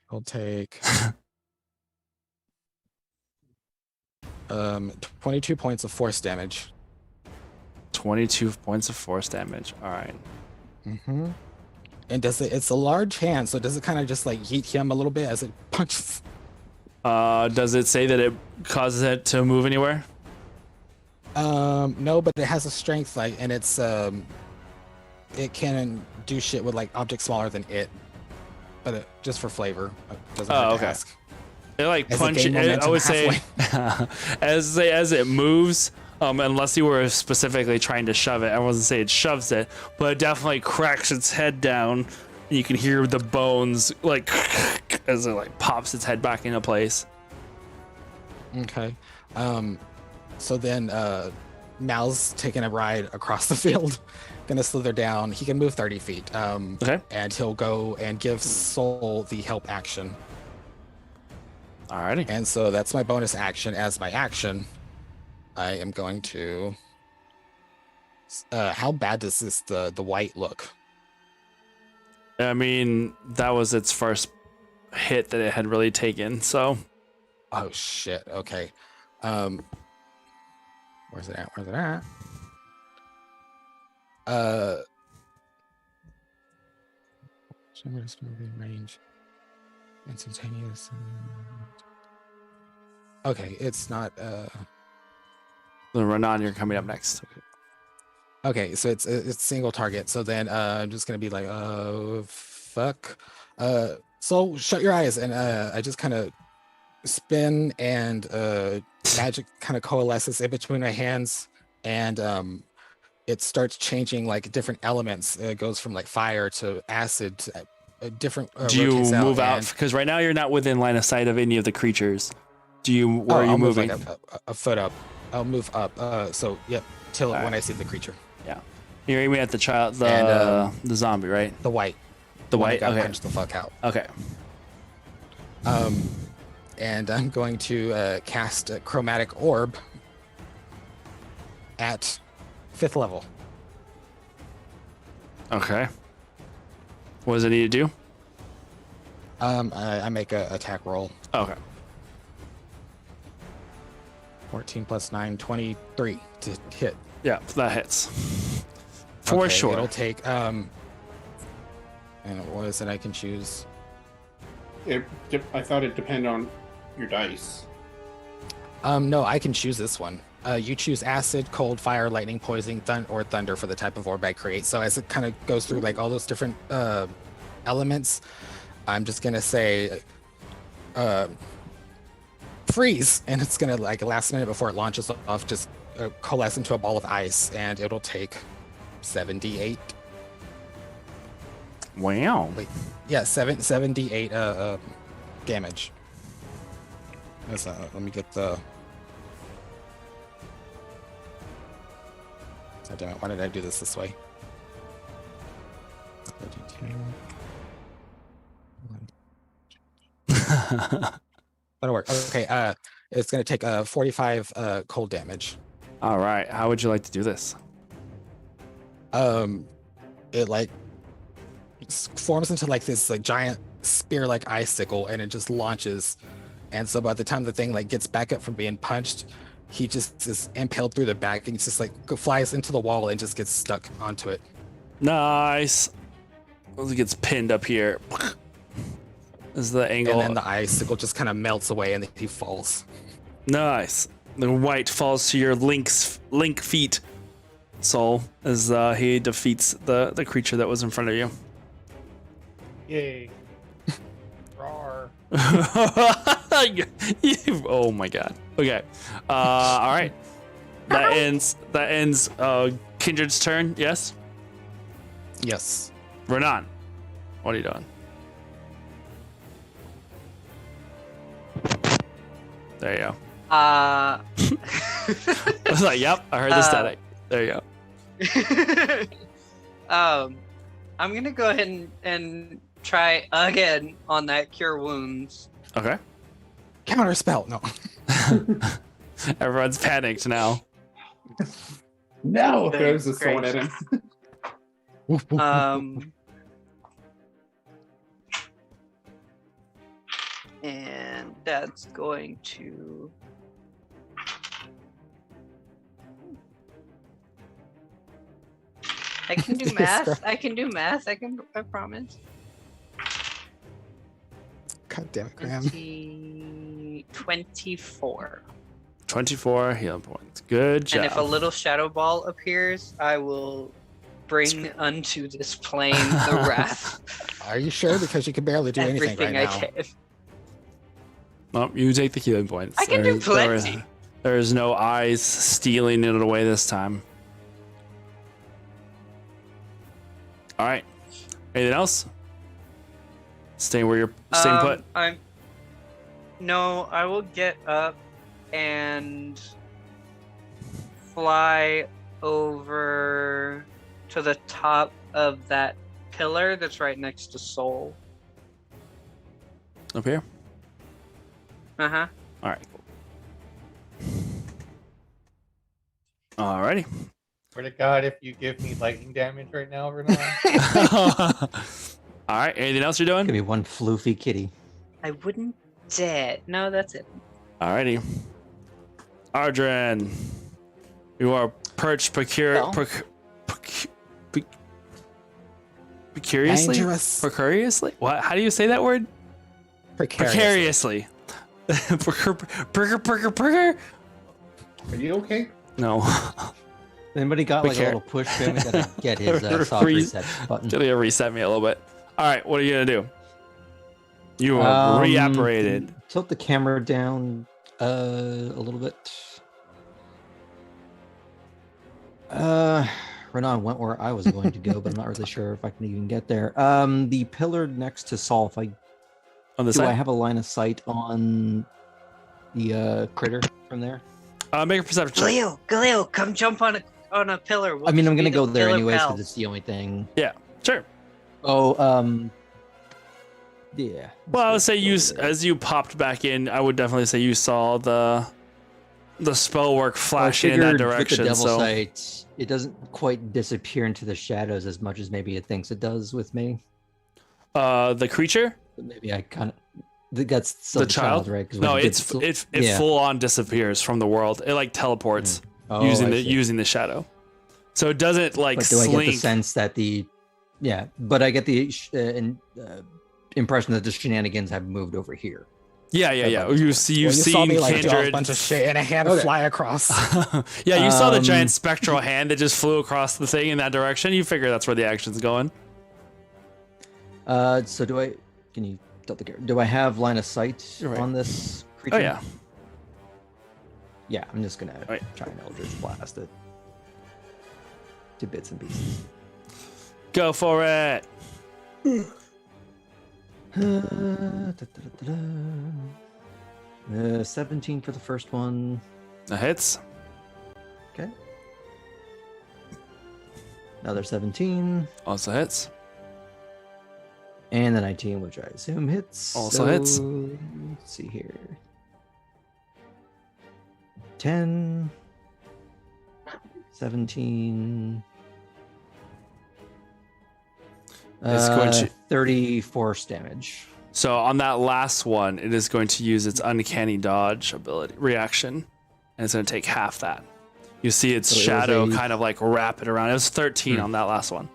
I'll take 22 points of force damage. 22 points of force damage. All right. Mm-hmm. And it's a large hand, so does it kind of just like yeet him a little bit as it punches? Does it say that it causes it to move anywhere? No, but it has a strength and it's it can do shit with like objects smaller than it, but just for flavor. It doesn't have to ask. It like As it punches. gained I momentum would say, as it moves, unless you were specifically trying to shove it, I wasn't say it shoves it, but it definitely cracks its head down. And you can hear the bones like as it like pops its head back into place. Okay. So then Mal's taking a ride across the field, gonna slither down. He can move 30 feet. Okay. And he'll go and give Soul the help action. Alrighty. And so that's my bonus action. As my action, I am going to. How bad does the white look? I mean, that was its first hit that it had really taken. So. Oh shit. Okay. Where's it at? Range. Instantaneous. Okay, it's not. Renan, you're coming up next. Okay, so it's single target. So then I'm just gonna be like, fuck. So shut your eyes, and I just kind of spin and magic kind of coalesces in between my hands, and it starts changing like different elements. It goes from like fire to acid to different. Do you rotates move out? and Because right now you're not within line of sight of any of the creatures. Do you? Where are you I'll move moving? like a foot up. I'll move up. So yep, till when I see the creature. Yeah. You're aiming at the child, And, the zombie, right? The white. The one white. that got Okay. punched the fuck out. Okay. And I'm going to cast a chromatic orb at 5th level. Okay. What does it need to do? I make a attack roll. Okay. 14 plus 9, 23 to hit. Yeah, that hits. For Okay, sure. It'll take and what is it I can choose? I thought it depended on your dice. No, I can choose this one. You choose acid, cold, fire, lightning, poison, or thunder for the type of orb I create. So as it kind of goes through like all those different elements, I'm just gonna say freeze, and it's gonna like last minute before it launches off, just coalesce into a ball of ice, and it'll take 78. Wow. Wait, yeah, 78 damage. Let me get the. Oh, damn it! Why did I do this way? That'll work. Okay, it's gonna take 45 cold damage. All right. How would you like to do this? It like forms into like this like giant spear-like icicle, and it just launches. And so by the time the thing like gets back up from being punched, he just is impaled through the back, and he just like flies into the wall and just gets stuck onto it. Nice. It gets pinned up here. Is the angle? And then the icicle just kind of melts away, and he falls. Nice. The white falls to your link feet, Soul, as he defeats the creature that was in front of you. Yay. Roar. Oh my god. Okay. All right. That ends Kindred's turn. Yes. Yes. Renan, what are you doing? There you go. I was like, yep, I heard the static. There you go. I'm gonna go ahead and try again on that cure wounds. Okay. Counter spell. No. Everyone's panicked now. No. Throws the sword at him. And that's going to. I can do math. I promise. God damn it, Graham. 24. 24 healing points. Good job. And if a little shadow ball appears, I will bring unto this plane the wrath. Are you sure? Because you can barely do anything right now. Everything I can. Well, you take the healing points. I can do plenty. There is no eyes stealing it away this time. All right. Anything else? Staying where you're staying put. I will get up and fly over to the top of that pillar that's right next to Soul. Up here? Uh-huh. All right. Alrighty. Swear to God, if you give me lightning damage right now, Renan. All right. Anything else you're doing? Give me one floofy kitty. I wouldn't dare. No, that's it. Alrighty. Ardren, you are perched precariously? Dangerous. Precariously? What? How do you say that word? Precariously. Perker. Are you okay? No. Anybody got like a little push to him? We gotta get his soft reset button. Julia reset me a little bit. All right, what are you gonna do? You are reapparated. Tilt the camera down a little bit. Renan went where I was going to go, but I'm not really sure if I can even get there. The pillar next to Solf, On the do side? I have a line of sight on the critter from there? Make a perception check. Galileo, come jump on a pillar. We'll I mean, just I'm be gonna the go there pillar anyways pals. because it's the only thing. Yeah, sure. Oh, yeah. Well, I would say as you popped back in, I would definitely say you saw the spell work flashing in that With direction. the devil So sight, it doesn't quite disappear into the shadows as much as maybe it thinks it does with me. the creature, But maybe I kind of. That's still the child, right? 'Cause no, when it it's gets- it yeah. full on disappears from the world. It like teleports Oh, using I the see. using the shadow. So it doesn't like But do I slink. get the sense that but I get the impression that the shenanigans have moved over here. Yeah. You see Well, you saw me like do a kindred. bunch of shit and a hand fly across. Yeah, you saw the giant spectral hand that just flew across the thing in that direction. You figure that's where the action's going. So can you tilt the camera? Do I have line of sight You're right. on this creature? Oh yeah. Yeah, I'm just gonna Right. try and Eldritch Blast it to bits and pieces. Go for it. 17 for the first one. That hits. Okay. Another 17. Also hits. And the 19, which I assume hits. Also hits. Let's see here. 10. 17. It's going to- 30 force damage. So on that last one, it is going to use its uncanny dodge ability reaction, and it's going to take half that. You see its So it was shadow a- kind of like wrap it around. It was 13 on that last one.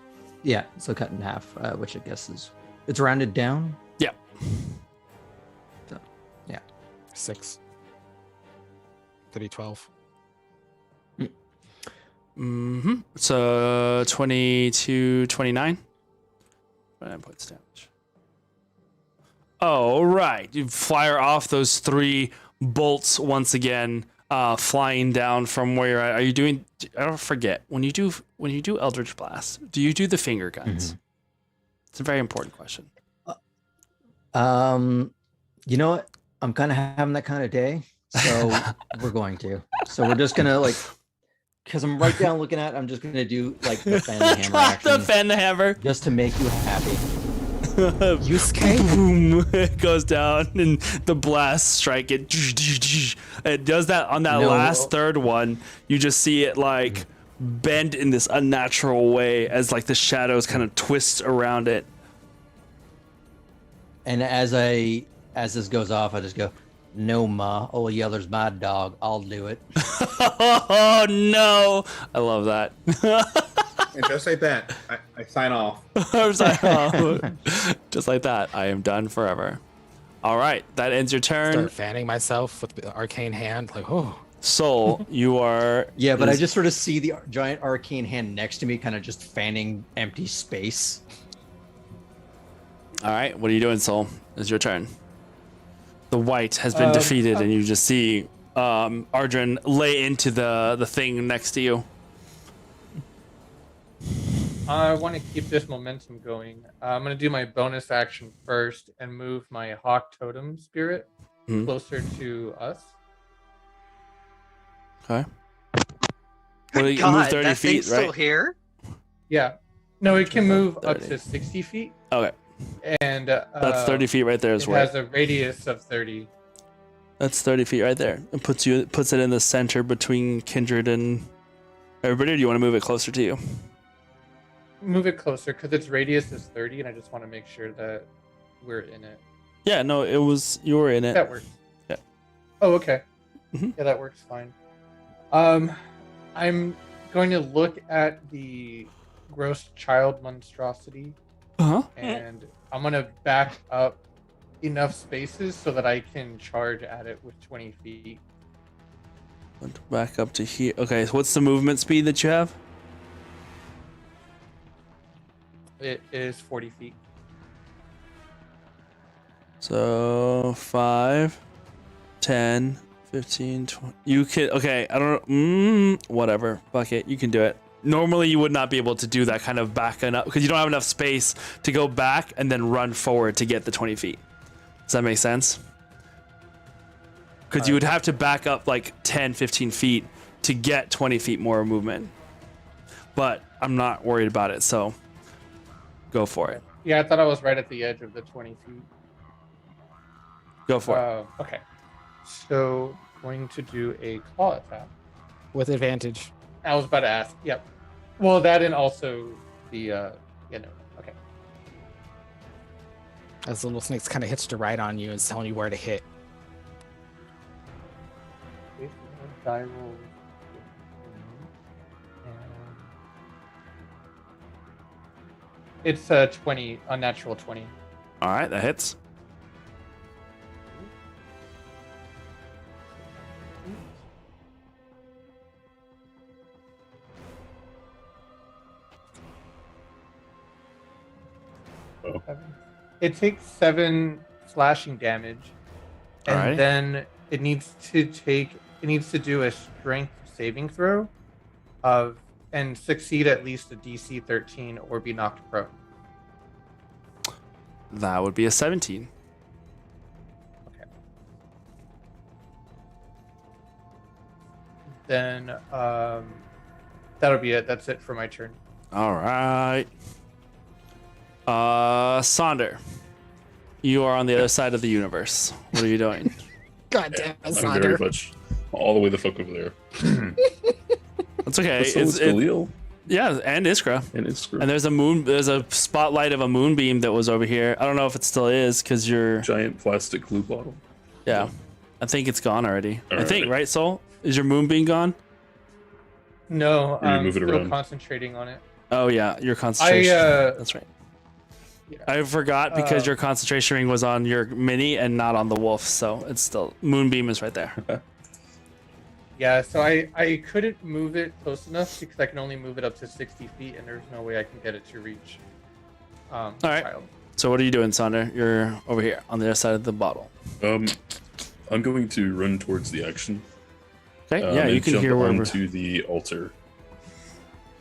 Yeah, so cut in half, which I guess it's rounded down. Yeah. So, yeah. 6. 30, 12. Mm-hmm. So 22, 29. 29 points damage. Oh, right. You fire off those 3 bolts once again, flying down from where you're at. Are you doing? I don't forget when you do Eldritch Blast. Do you do the finger guns? It's a very important question. You know what? I'm kind of having that kind of day, so we're going to. So we're just gonna because I'm right down looking at it, I'm just gonna do like the fan the hammer Drop action the fan the hammer. just to make you happy. You escape. Boom! It goes down, and the blast strike it. It does that on that No. last third one. You just see it like bend in this unnatural way as like the shadows kind of twist around it. And as this goes off, I just go, "No, ma, old Yeller's my dog. I'll do it." Oh no! I love that. And just like that, I sign off. I'm sorry. Oh, just like that, I am done forever. All right, that ends your turn. Start fanning myself with the arcane hand. Like, oh. Soul, you are. Yeah, but I just sort of see the giant arcane hand next to me, kind of just fanning empty space. All right, what are you doing, Soul? It's your turn. The white has been defeated, and you just see Ardrin lay into the thing next to you. I want to keep this momentum going. I'm going to do my bonus action first and move my Hawk Totem Spirit Mhm. closer to us. Okay. Well, you God, move 30 that feet, thing's still right? here? Yeah. No, it can move up 30. to 60 feet. Okay, And that's 30 feet right there as It well. has a radius of 30. That's 30 feet right there. It puts it in the center between Kindred and everybody. Or do you want to move it closer to you? Move it closer because its radius is 30, and I just want to make sure that we're in it. Yeah, no, you were in it. That works. Yeah. Oh, okay. Mhm. Yeah, that works fine. I'm going to look at the gross child monstrosity, Uh-huh. and I'm going to back up enough spaces so that I can charge at it with 20 feet. Back up to here. Okay, so what's the movement speed that you have? It is 40 feet. So 5, 10, 15, 20. You can, okay, I don't know. Whatever. Fuck it. You can do it. Normally, you would not be able to do that kind of backing up because you don't have enough space to go back and then run forward to get the 20 feet. Does that make sense? Because you would have to back up like 10, 15 feet to get 20 feet more movement. But I'm not worried about it, so go for it. Yeah, I thought I was right at the edge of the 20 feet. Go for it. Okay. So, going to do a claw attack. With advantage. I was about to ask. Yep. Well, that and also the, okay. As the little snake's kind of hitched a ride on you and is telling you where to hit. Die roll. It's a 20, unnatural 20. All right, that hits. It takes 7 slashing damage, and Alright. then it needs to do a strength saving throw and succeed at least a DC 13 or be knocked prone. That would be a 17. Okay. Then that'll be it. That's it for my turn. All right. Sonder, you are on the other side of the universe. What are you doing? God damn it, I'm very Sonder. much all the way the fuck over there. That's okay. But so is Khalil yeah, and Iskra. and Iskra. And there's a spotlight of a moonbeam that was over here. I don't know if it still is because you're. Giant plastic glue bottle. Yeah, I think it's gone already. All I think, right. right, Soul? Is your moonbeam gone? No, Or you I'm move it still around. concentrating on it. Oh yeah, your concentration. That's right. Yeah. I forgot because your concentration ring was on your mini and not on the wolf, so it's still moonbeam is right there. Yeah, so I couldn't move it close enough because I can only move it up to 60 feet, and there's no way I can get it to reach. All right. Child. So what are you doing, Sonder? You're over here on the other side of the bottle. I'm going to run towards the action. Okay. Yeah, and you can jump hear wherever. onto the altar.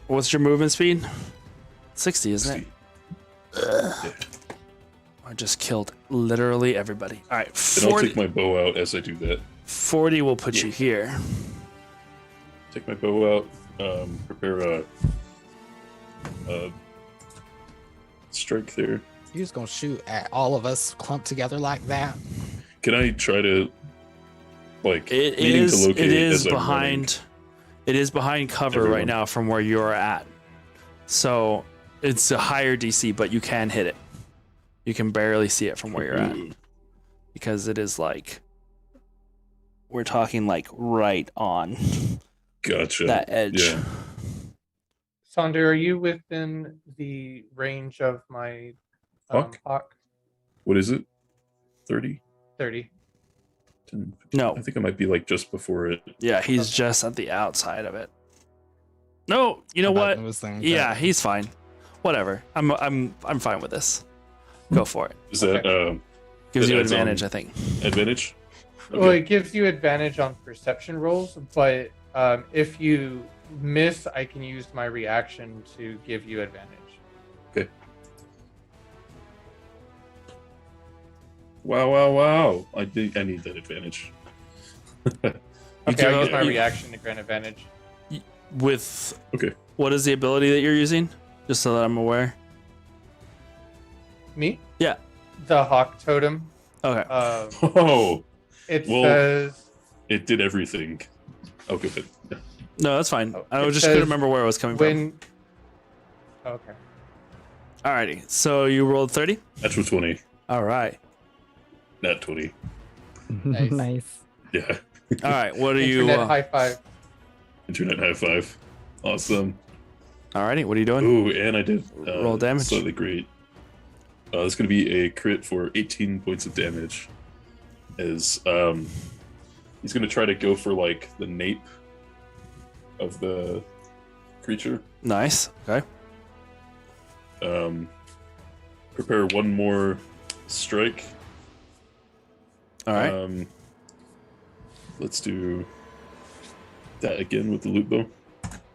What's your movement speed? 60, isn't it? Yeah. I just killed literally everybody. All right, And I'll 40, take my bow out as I do that. 40 will put you here. Take my bow out. Prepare a strike there. You're just gonna shoot at all of us clumped together like that? Can I try to like It needing is. to locate It is as I'm behind. It is behind cover right Everyone. now from where you're at. So it's a higher DC, but you can hit it. You can barely see it from where you're at running? because it is like we're talking like right on Gotcha. that edge. Yeah. Sonder, are you within the range of my Hawk? hawk? What is it? 30? 30. 10, No. I think I might be like just before it. Yeah, he's just at the outside of it. No, you know what? Yeah, he's fine. Whatever. I'm fine with this. Go for it. Is that Gives that you adds on advantage, I think. advantage? Well, it gives you advantage on perception rolls, but if you miss, I can use my reaction to give you advantage. Okay. Wow. I need that advantage. Okay, can- I'll use my you- reaction to grant advantage. With Okay. what is the ability that you're using? Just so that I'm aware. Me? Yeah. The hawk totem. Okay. Oh, It Well- says it did everything. Oh, good. Yeah. No, that's fine. I it just couldn't says remember where it was coming from. when. Okay. Alrighty. So you rolled 30? Natural 20. All right. Nat 20. Nice. Nice. Yeah. All right. What are you? Internet high five. Internet high five. Awesome. Alrighty. What are you doing? Ooh, and I did Roll damage. Slightly great. It's going to be a crit for 18 points of damage. As he's going to try to go for like the nape of the creature. Nice. Okay. Prepare one more strike All right. Let's do that again with the loot bow.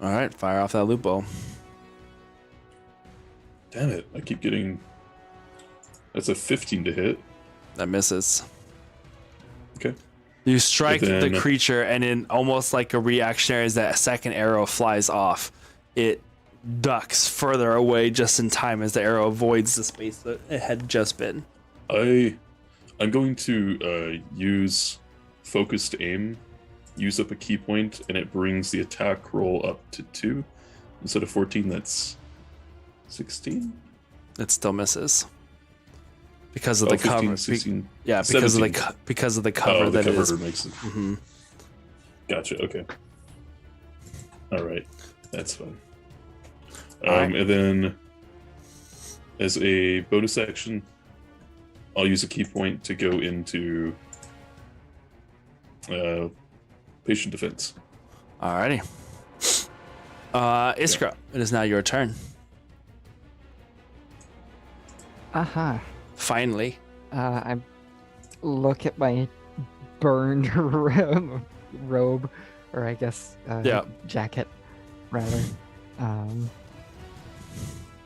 All right. Fire off that loot bow. Damn it! I keep getting. That's a 15 to hit. That misses. Okay. You strike And then- the creature, and in almost like a reactionary, as that second arrow flies off, it ducks further away just in time as the arrow avoids the space that it had just been. I'm going to use focused aim, use up a key point, and it brings the attack roll up to 2 instead of 14. That's 16. It still misses because of the 15, cover. 16, Yeah, because 17. of the cover the that cover is. makes it. Mm-hmm. Gotcha. Okay. All right, that's fine. Alright. And then, as a bonus action, I'll use a key point to go into patient defense. Alrighty. Iskra, it is now your turn. Aha. Finally. I look at my burned robe, or I guess Yeah. jacket, rather.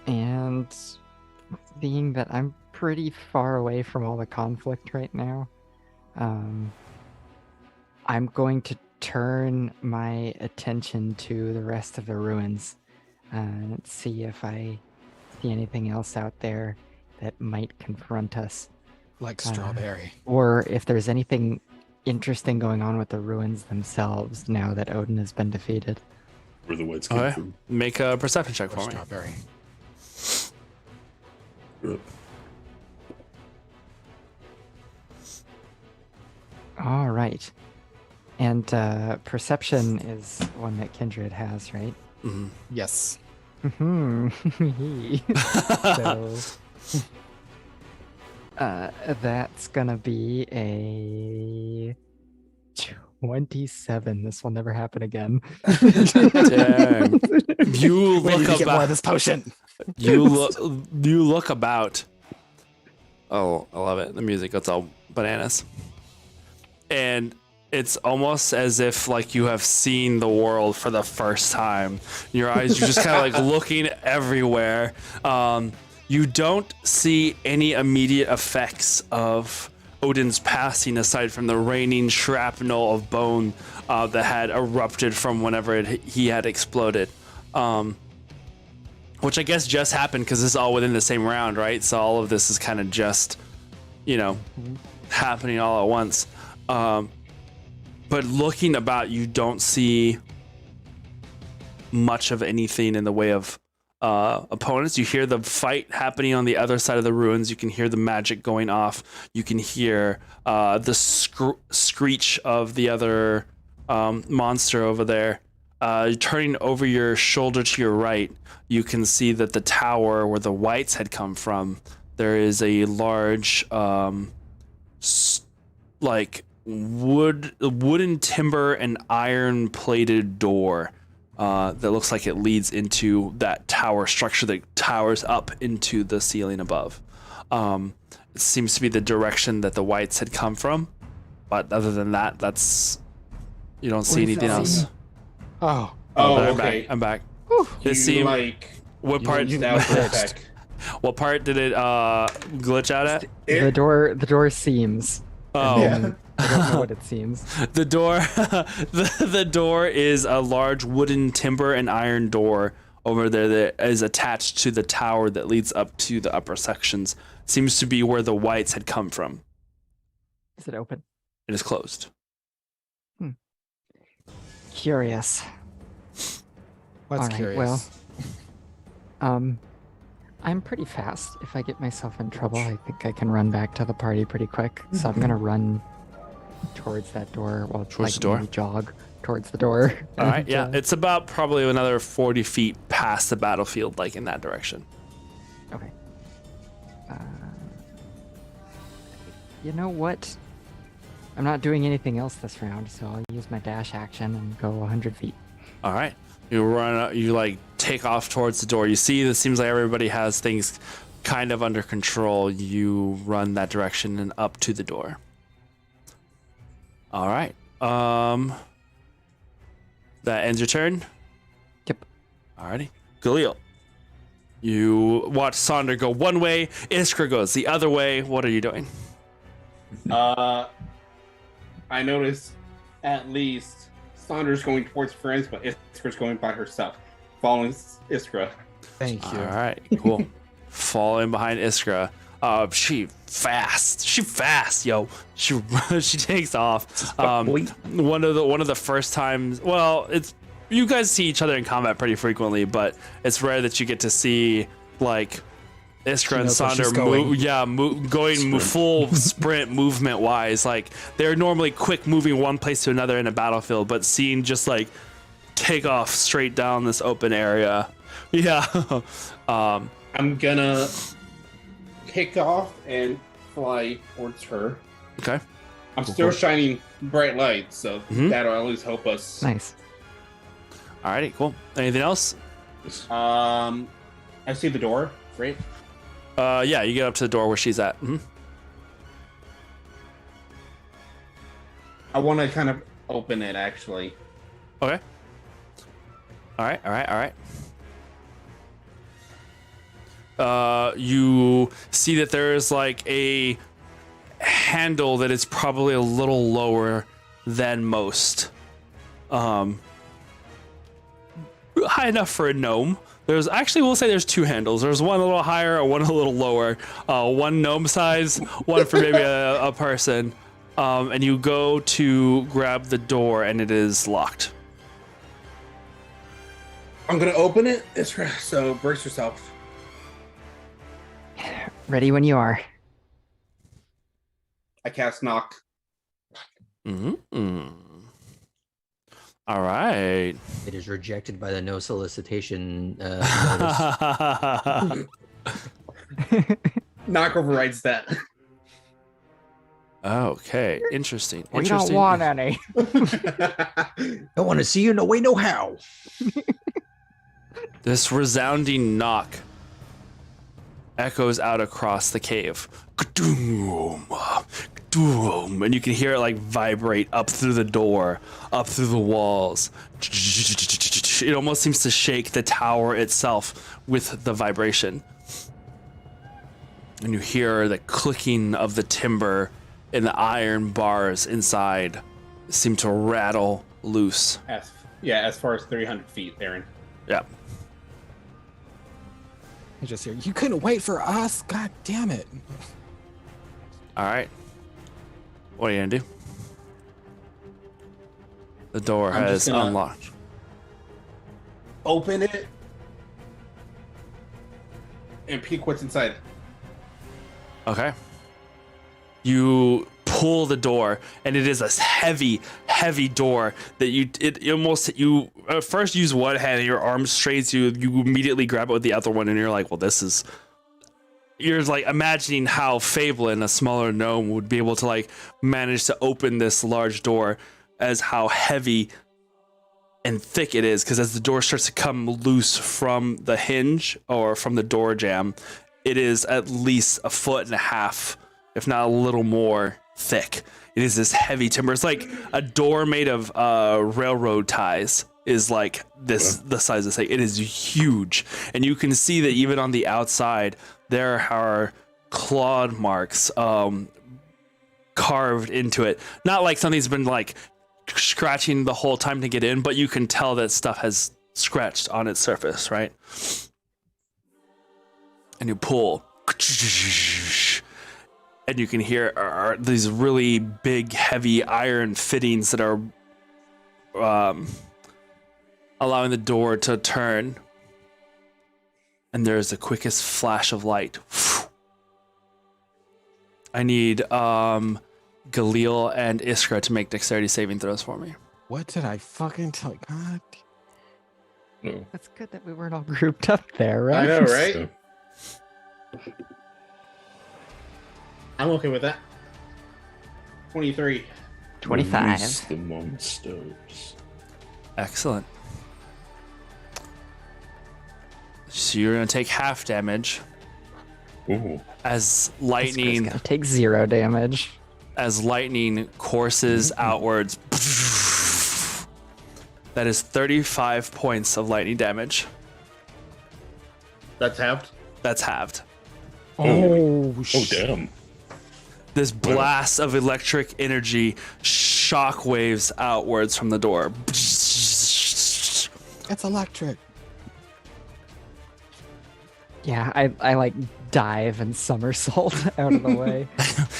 And being that I'm pretty far away from all the conflict right now, I'm going to turn my attention to the rest of the ruins and see if I see anything else out there that might confront us. Like strawberry. Or if there's anything interesting going on with the ruins themselves now that Odin has been defeated. Where the whites came Okay. from. Make a perception check for me. Strawberry. Yep. All right. And perception is one that Kindred has, right? Mm-hmm. Yes. So that's gonna be a 27. This will never happen again. Dang. You We need look to get more of about. this potion. You look about. Oh, I love it. The music gets all bananas. And it's almost as if like you have seen the world for the first time. Your eyes, you're just kind of like looking everywhere. You don't see any immediate effects of Odin's passing aside from the raining shrapnel of bone that had erupted from whenever he had exploded. Which I guess just happened because this is all within the same round, right? So all of this is kind of just, happening all at once. But looking about, you don't see much of anything in the way of opponents. You hear the fight happening on the other side of the ruins. You can hear the magic going off. You can hear the screech of the other monster over there. Turning over your shoulder to your right, you can see that the tower where the whites had come from, there is a large wooden timber and iron plated door that looks like it leads into that tower structure that towers up into the ceiling above. It seems to be the direction that the whites had come from, but other than that, you don't see anything else. Oh. Oh, I'm okay. back. I'm back. You It seemed. like What part? that for a sec. What part did it glitch out at? The door seems. Oh. And I don't know what it seems. The door, the door is a large wooden timber and iron door over there that is attached to the tower that leads up to the upper sections. Seems to be where the whites had come from. Is it open? It is closed. Curious. What's All right, curious? well, I'm pretty fast. If I get myself in trouble, I think I can run back to the party pretty quick. So I'm gonna run towards that door. Well, Towards like the door? maybe jog towards the door. All right, And, yeah, it's about probably another 40 feet past the battlefield, like in that direction. Okay. You know what? I'm not doing anything else this round, so I'll use my dash action and go 100 feet. All right, you run, you like take off towards the door. You see, it seems like everybody has things kind of under control. You run that direction and up to the door. All right. That ends your turn. Yep. Alrighty. Galil. You watch Sonder go one way, Iskra goes the other way. What are you doing? I notice at least Saunders going towards friends, but Iskra's going by herself, following Iskra. Thank you. All right, cool. Falling behind Iskra. She fast, yo. She takes off. One of the first times. Well, it's you guys see each other in combat pretty frequently, but it's rare that you get to see like Iskra and Sonder going full sprint movement wise. Like they're normally quick moving one place to another in a battlefield, but seeing just like take off straight down this open area. Yeah. I'm gonna kick off and fly towards her. Okay. I'm still shining bright lights, so that'll at least help us. Nice. Alrighty, cool. Anything else? I see the door, right? Yeah, you get up to the door where she's at. I want to kind of open it, actually. Okay. All right. You see that there is like a handle that is probably a little lower than most. High enough for a gnome. We'll say there's two handles. There's one a little higher and one a little lower. One gnome size, one for maybe a person. And you go to grab the door and it is locked. I'm gonna open it. So brace yourself. Ready when you are. I cast knock. All right. It is rejected by the no solicitation notice. Knock overrides that. Okay, interesting. We don't want any. Don't want to see you, no way, no how. This resounding knock echoes out across the cave. Ka-doom, ka-doom, and you can hear it like vibrate up through the door, up through the walls. It almost seems to shake the tower itself with the vibration. And you hear the clicking of the timber and the iron bars inside seem to rattle loose. As far as 300 feet, Aaron. Yeah. I just hear, you couldn't wait for us? God damn it. All right. What are you gonna do? The door has unlocked. Open it and peek what's inside. Okay. You pull the door, and it is a heavy, heavy door that you at first use one hand, and your arm strains you immediately grab it with the other one, and you're like, well, you're like imagining how Fabelin, a smaller gnome, would be able to like manage to open this large door, as how heavy and thick it is, because as the door starts to come loose from the hinge or from the door jamb, it is at least 1.5 feet, if not a little more thick. It is this heavy timber. It's like a door made of railroad ties is like the size of this thing. It is huge. And you can see that even on the outside, there are clawed marks carved into it. Not like something's been like scratching the whole time to get in, but you can tell that stuff has scratched on its surface, right? And you pull. And you can hear these really big, heavy iron fittings that are allowing the door to turn. And there's the quickest flash of light. I need Galil and Iskra to make dexterity saving throws for me. What did I fucking tell God? No. That's good that we weren't all grouped up there, right? I know, right? I'm okay with that. 23. 25. Release the monsters. Excellent. So you're going to take half damage Ooh. as Iskra's lightning. gonna take 0 damage. as lightning courses outwards. That is 35 points of lightning damage. That's halved. That's halved. Oh damn. This blast of electric energy shockwaves outwards from the door. It's electric. Yeah, I like dive and somersault out of the way.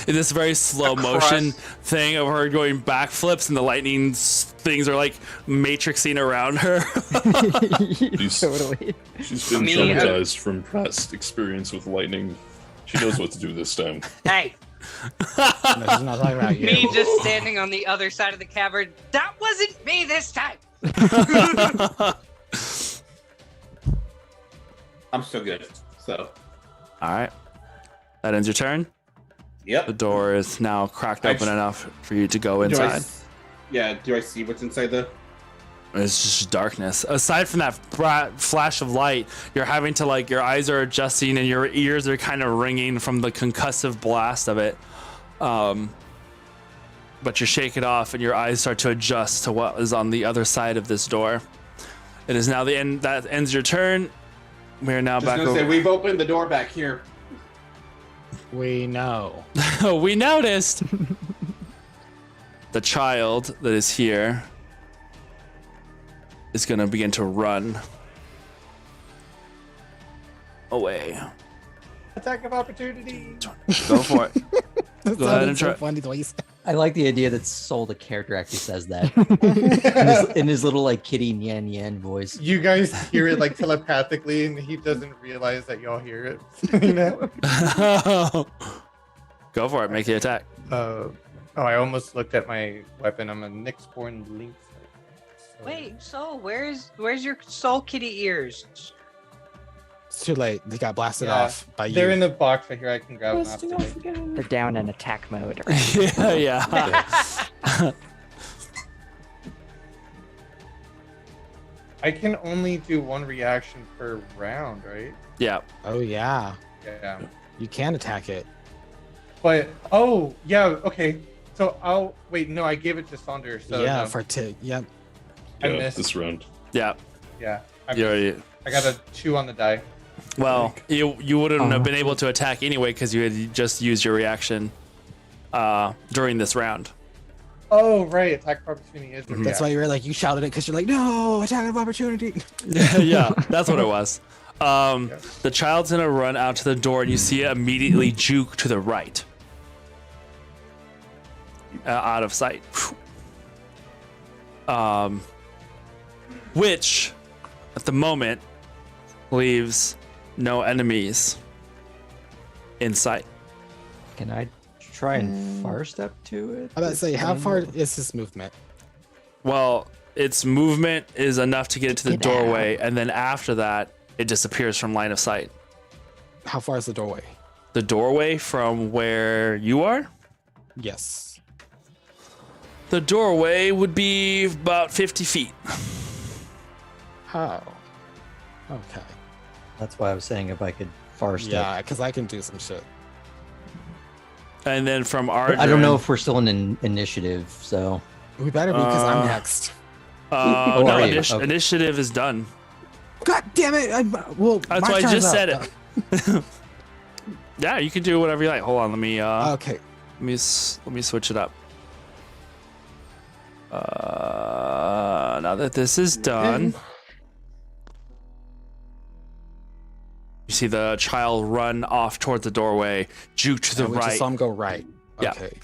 In this very slow motion thing of her going backflips, and the lightning things are like matrixing around her. Totally. She's been traumatized from past experience with lightning. She knows what to do this time. Hey, No, she's not talking about you. me just standing on the other side of the cavern. That wasn't me this time. I'm still good. So. All right. That ends your turn. Yep. The door is now cracked open enough for you to go inside. Do I see what's inside the? It's just darkness. Aside from that flash of light, you're having to like, your eyes are adjusting and your ears are kind of ringing from the concussive blast of it. But you shake it off and your eyes start to adjust to what is on the other side of this door. It is now the end. That ends your turn. We're now back over. We've opened the door back here. We know. We noticed. The child that is here is going to begin to run away. Attack of opportunity. Go for it. Go ahead and try. So funny the way you said. I like the idea that Soul, the character, actually says that in his little like kitty nyan nyan voice. You guys hear it like telepathically, and he doesn't realize that y'all hear it. You know? Go for it. Make the attack. I almost looked at my weapon. I'm a Nyxborn Lynx. So... Wait, so where's your soul kitty ears? It's too late. They got blasted off by you. They're in the box right here. I can grab them after. They're down in attack mode. Right? Yeah. I can only do one reaction per round, right? Yeah. Oh yeah. Yeah. You can attack it. But okay. So I'll wait. No, I gave it to Saunders. So yeah, no. yep. I Yeah, missed. this round. Yeah. Yeah. I got a 2 on the die. Well, you wouldn't have been able to attack anyway because you had just used your reaction during this round. Oh right, attack of opportunity is. That's why you were like, you shouted it because you're like, no, attack of opportunity. Yeah, that's what it was. The child's gonna run out to the door, and you see it immediately juke to the right, out of sight. Which, at the moment, leaves no enemies in sight. Can I try and far step to it? I'm about to say, how far is this movement? Well, its movement is enough to get into the doorway, and then after that, it disappears from line of sight. How far is the doorway? The doorway from where you are? Yes. The doorway would be about 50 feet. Oh. Okay. That's why I was saying if I could far step. Yeah, because I can do some shit. And then from our I don't know if we're still in initiative, so. We better be because I'm next. No, are you? Okay. initiative is done. God damn it! That's why I just said it. Yeah, you can do whatever you like. Hold on, let me. Okay. Let me switch it up. Now that this is done, you see the child run off towards the doorway, juke to the We right. just saw him go right. Yeah. Okay.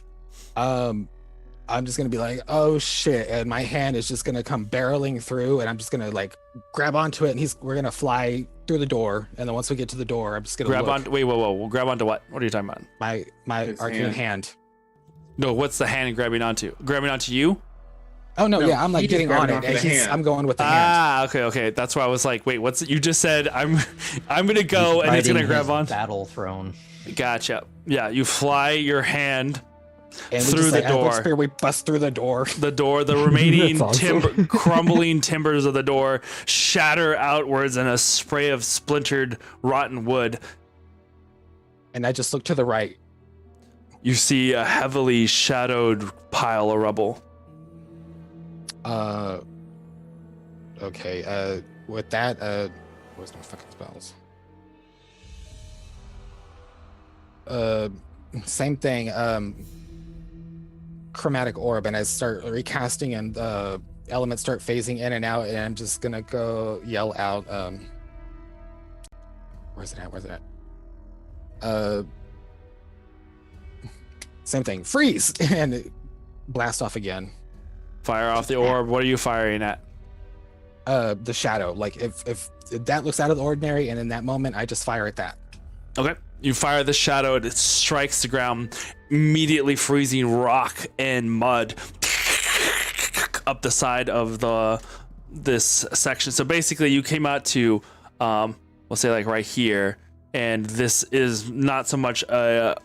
I'm just gonna be like, oh shit, and my hand is just gonna come barreling through, and I'm just gonna like grab onto it, and we're gonna fly through the door, and then once we get to the door, I'm just gonna grab look. on. Wait, whoa! We'll grab onto what? What are you talking about? My His arcane hand. No, what's the hand grabbing onto? Grabbing onto you? Oh no, No, yeah, I'm he like just getting grabbed on it, onto and the hand. I'm going with the hand. Ah, okay. That's why I was like, wait, what's you just said? I'm gonna go, and it's gonna Riding grab his on. Battle throne. Gotcha. Yeah, you fly your hand And we through just, the like, at door. Spear, we bust through the door. The remaining That's awesome. crumbling timbers of the door shatter outwards in a spray of splintered, rotten wood. And I just look to the right. You see a heavily shadowed pile of rubble. Okay. With that, where's my fucking spells? Same thing. Chromatic orb, and I start recasting, and elements start phasing in and out, and I'm just gonna go yell out. Where's it at? Same thing. Freeze, and blast off again. Fire off the orb. What are you firing at? The shadow. Like if that looks out of the ordinary, and in that moment, I just fire at that. Okay. You fire the shadow, it strikes the ground, immediately freezing rock and mud up the side of this section. So basically, you came out to, we'll say like right here, and this is not so much a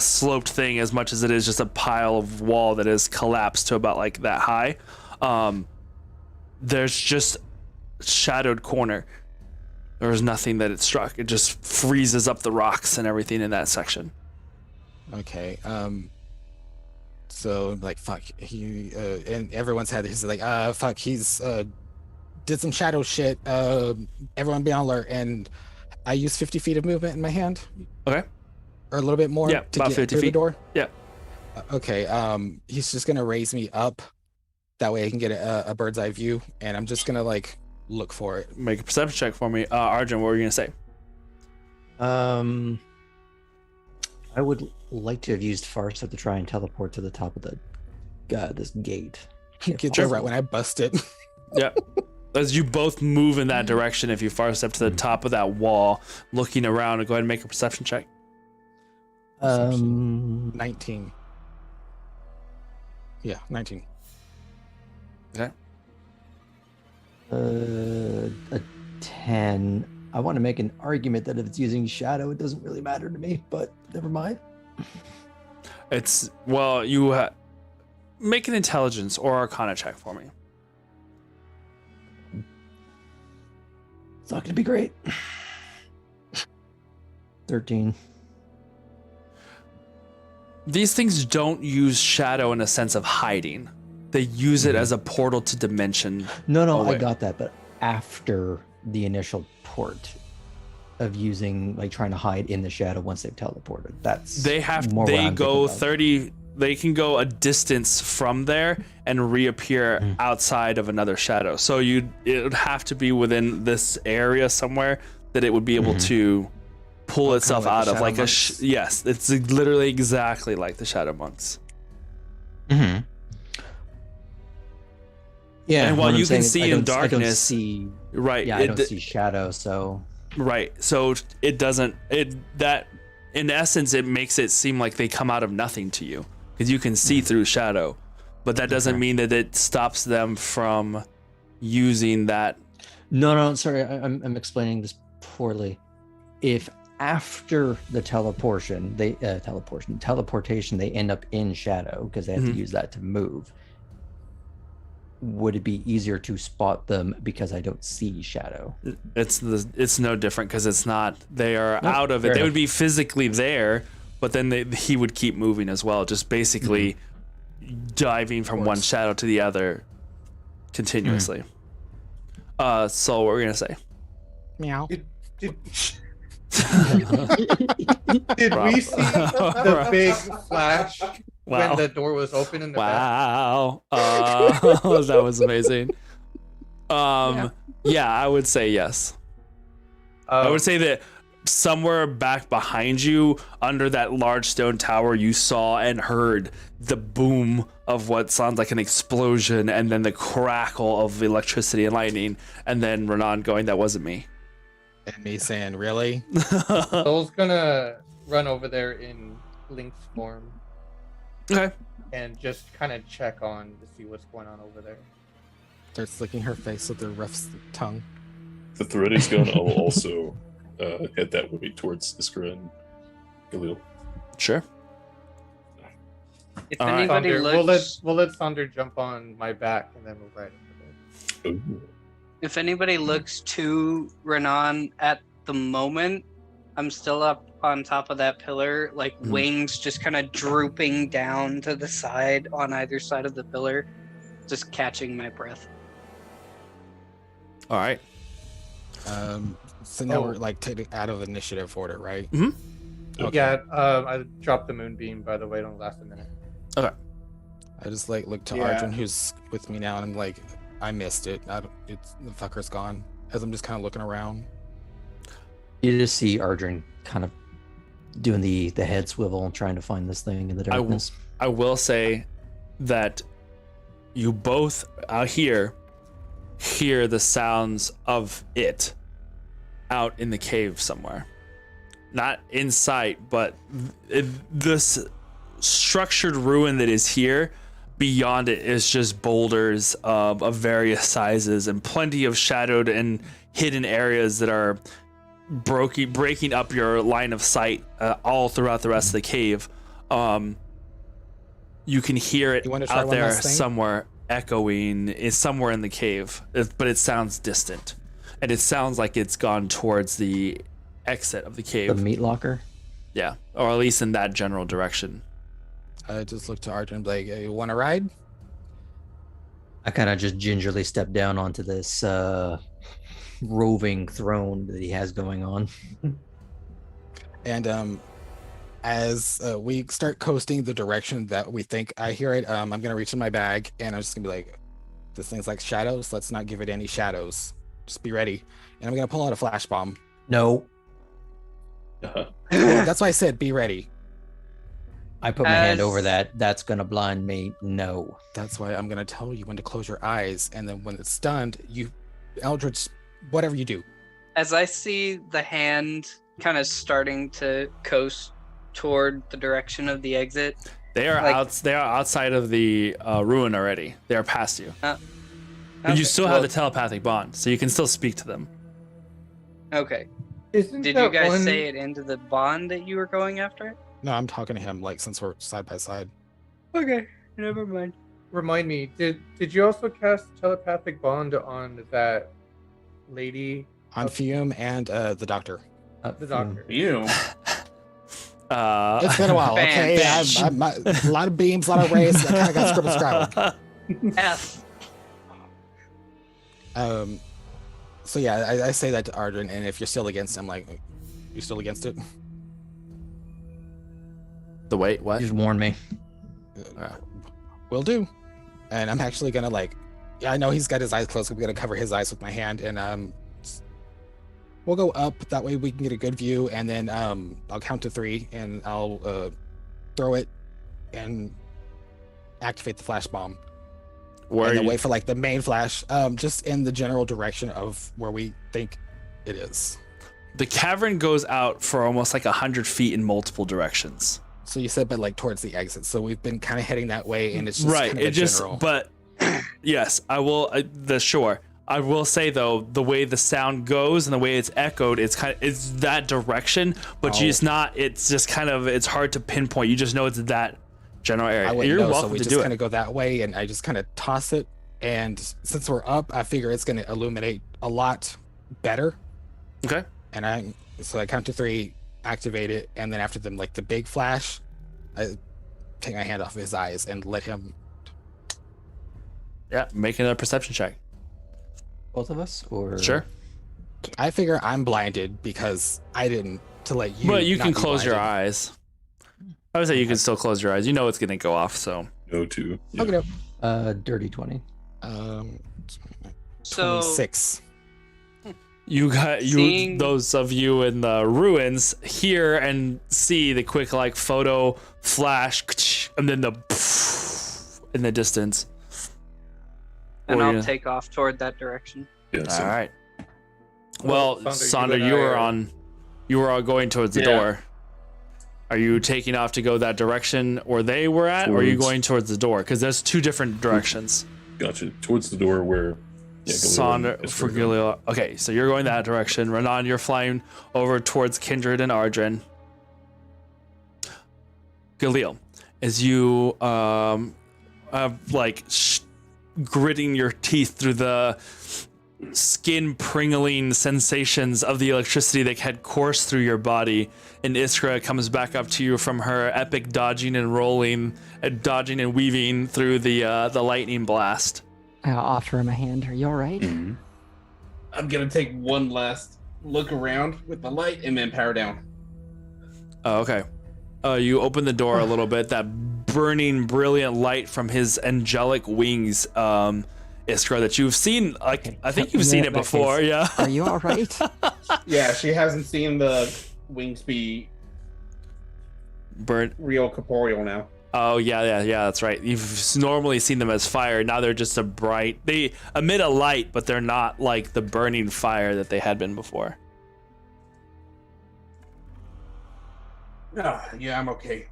sloped thing as much as it is just a pile of wall that is collapsed to about like that high. There's just shadowed corner. There was nothing that it struck. It just freezes up the rocks and everything in that section. Okay. So like fuck he and everyone's had he's like fuck he's did some shadow shit. Everyone be on alert, and I use 50 feet of movement in my hand. Okay. Or a little bit more. Yeah, to about get 50 through feet. the door. Yeah. Okay. He's just gonna raise me up. That way I can get a bird's eye view, and I'm just gonna like look for it. Make a perception check for me. Arjun, what were you gonna say? I would like to have used Farsight to try and teleport to the top of this gate. Get there right when I bust it. Yeah. As you both move in that direction, if you far step to the top of that wall, looking around, and go ahead and make a perception check. 19. Yeah, 19. Okay. A 10. I want to make an argument that if it's using shadow, it doesn't really matter to me, but never mind. It's, well, you make an intelligence or arcana check for me. It's not going to be great. 13. These things don't use shadow in a sense of hiding. They use it as a portal to dimension. No, I got that, but after the initial port of using, like, trying to hide in the shadow once they've teleported. They can go a distance from there and reappear outside of another shadow. So it would have to be within this area somewhere that it would be able to pull itself out of, like yes, it's literally exactly like the shadow monks. Mm-hmm. Yeah, and while you can see in darkness, I don't see, right? Yeah, I don't see shadow, so right. So it doesn't. That in essence, it makes it seem like they come out of nothing to you because you can see through shadow, but that doesn't mean that it stops them from using that. No, sorry, I'm explaining this poorly. If after the teleportation, they end up in shadow because they have to use that to move. Would it be easier to spot them because I don't see shadow? It's no different because it's not. They are out of it. They would be physically there, but then he would keep moving as well, just basically diving from one shadow to the other continuously. So what were we gonna say? Meow. Did we see the big flash when the door was open in the back? That was amazing. Yeah, I would say yes. I would say that somewhere back behind you, under that large stone tower, you saw and heard the boom of what sounds like an explosion, and then the crackle of electricity and lightning, and then Renan going, "That wasn't me." And me saying, "Really?" Soul's gonna run over there in Link's form. Okay. And just kind of check on to see what's going on over there. Starts licking her face with her rough tongue. The thread is gonna also head that way towards Iskra and Galil. Sure. If anybody Thunder, looks, we'll let Thunder jump on my back and then we'll ride over there. if anybody looks to Renan at the moment, I'm still up on top of that pillar, like wings just kind of drooping down to the side on either side of the pillar, just catching my breath. All right. So now we're like taking out of initiative order, right? Mm-hmm. Okay. Yeah, I dropped the moonbeam, by the way, don't last a minute. Okay. I just like look to Yeah. Arjun, who's with me now, and I'm like, I missed it. It's the fucker's gone. As I'm just kind of looking around. You just see Arjun kind of doing the head swivel and trying to find this thing in the darkness. I will say that you both out here hear the sounds of it out in the cave somewhere. Not in sight, but this structured ruin that is here, beyond it is just boulders of various sizes and plenty of shadowed and hidden areas that are breaking up your line of sight all throughout the rest of the cave. You can hear it out there somewhere echoing, is somewhere in the cave, but it sounds distant, and it sounds like it's gone towards the exit of the cave. The meat locker? Yeah, or at least in that general direction. I just look to Arjun and be like, hey, you want to ride? I kind of just gingerly step down onto this roving throne that he has going on. And as we start coasting the direction that we think I hear it, I'm gonna reach in my bag and I'm just gonna be like, this thing's like shadows. Let's not give it any shadows. Just be ready. And I'm gonna pull out a flash bomb. No. Well, that's why I said be ready. I put my hand over that. That's gonna blind me. No. That's why I'm gonna tell you when to close your eyes, and then when it's stunned, you, Eldritch, whatever you do. As I see the hand kind of starting to coast toward the direction of the exit, They are outside of the ruin already. They are past you. But you still have the telepathic bond, so you can still speak to them. Okay. Isn't Did that you guys one- say it into the bond that you were going after it? No, I'm talking to him like since we're side by side. Okay, never mind. Remind me, did you also cast telepathic bond on that lady? On Fiume and the doctor. The doctor. You. It's been a while, okay? A lot of beams, a lot of rays. I kind of got scribble scrabbled. F. So yeah, I say that to Arjun, and if you're still against him, like, you still against it? The wait, what? Just warn me. Will do. And I'm actually gonna like, yeah, I know he's got his eyes closed. I'm gonna cover his eyes with my hand, and we'll go up. That way we can get a good view, and then I'll count to 3, and I'll throw it and activate the flash bomb. And then wait for like the main flash, just in the general direction of where we think it is. The cavern goes out for almost like 100 feet in multiple directions. So you said, but like towards the exit. So we've been kind of heading that way, and it's just right. kind of It just, general. but yes, I will. Sure. I will say though, the way the sound goes and the way it's echoed, it's that direction, but it's not. It's just kind of, it's hard to pinpoint. You just know it's that general area. I wouldn't You're know, welcome so we to just do kind it. of go that way, and I just kind of toss it. And since we're up, I figure it's going to illuminate a lot better. Okay. And I count to 3, activate it, and then after them, like the big flash, I take my hand off of his eyes and let him. Yeah, make another perception check. Both of us, or Sure. I figure I'm blinded because I didn't to let you. But you not can be close your blinded. eyes. I would say you can still close your eyes. You know it's gonna go off. So No, too. Yeah. Okay. dirty 20. So 26. you got Seeing- those of you in the ruins hear and see the quick like photo flash, and then the in the distance. and Or I'll you- take off toward that direction. Yeah, so All right. Well, Sonder, you were all going towards the Yeah. door. Are you taking off to go that direction where they were at, or are you Towards- going towards the door? Because there's two different directions. Gotcha. Towards the door where. Yeah, Sonder, Fergilio. Okay, so you're going that direction. Renan, you're flying over towards Kindred and Ardren. Galil, as you gritting your teeth through the skin pringling sensations of the electricity that had coursed through your body, and Iskra comes back up to you from her epic dodging and rolling, dodging and weaving through the lightning blast. I offer him a hand. Are you all right? I'm gonna take one last look around with the light and then power down. Oh, okay. You open the door a little bit. That burning, brilliant light from his angelic wings, Iskra, that you've seen. Like, I think you've seen it before. Yeah. Are you all right? Yeah, she hasn't seen the wings be burnt, real corporeal now. Oh yeah, that's right. You've normally seen them as fire. Now they're just they emit a light, but they're not like the burning fire that they had been before. Yeah, I'm okay.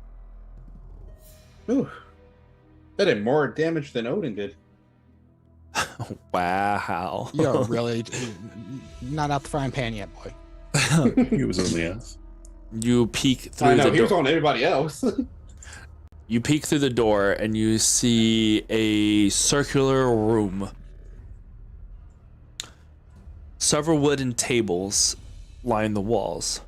Ooh, that did more damage than Odin did. Wow. You're really not out the frying pan yet, boy. He was on the ass. You peek through I know, the he door. was on everybody else. You peek through the door and you see a circular room. Several wooden tables line the walls.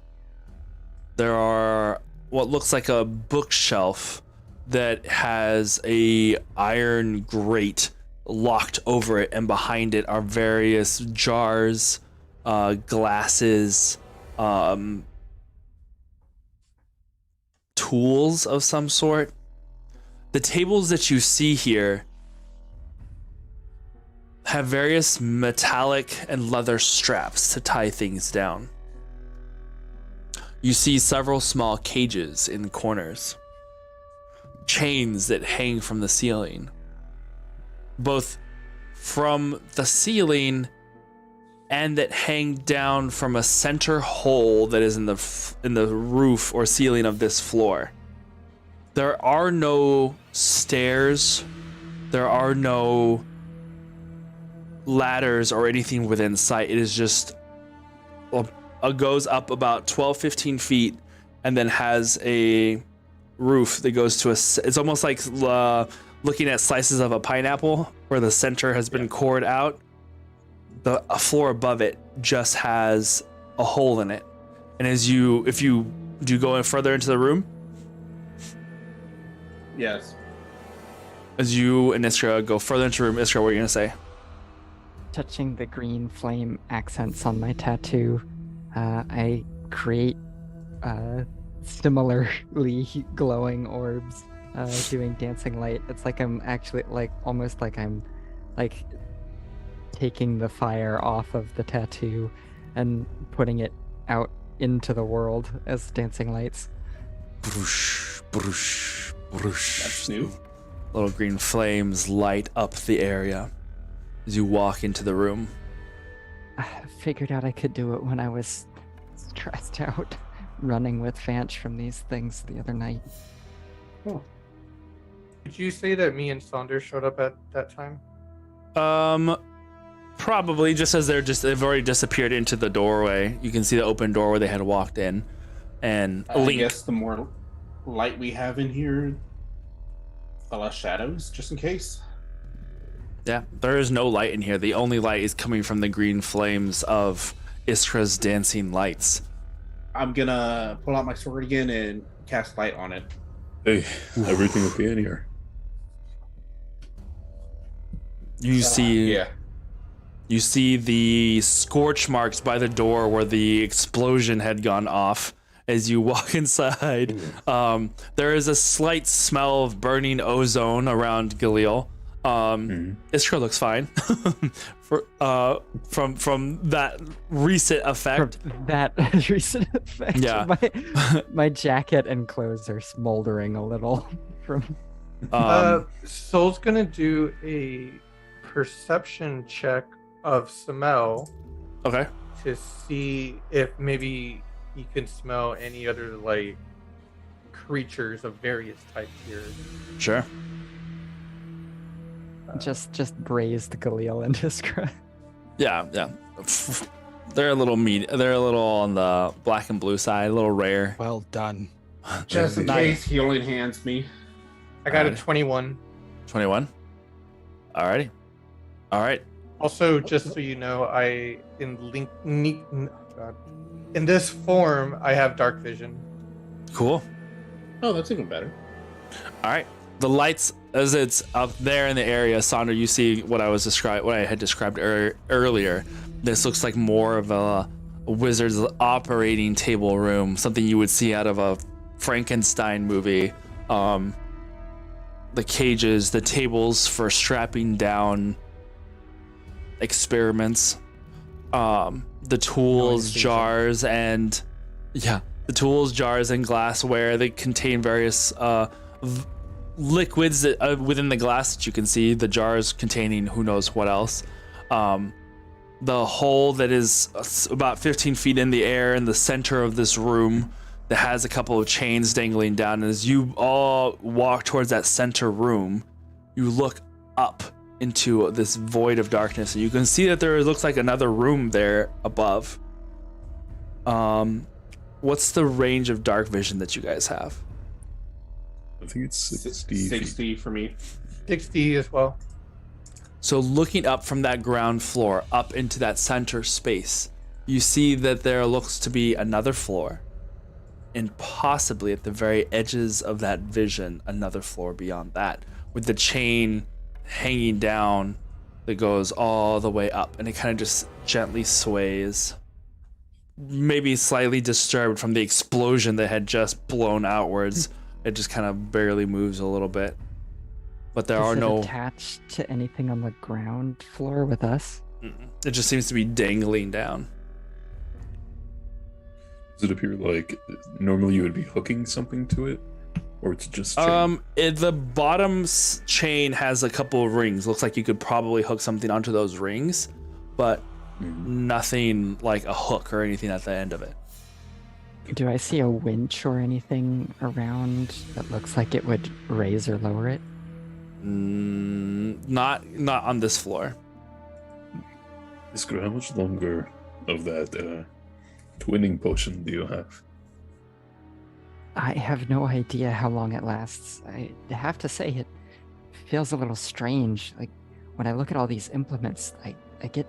There are what looks like a bookshelf that has a iron grate locked over it, and behind it are various jars, glasses, tools of some sort. The tables that you see here have various metallic and leather straps to tie things down. You see several small cages in corners, chains that hang from the ceiling, both from the ceiling and that hang down from a center hole that is in the roof or ceiling of this floor. There are no stairs, there are no ladders or anything within sight. It is just goes up about 12-15 feet and then has a roof that goes to it's almost like looking at slices of a pineapple where the center has been cored out. The floor above it just has a hole in it. And do you go in further into the room? Yes. As you and Iskra go further into the room, Iskra, what are you gonna say? Touching the green flame accents on my tattoo, I create similarly glowing orbs, doing dancing light. It's like I'm actually almost like I'm taking the fire off of the tattoo and putting it out into the world as dancing lights. Broosh, broosh, broosh. That's new. Little green flames light up the area as you walk into the room. I figured out I could do it when I was stressed out, running with Fanch from these things the other night. Oh. Did you say that me and Saunders showed up at that time? Probably, just as they've already disappeared into the doorway. You can see the open door where they had walked in, and I guess the more light we have in here, the less shadows, just in case. Yeah, there is no light in here. The only light is coming from the green flames of Iskra's dancing lights. I'm gonna pull out my sword again and cast light on it. Hey, everything okay in here? You see, Yeah. you see the scorch marks by the door where the explosion had gone off. As you walk inside, there is a slight smell of burning ozone around Galil. Iskra looks fine from that recent effect. From that recent effect. Yeah. My jacket and clothes are smoldering a little from. Soul's gonna do a perception check of smell. Okay. To see if maybe he can smell any other creatures of various types here. Sure. Just braised Galil and Iskra. Yeah. They're a little They're a little on the black and blue side, a little rare. Well done. Just in case healing hands me. I got a 21. 21. Alrighty. All right. Also, just so you know, in this form, I have dark vision. Cool. Oh, that's even better. All right. The lights, as it's up there in the area, Sonder, you see what I had described earlier. This looks like more of a wizard's operating table room, something you would see out of a Frankenstein movie. The cages, the tables for strapping down experiments, the tools, jars, and glassware. They contain various liquids that, within the glass that you can see. The jars containing who knows what else. The hole that is about 15 feet in the air in the center of this room that has a couple of chains dangling down. And as you all walk towards that center room, you look up into this void of darkness, and you can see that there looks like another room there above. What's the range of dark vision that you guys have? I think it's 60. 60 for me. 60 as well. So looking up from that ground floor up into that center space, you see that there looks to be another floor, and possibly at the very edges of that vision, another floor beyond that, with the chain hanging down that goes all the way up, and it kind of just gently sways, maybe slightly disturbed from the explosion that had just blown outwards. It just kind of barely moves a little bit, but there are no attached to anything on the ground floor with us. It just seems to be dangling down. Does it appear like normally you would be hooking something to it, or it's just chain? The bottom chain has a couple of rings. Looks like you could probably hook something onto those rings, but nothing like a hook or anything at the end of it. Do I see a winch or anything around that looks like it would raise or lower it? Not on this floor. Iskra, how much longer of that twinning potion do you have? I have no idea how long it lasts. I have to say it feels a little strange. Like when I look at all these implements, I get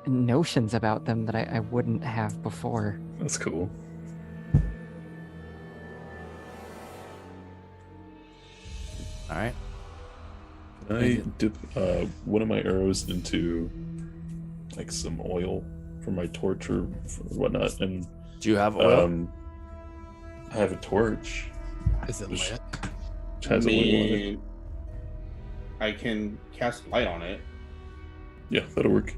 notions about them that I wouldn't have before. That's cool. All right. Can I dip one of my arrows into like some oil for my torch or whatnot? And do you have oil? I have a torch. Is it lit? Which has oil on it. I can cast light on it. Yeah, that'll work.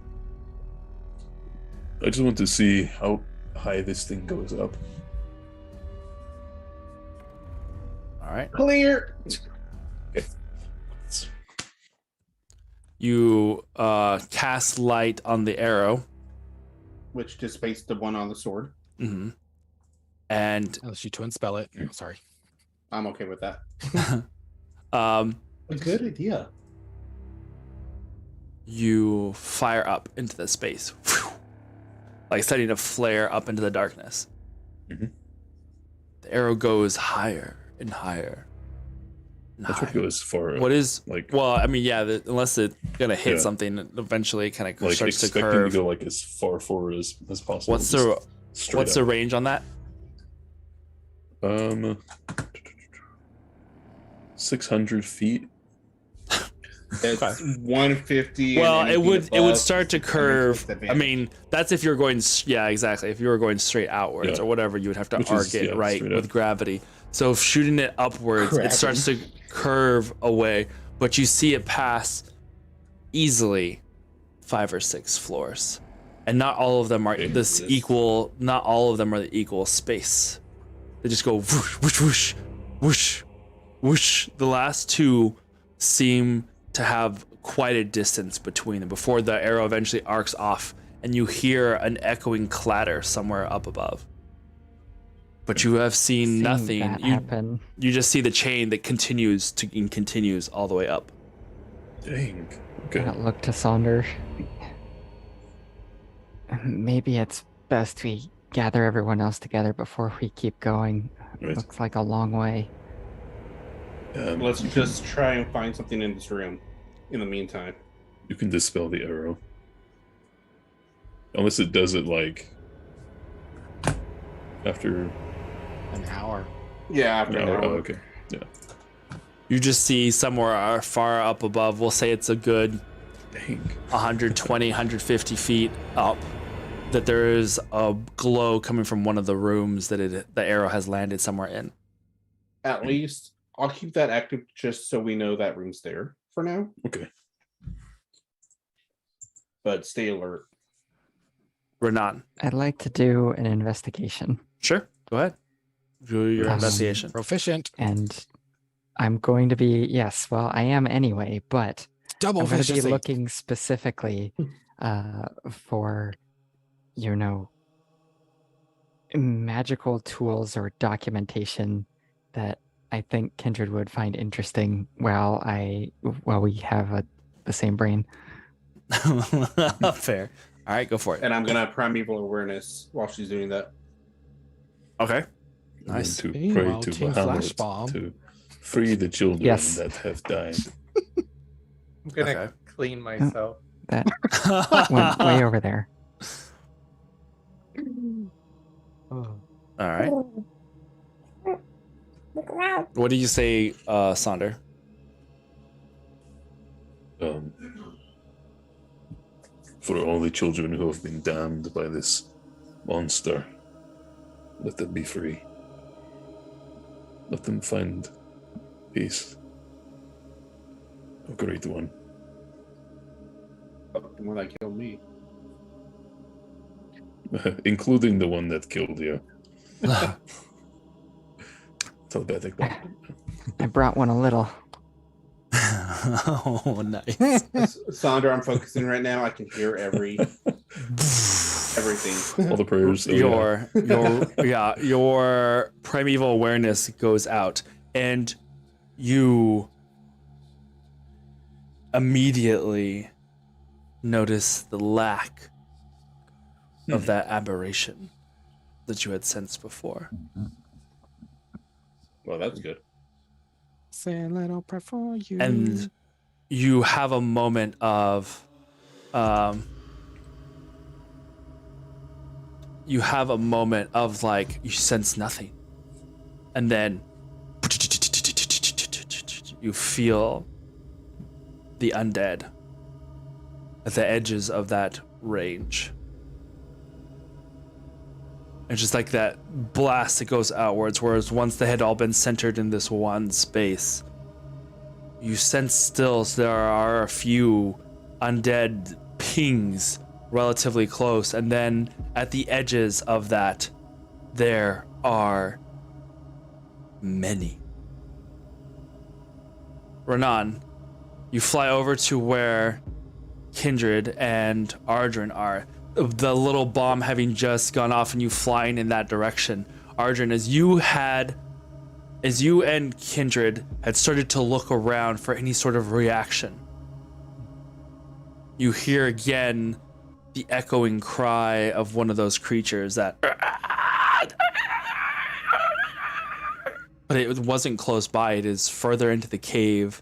I just want to see how high this thing goes up. All right. Clear. Okay. You cast light on the arrow, which dissipates the one on the sword. Mm-hmm. And unless you twin spell it. Oh, sorry. I'm okay with that. A good idea. You fire up into the space, like setting a flare up into the darkness. Mm-hmm. The arrow goes higher and higher. That's what goes far. What is like? Well, I mean, yeah. Unless it's gonna hit something, eventually it kind of like starts to expecting curve. to go like as far forward as possible. What's the range on that? 600 feet. It's 150. Well, it would start to curve. I mean, that's if you're going. Yeah, exactly. If you were going straight outwards or whatever, you would have to arc it right with gravity. So if shooting it upwards, it starts to curve away, but you see it pass easily 5 or 6 floors, and not all of them are this equal. Not all of them are the equal space. They just go whoosh, whoosh, whoosh, whoosh, whoosh. The last 2 seem to have quite a distance between them before the arrow eventually arcs off, and you hear an echoing clatter somewhere up above. But you have seen nothing. Happen. You just see the chain that continues all the way up. Dang. Okay. I look to Sonder. Maybe it's best we gather everyone else together before we keep going. Right. Looks like a long way. Let's just try and find something in this room in the meantime. You can dispel the arrow. Unless it does it like after An hour. Yeah, after an an hour. hour. Oh, okay. Yeah. You just see somewhere far up above, we'll say it's a good Dang. 120, 150 feet up, that there is a glow coming from one of the rooms that the arrow has landed somewhere in. At least I'll keep that active just so we know that room's there for now. Okay. But stay alert. Renan. I'd like to do an investigation. Sure, go ahead. Do your investigation. Proficient. And I'm going to be, yes, well, I am anyway, but Double I'm going to be efficiency. looking specifically for, magical tools or documentation that I think Kindred would find interesting while we have the same brain. Fair. All right, go for it. And I'm gonna primeval awareness while she's doing that. Okay. And Nice. to Meanwhile, pray to Team Bahamut Flashbomb. to free the children Yes. that have died. I'm gonna Okay. clean myself. That went way over there. All right. What do you say, Sonder? For all the children who have been damned by this monster, let them be free. Let them find peace. A great one. The one that killed me. Including the one that killed you. Telepathic bond. I brought one a little. Oh, nice. Sandra, I'm focusing right now. I can hear everything. All the prayers. Oh, your primeval awareness goes out, and you immediately notice the lack of that aberration that you had sensed before. Well, that's good. Say a little prayer for you. And you have a moment of like you sense nothing, and then you feel the undead at the edges of that range. It's just like that blast that goes outwards, whereas once they had all been centered in this one space, you sense still there are a few undead pings relatively close, and then at the edges of that, there are many. Renan, you fly over to where Kindred and Ardrin are. The little bomb having just gone off and you flying in that direction. Ardrin, as you and Kindred had started to look around for any sort of reaction, you hear again the echoing cry of one of those creatures that... But it wasn't close by. It is further into the cave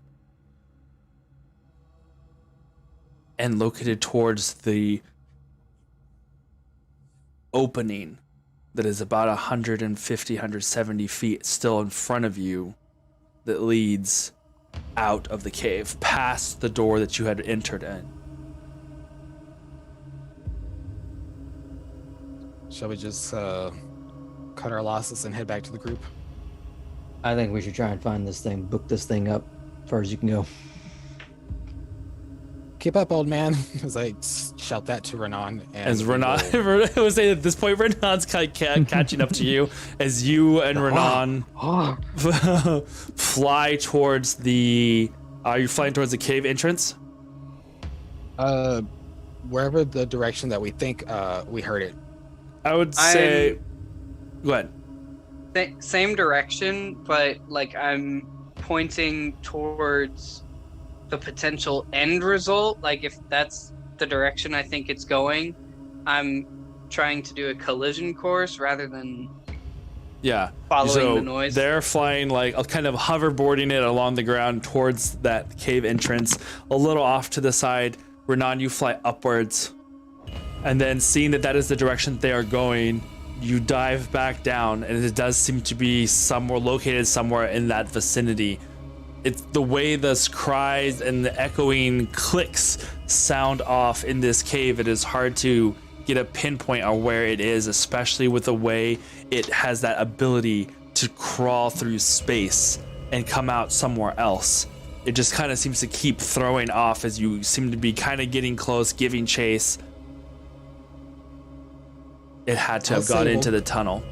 and located towards the opening that is about 150, 170 feet still in front of you that leads out of the cave, past the door that you had entered in. Shall we just cut our losses and head back to the group? I think we should try and find this thing, book this thing up as far as you can go. Keep up, old man. As I shout that to Renan. And As Renan, I would say at this point, Renan's kind of catching up to you as you and Renan fly towards the. Are you flying towards the cave entrance? Wherever the direction that we think we heard it. I would say. Go ahead. Same direction, but like I'm pointing towards the potential end result. Like if that's the direction I think it's going, I'm trying to do a collision course rather than following the noise. They're flying like kind of hoverboarding it along the ground towards that cave entrance, a little off to the side. Renan, you fly upwards. And then seeing that is the direction they are going, you dive back down, and it does seem to be located somewhere in that vicinity. It's the way those cries and the echoing clicks sound off in this cave. It is hard to get a pinpoint on where it is, especially with the way it has that ability to crawl through space and come out somewhere else. It just kind of seems to keep throwing off as you seem to be kind of getting close, giving chase. It had to have got into the tunnel.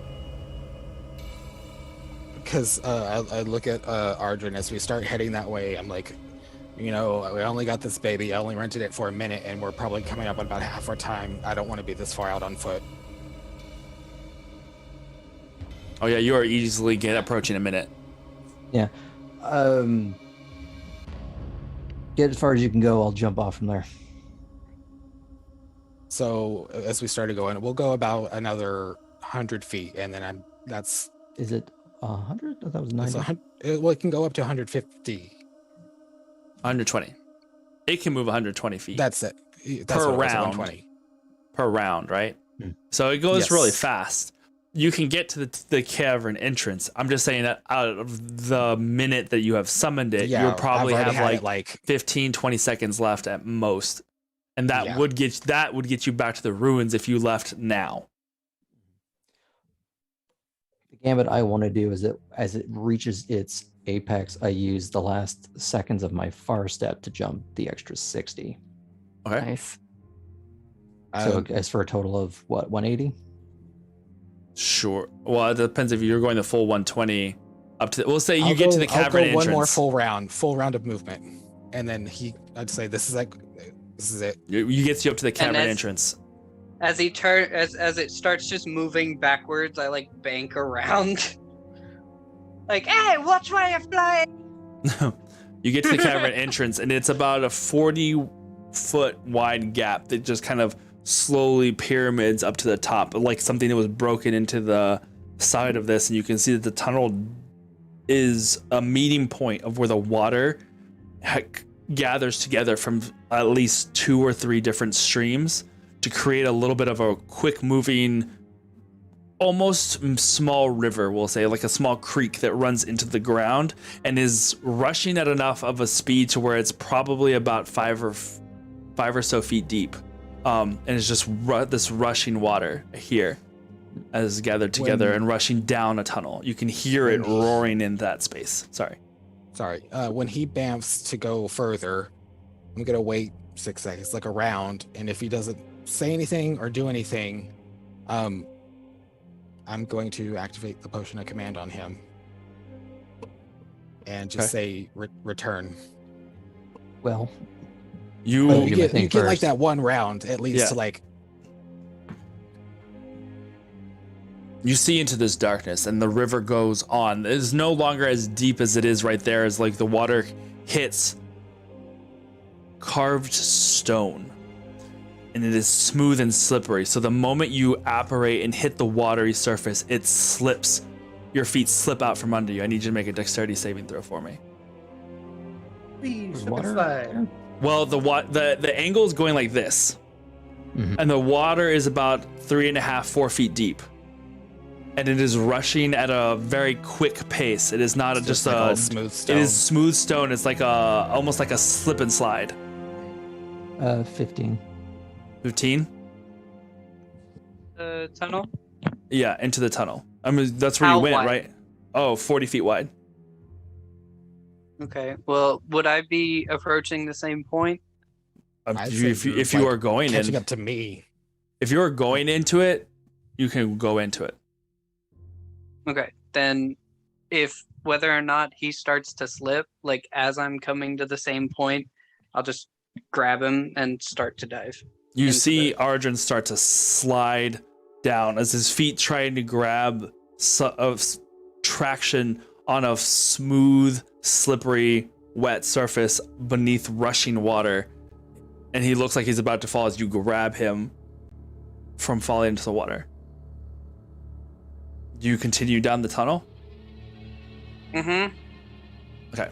Because I look at Ardren as we start heading that way. I'm like, we only got this baby. I only rented it for a minute, and we're probably coming up on about half our time. I don't want to be this far out on foot. Oh yeah, you are easily approaching a minute. Yeah. Get as far as you can go. I'll jump off from there. So as we started going, we'll go about another 100 feet, and then that's. Is it 100? I thought it was 90. Well, it can go up to 150. 120. It can move 120 feet. That's it. Per round. 120. Per round, right? So it goes really fast. You can get to the cavern entrance. I'm just saying that out of the minute that you have summoned it, you'll probably have like 15, 20 seconds left at most. And that would get you back to the ruins if you left now. The gambit I want to do is that as it reaches its apex, I use the last seconds of my far step to jump the extra 60. Okay. Nice. So as for a total of what, 180? Sure. Well, it depends if you're going the full 120 up to. We'll say you get to the cavern entrance. One more full round of movement, and then I'd say this is it. You gets you up to the cavern entrance. As as it starts just moving backwards, I like bank around. Like, hey, watch where you're flying. You get to the cavern entrance, and it's about a 40-foot wide gap that just kind of slowly pyramids up to the top, like something that was broken into the side of this. And you can see that the tunnel is a meeting point of where the water gathers together from at least 2 or 3 different streams to create a little bit of a quick moving, almost small river, we'll say, like a small creek that runs into the ground and is rushing at enough of a speed to where it's probably about 5 or so feet deep. And it's just this rushing water here as gathered together and rushing down a tunnel. You can hear it roaring in that space. Sorry. When he bamfs to go further, I'm going to wait 6 seconds, like a round. And if he doesn't say anything or do anything, I'm going to activate the potion of command on him and just say return. Well, you get like that one round at least to like. You see into this darkness, and the river goes on. It is no longer as deep as it is right there, as like the water hits carved stone, and it is smooth and slippery. So the moment you apparate and hit the watery surface, it slips. Your feet slip out from under you. I need you to make a dexterity saving throw for me. Well, the angle is going like this, and the water is about 3.5, 4 feet deep, and it is rushing at a very quick pace. It is not just a smooth stone. It is smooth stone. It's like almost like a slip and slide. 15. 15? The tunnel? Yeah, into the tunnel. I mean, that's where you went, wide? right? Oh, 40 feet wide. Okay. Well, would I be approaching the same point? If you are going catching up to me, if you are going into it, you can go into it. Okay. Then, if whether or not he starts to slip, like as I'm coming to the same point, I'll just grab him and start to dive. You see Ardren start to slide down as his feet trying to grab traction on a smooth, slippery, wet surface beneath rushing water. And he looks like he's about to fall as you grab him from falling into the water. Do you continue down the tunnel? Mm-hmm. Okay.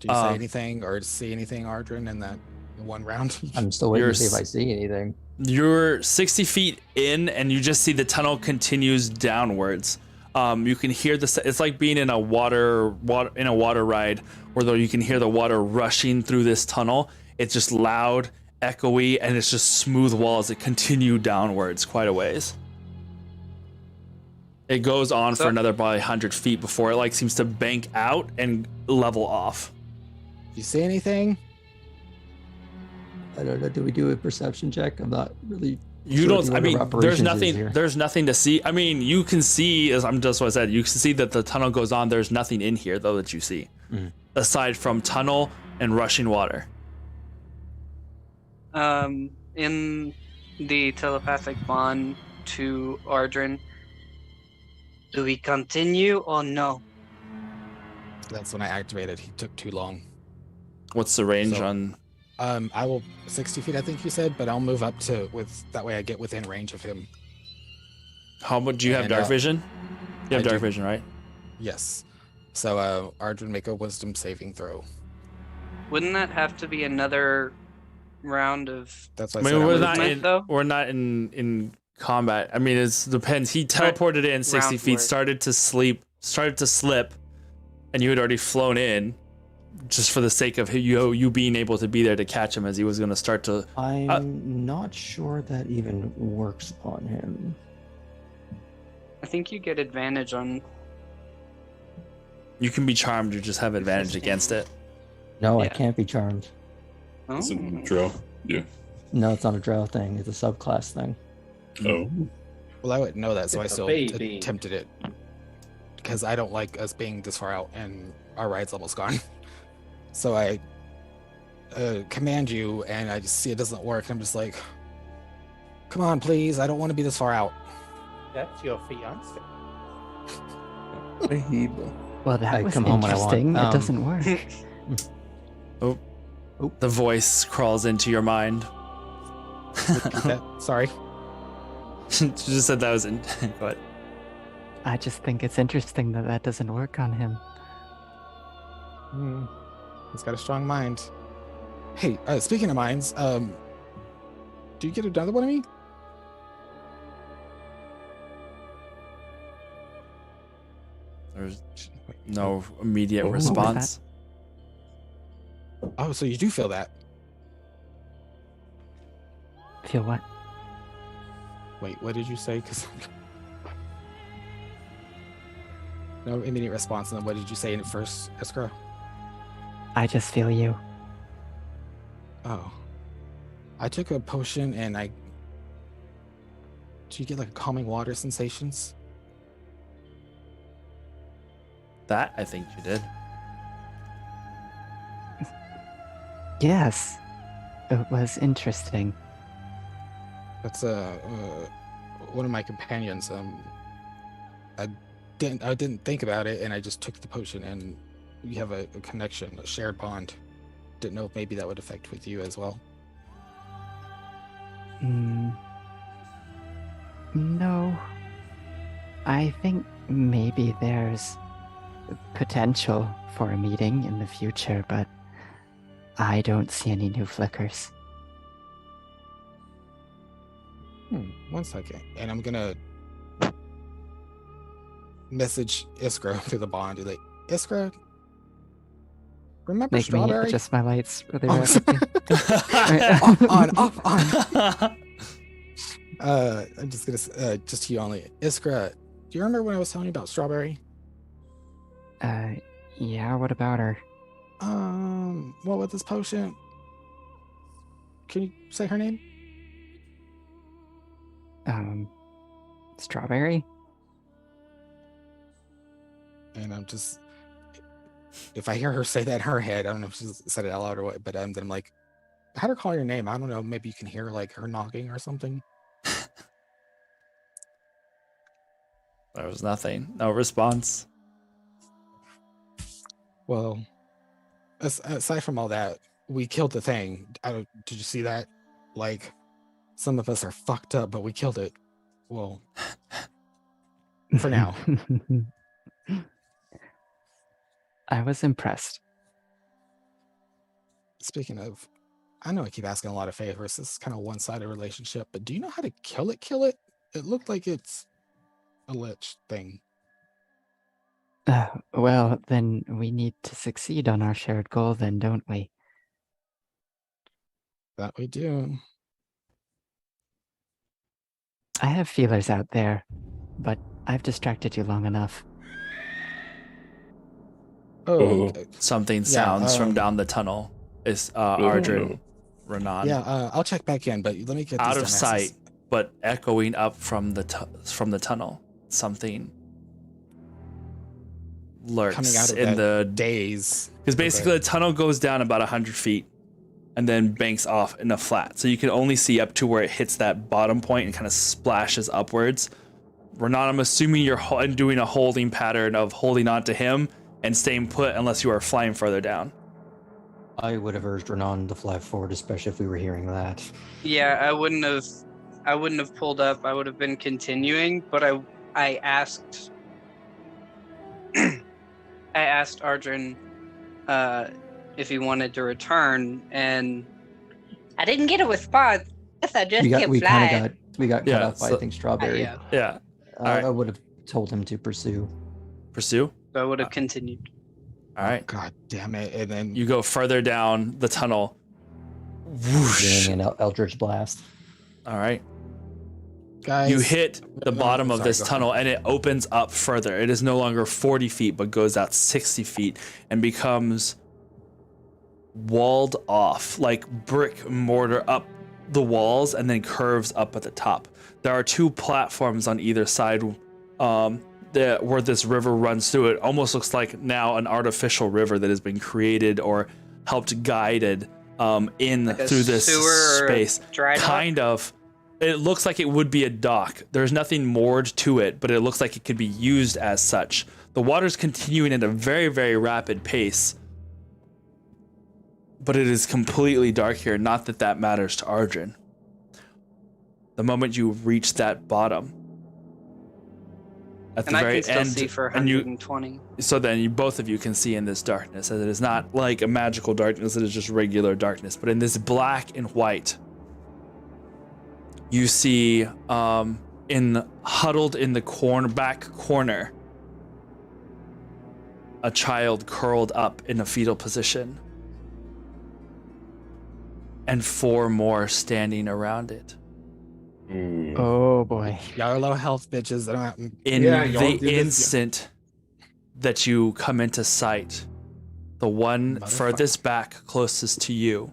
Do you say anything or see anything, Ardrin, in that one round? I'm still waiting to see if I see anything. You're 60 feet in, and you just see the tunnel continues downwards. You can hear it's like being in a water ride, where though you can hear the water rushing through this tunnel. It's just loud, echoey, and it's just smooth walls that continue downwards quite a ways. It goes on for another probably 100 feet before it seems to bank out and level off. You see anything? I don't know. Do we do a perception check? I'm not really. You don't. I mean, there's nothing. There's nothing to see. I mean, you can see, as I'm just what I said. You can see that the tunnel goes on. There's nothing in here though that you see, aside from tunnel and rushing water. In the telepathic bond to Ardrin, do we continue or no? That's when I activated. He took too long. What's the range on? I will 60 feet, I think you said, but I'll move up that way I get within range of him. How much do you have dark vision? You have dark vision, right? Yes. So Ardrin, make a wisdom saving throw. Wouldn't that have to be another round of? That's what I said. We're not in combat. I mean, it depends. He teleported in 60 feet, started to slip, and you had already flown in. Just for the sake of you being able to be there to catch him as he was going to start to... I'm not sure that even works on him. I think you get advantage on... You can be charmed, you just have advantage against it. No, I can't be charmed. Oh. It's a drow. Yeah. No, it's not a drow thing. It's a subclass thing. Oh. Well, I wouldn't know that, so I It's a still baby. attempted it. Because I don't like us being this far out and our ride's almost gone. So I command you, and I just see it doesn't work. I'm just like, come on, please. I don't want to be this far out. That's your fiance. Well, that was come home when I want. interesting. It doesn't work. The voice crawls into your mind. Sorry. You just said that was in... What? I just think it's interesting that doesn't work on him. He's got a strong mind. Hey, speaking of minds, do you get another one of me? There's no immediate response. Oh, so you do feel that? Feel what? Wait, what did you say? Because no immediate response. And then what did you say in first, Iskra? I just feel you. Oh. I took a potion and do you get like calming water sensations? That I think you did. Yes. It was interesting. That's one of my companions. I didn't think about it, and I just took the potion, and we have a connection, a shared bond. Didn't know if maybe that would affect with you as well. No. I think maybe there's potential for a meeting in the future, but I don't see any new flickers. 1 second, and I'm gonna message Iskra through the bond. Like, Iskra, remember Make Strawberry? me adjust my lights really Oh, rapidly. off on. I'm just gonna just to you only. Iskra, do you remember when I was telling you about Strawberry? Yeah, what about her? What with this potion? Can you say her name? Strawberry? And I'm just, if I hear her say that in her head, I don't know if she said it out loud or what, but then I'm like, I had her call your name. I don't know, maybe you can hear like her knocking or something. There was nothing. No response. Well, aside from all that, we killed the thing. Did you see that? Like, some of us are fucked up, but we killed it. Well, for now. I was impressed. speaking of, I know I keep asking a lot of favors. This is kind of a one-sided relationship, but do you know how to kill it? Kill it? It looked like it's a lich thing. Well, then we need to succeed on our shared goal, then, don't we? That we do. I have feelers out there, but I've distracted you long enough. Oh, Something Yeah, sounds from down the tunnel. Is Ardrin Renan yeah. I'll check back in, but let me get out these of dumbasses. sight, but echoing up from the tunnel. Something lurks Coming out of in that the daze. because basically the tunnel goes down about 100 feet and then banks off in a flat. So you can only see up to where it hits that bottom point and kind of splashes upwards. Renan, I'm assuming you're doing a holding pattern of holding on to him and staying put unless you are flying further down. I would have urged Renan to fly forward, especially if we were hearing that. Yeah, I wouldn't have pulled up. I would have been continuing, but I asked I asked Ardrin if he wanted to return, and I didn't get a response. I just We got cut Yeah, off by so- I think Strawberry. yeah. Yeah. I would have told him to pursue. Pursue? So I would have continued. All right. God damn it! And then You go further down the tunnel. Whoosh. Doing an Eldritch Blast. All right. guys, You hit the No, bottom of sorry, this go ahead. tunnel and it opens up further. It is no longer 40 feet, but goes out 60 feet and becomes walled off, like brick mortar up the walls and then curves up at the top. There are two platforms on either side where this river runs through. It almost looks like now an artificial river that has been created or helped guided in Like a through this sewer or space. dry dock? Kind of. It looks like it would be a dock. There's nothing moored to it, but it looks like it could be used as such. The water's continuing at a very, very rapid pace, but it is completely dark here. Not that that matters to Ardrin. The moment you reach that bottom, at And the I very can still end, see for and you, 120. so then both of you can see in this darkness, as it is not like a magical darkness, it is just regular darkness. But in this black and white, you see huddled in the back corner, a child curled up in a fetal position, and 4 more standing around it. Oh boy. y'all are low health bitches. I don't have, In Yeah, y'all the do this, yeah. instant that you come into sight, the one Motherfucker. furthest back closest to you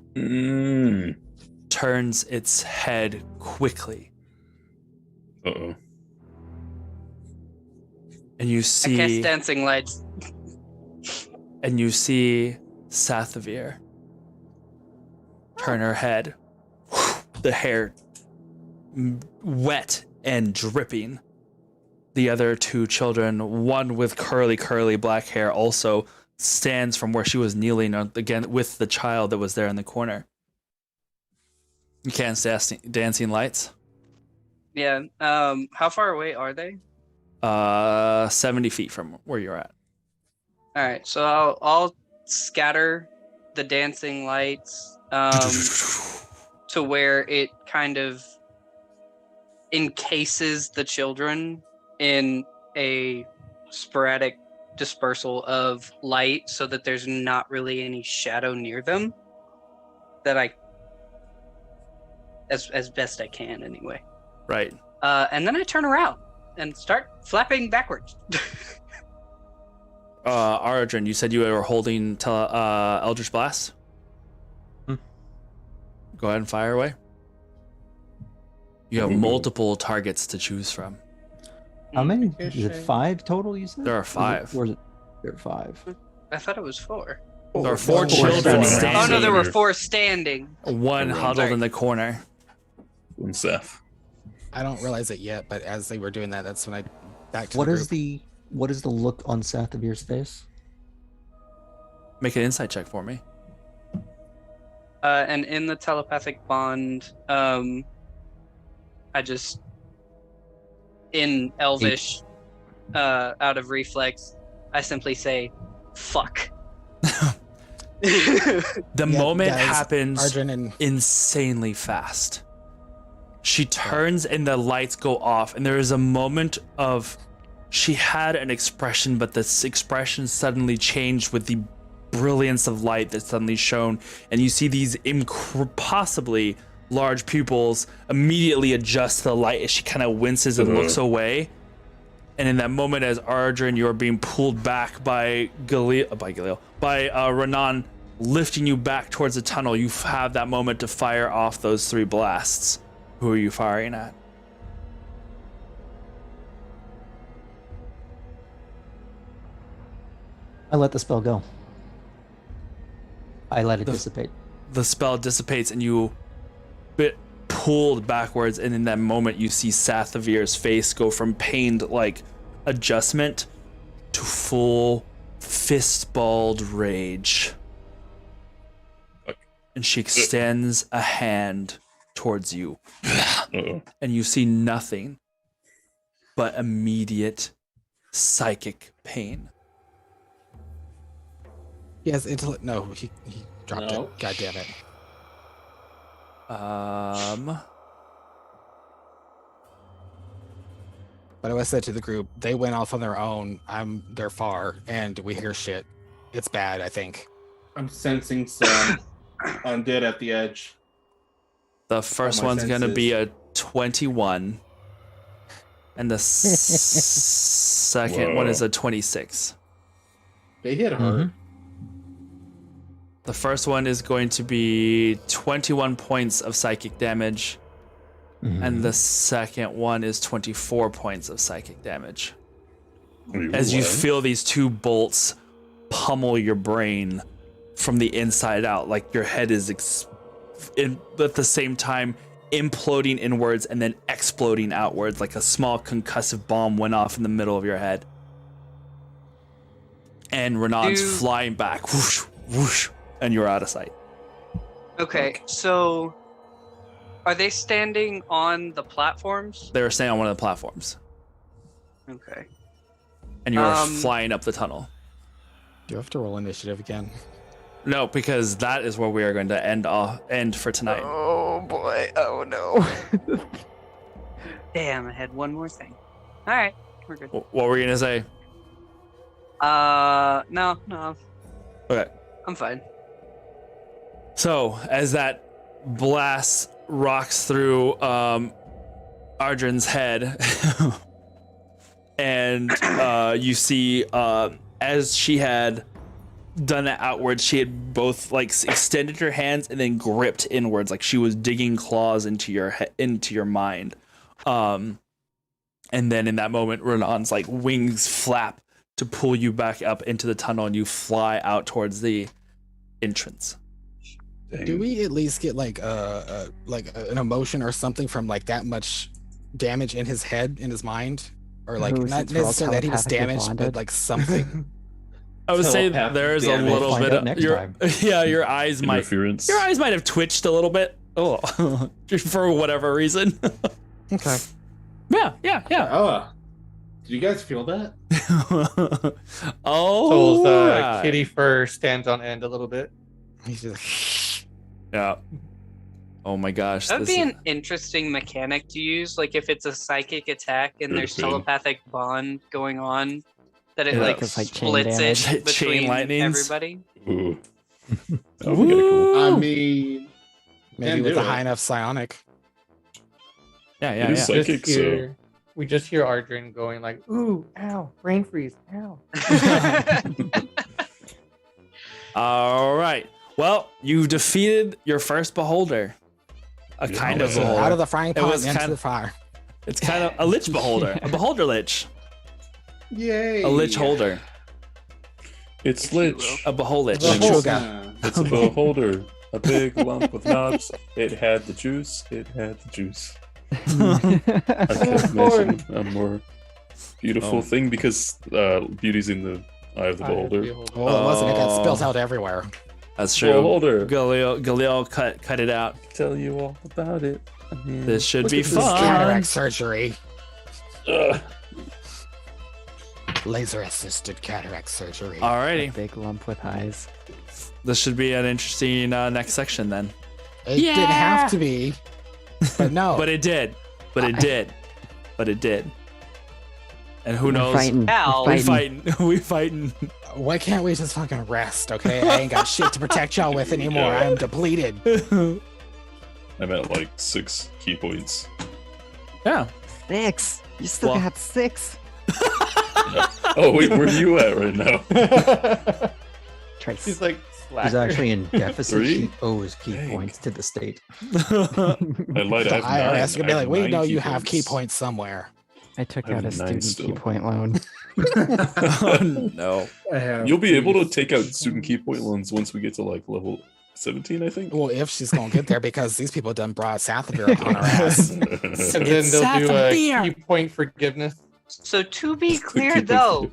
turns its head quickly, Uh-oh. and you I cast see dancing lights. Sathavir turn her head, the hair wet and dripping. The other 2 children, one with curly black hair, also stands from where she was kneeling again with the child that was there in the corner. You can't dancing lights. Yeah. How far away are they? 70 feet from where you're at. All right. So I'll scatter the dancing lights to where it kind of encases the children in a sporadic dispersal of light so that there's not really any shadow near them, that I as best I can anyway. Right. And then I turn around and start flapping backwards. Ardrin, you said you were holding Eldritch Blast? Go ahead and fire away. You have multiple targets to choose from. How many? Is it 5 total, you said? There are 5. Or is it, there are 5. I thought it was 4. There are 4 Oh, children standing. Oh no, there were Standing. 4 standing. One huddled Sorry. in the corner. One Seth. I don't realize it yet, but as they were doing that, that's when I back to What the is group. what is the look on Sathavir's face? Make an insight check for me. And in the telepathic bond, I just, in Elvish, out of reflex, I simply say, "Fuck." The Yeah, moment guys, happens Arjun and insanely fast. She turns and the lights go off, and there is a moment of she had an expression, but this expression suddenly changed with the brilliance of light that suddenly shone, and you see these impossibly large pupils immediately adjust to the light as she kind of winces and looks away. And in that moment, as Ardrin, you're being pulled back by Renan, lifting you back towards the tunnel, you have that moment to fire off those 3 blasts. Who are you firing at? I let the spell go. I let it dissipate. The spell dissipates and you bit pulled backwards, and in that moment you see Sathavir's face go from pained like adjustment to full fist-balled rage. And she extends a hand towards you. And you see nothing but immediate psychic pain. he has intellect. No, he dropped No. it. God damn it. But I said to the group, they went off on their own. They're far, and we hear shit. It's bad, I think. I'm sensing some undead at the edge. The first my one's gonna senses. be a 21, and the second one is a 26. They hit hard. The first one is going to be 21 points of psychic damage, and the second one is 24 points of psychic damage. As you feel these 2 bolts pummel your brain from the inside out, like your head is at the same time imploding inwards and then exploding outwards, like a small concussive bomb went off in the middle of your head. And Renan's flying back, whoosh, whoosh, and you're out of sight. Okay, so are they standing on the platforms? They're staying on one of the platforms, Okay. and you're flying up the tunnel. Do you have to roll initiative again? No, because that is where we are going to end for tonight. Oh boy. Oh no. Damn, I had one more thing. All right, we're good. What were you gonna say? No, Okay. I'm fine. So as that blast rocks through Ardrin's head, and you see as she had done that outwards, she had both like extended her hands and then gripped inwards, like she was digging claws into your mind. And then in that moment, Renan's like wings flap to pull you back up into the tunnel, and you fly out towards the entrance. Do we at least get like an emotion or something from like that much damage in his head, in his mind, or like Ooh, not since we're all necessarily that he was telepathically damaged, but bonded. like something? I would say Telepathic there's a damage. little Find bit out of next your time. your eyes might Interference. have twitched a little bit. Oh, for whatever reason. Okay. Yeah. Did you guys feel that? Oh, Soul's right. kitty fur stands on end a little bit. He's just Yeah. Oh my gosh. That would this be is- an interesting mechanic to use, like if it's a psychic attack and there's Could be. telepathic bond going on, that it Yeah. like It's like chain splits it damage. Chain between lightnings. everybody. Ooh. That would be kinda cool. I mean, maybe Can with do a it. high enough psionic. Yeah. It is psychic, so We just hear Ardrin going like, "Ooh, ow, brain freeze, ow." All right. Well, you've defeated your first beholder. A Yeah, kind of that's it. beholder. Out of the frying pan was into kind the of- fire. It's kind of a lich beholder. A beholder lich. yay! A lich holder. it's If you lich. A behol lich. Sugar. It's a beholder. A big lump of knobs. It had the juice. It had the juice. I can't imagine a more beautiful Oh. thing because beauty's in the eye of the beholder. Well, it wasn't. It got Oh. spilled out everywhere. That's true. Beholder. Galil cut it out. Tell you all about it. This should Look be at this fun. Cataract surgery. Ugh. Laser assisted cataract surgery. Alrighty. Big lump with eyes. This should be an interesting next section then. It didn't have to be, but no. But it did. But it did. But it did. And who We're knows? fighting. Ow. We're We fighting. fighting. We fighting. Why can't we just fucking rest, okay? I ain't got shit to protect y'all with anymore. I'm depleted. I'm at like 6 key points. Yeah. 6. You still Well- got 6. Oh wait, where are you at right now? Trace. He's like He's slacker. actually in deficit. 3? She owes key Dang. points to the state. I lied. The I have 9. IRS gonna be I like, have we 9 know key you have key points. points somewhere. I took I out have a 9 student key still. point loan. Oh, no. I have You'll be able to 3 take out student key point loans once we get to like level 17, I think. Well, if she's gonna get there, because these people done brought Sathavir upon her ass. And then they'll do a key point forgiveness. So to be clear, though,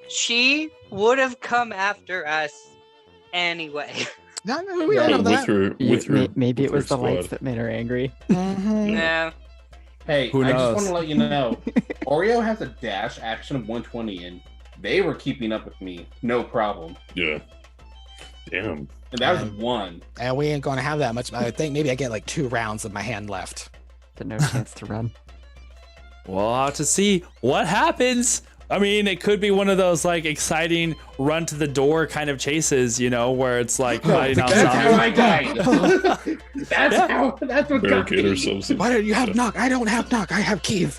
she would have come after us anyway. No, we don't Yeah, know with that. her, with her, Maybe with it was her the lights squad. that made her angry. Mhm. Yeah. Hey, Who I just knows? want to let you know, Oreo has a dash action of 120, and they were keeping up with me, no problem. Yeah. Damn. And that was 1. And we ain't gonna have that much. I think maybe I get like 2 rounds of my hand left. But no chance to run. We'll have to see what happens. I mean, it could be one of those like exciting run to the door kind of chases, you know, where it's like hiding That's how outside. I died. That's what got Barricade me. ourselves. Why don't you have knock? I don't have knock. I have keys.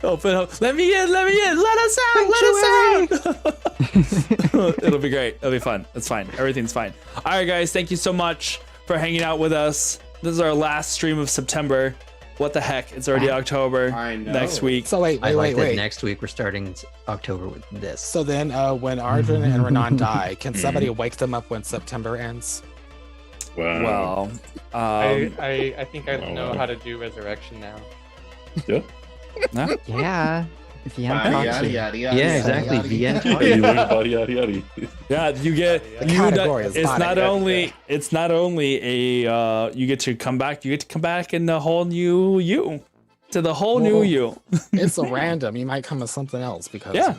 Open up. Let me in. Let me in. Let us out. Let us out. It'll be great. It'll be fun. It's fine. Everything's fine. All right, guys. Thank you so much for hanging out with us. This is our last stream of September. What the heck? It's already October. I know. Next week. So wait. I like that next week we're starting October with this. So then, when Ardren and Renan die, can somebody wake them up when September ends? Wow. Well, I think I Wow. know how to do resurrection now. Yeah. Yeah. The Yada, end yada, yada, yada, Yeah, yada, exactly. yada, The yada. end. You learn body yada yada. yeah, you get. The You category is it's body. not only. It's not only a. You get to come back. You get to come back in the whole new you. To the whole new Well, you. It's a random. You might come as something else because Yeah.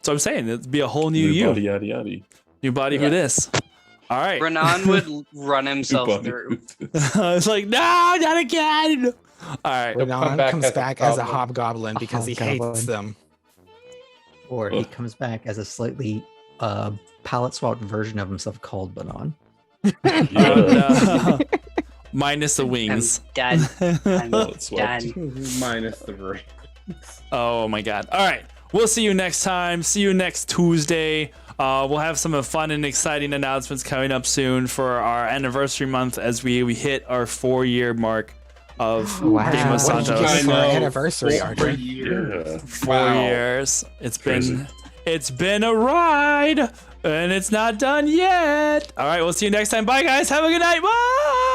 So I'm saying it'd be a whole new you. Body yada yada. New body who this. All right. Renan would run himself Body through. It's like, no, not again. All right. He'll Renan come back comes as a back as a goblin. hobgoblin because he hates hobgoblin. them. Or he comes back as a slightly palette swapped version of himself called Banon. No. Minus the wings. I'm done. I'm Well, it's swapped. done. Minus the ring. Oh my god. All right. We'll see you next time. See you next Tuesday. We'll have some fun and exciting announcements coming up soon for our anniversary month as we hit our 4-year mark of Wow. Game of What did you Santos. get I for our know. anniversary, 4 Ardren? years. Yeah. 4 Wow. years. Crazy. It's been a ride and it's not done yet. All right, we'll see you next time. Bye guys. Have a good night. Bye.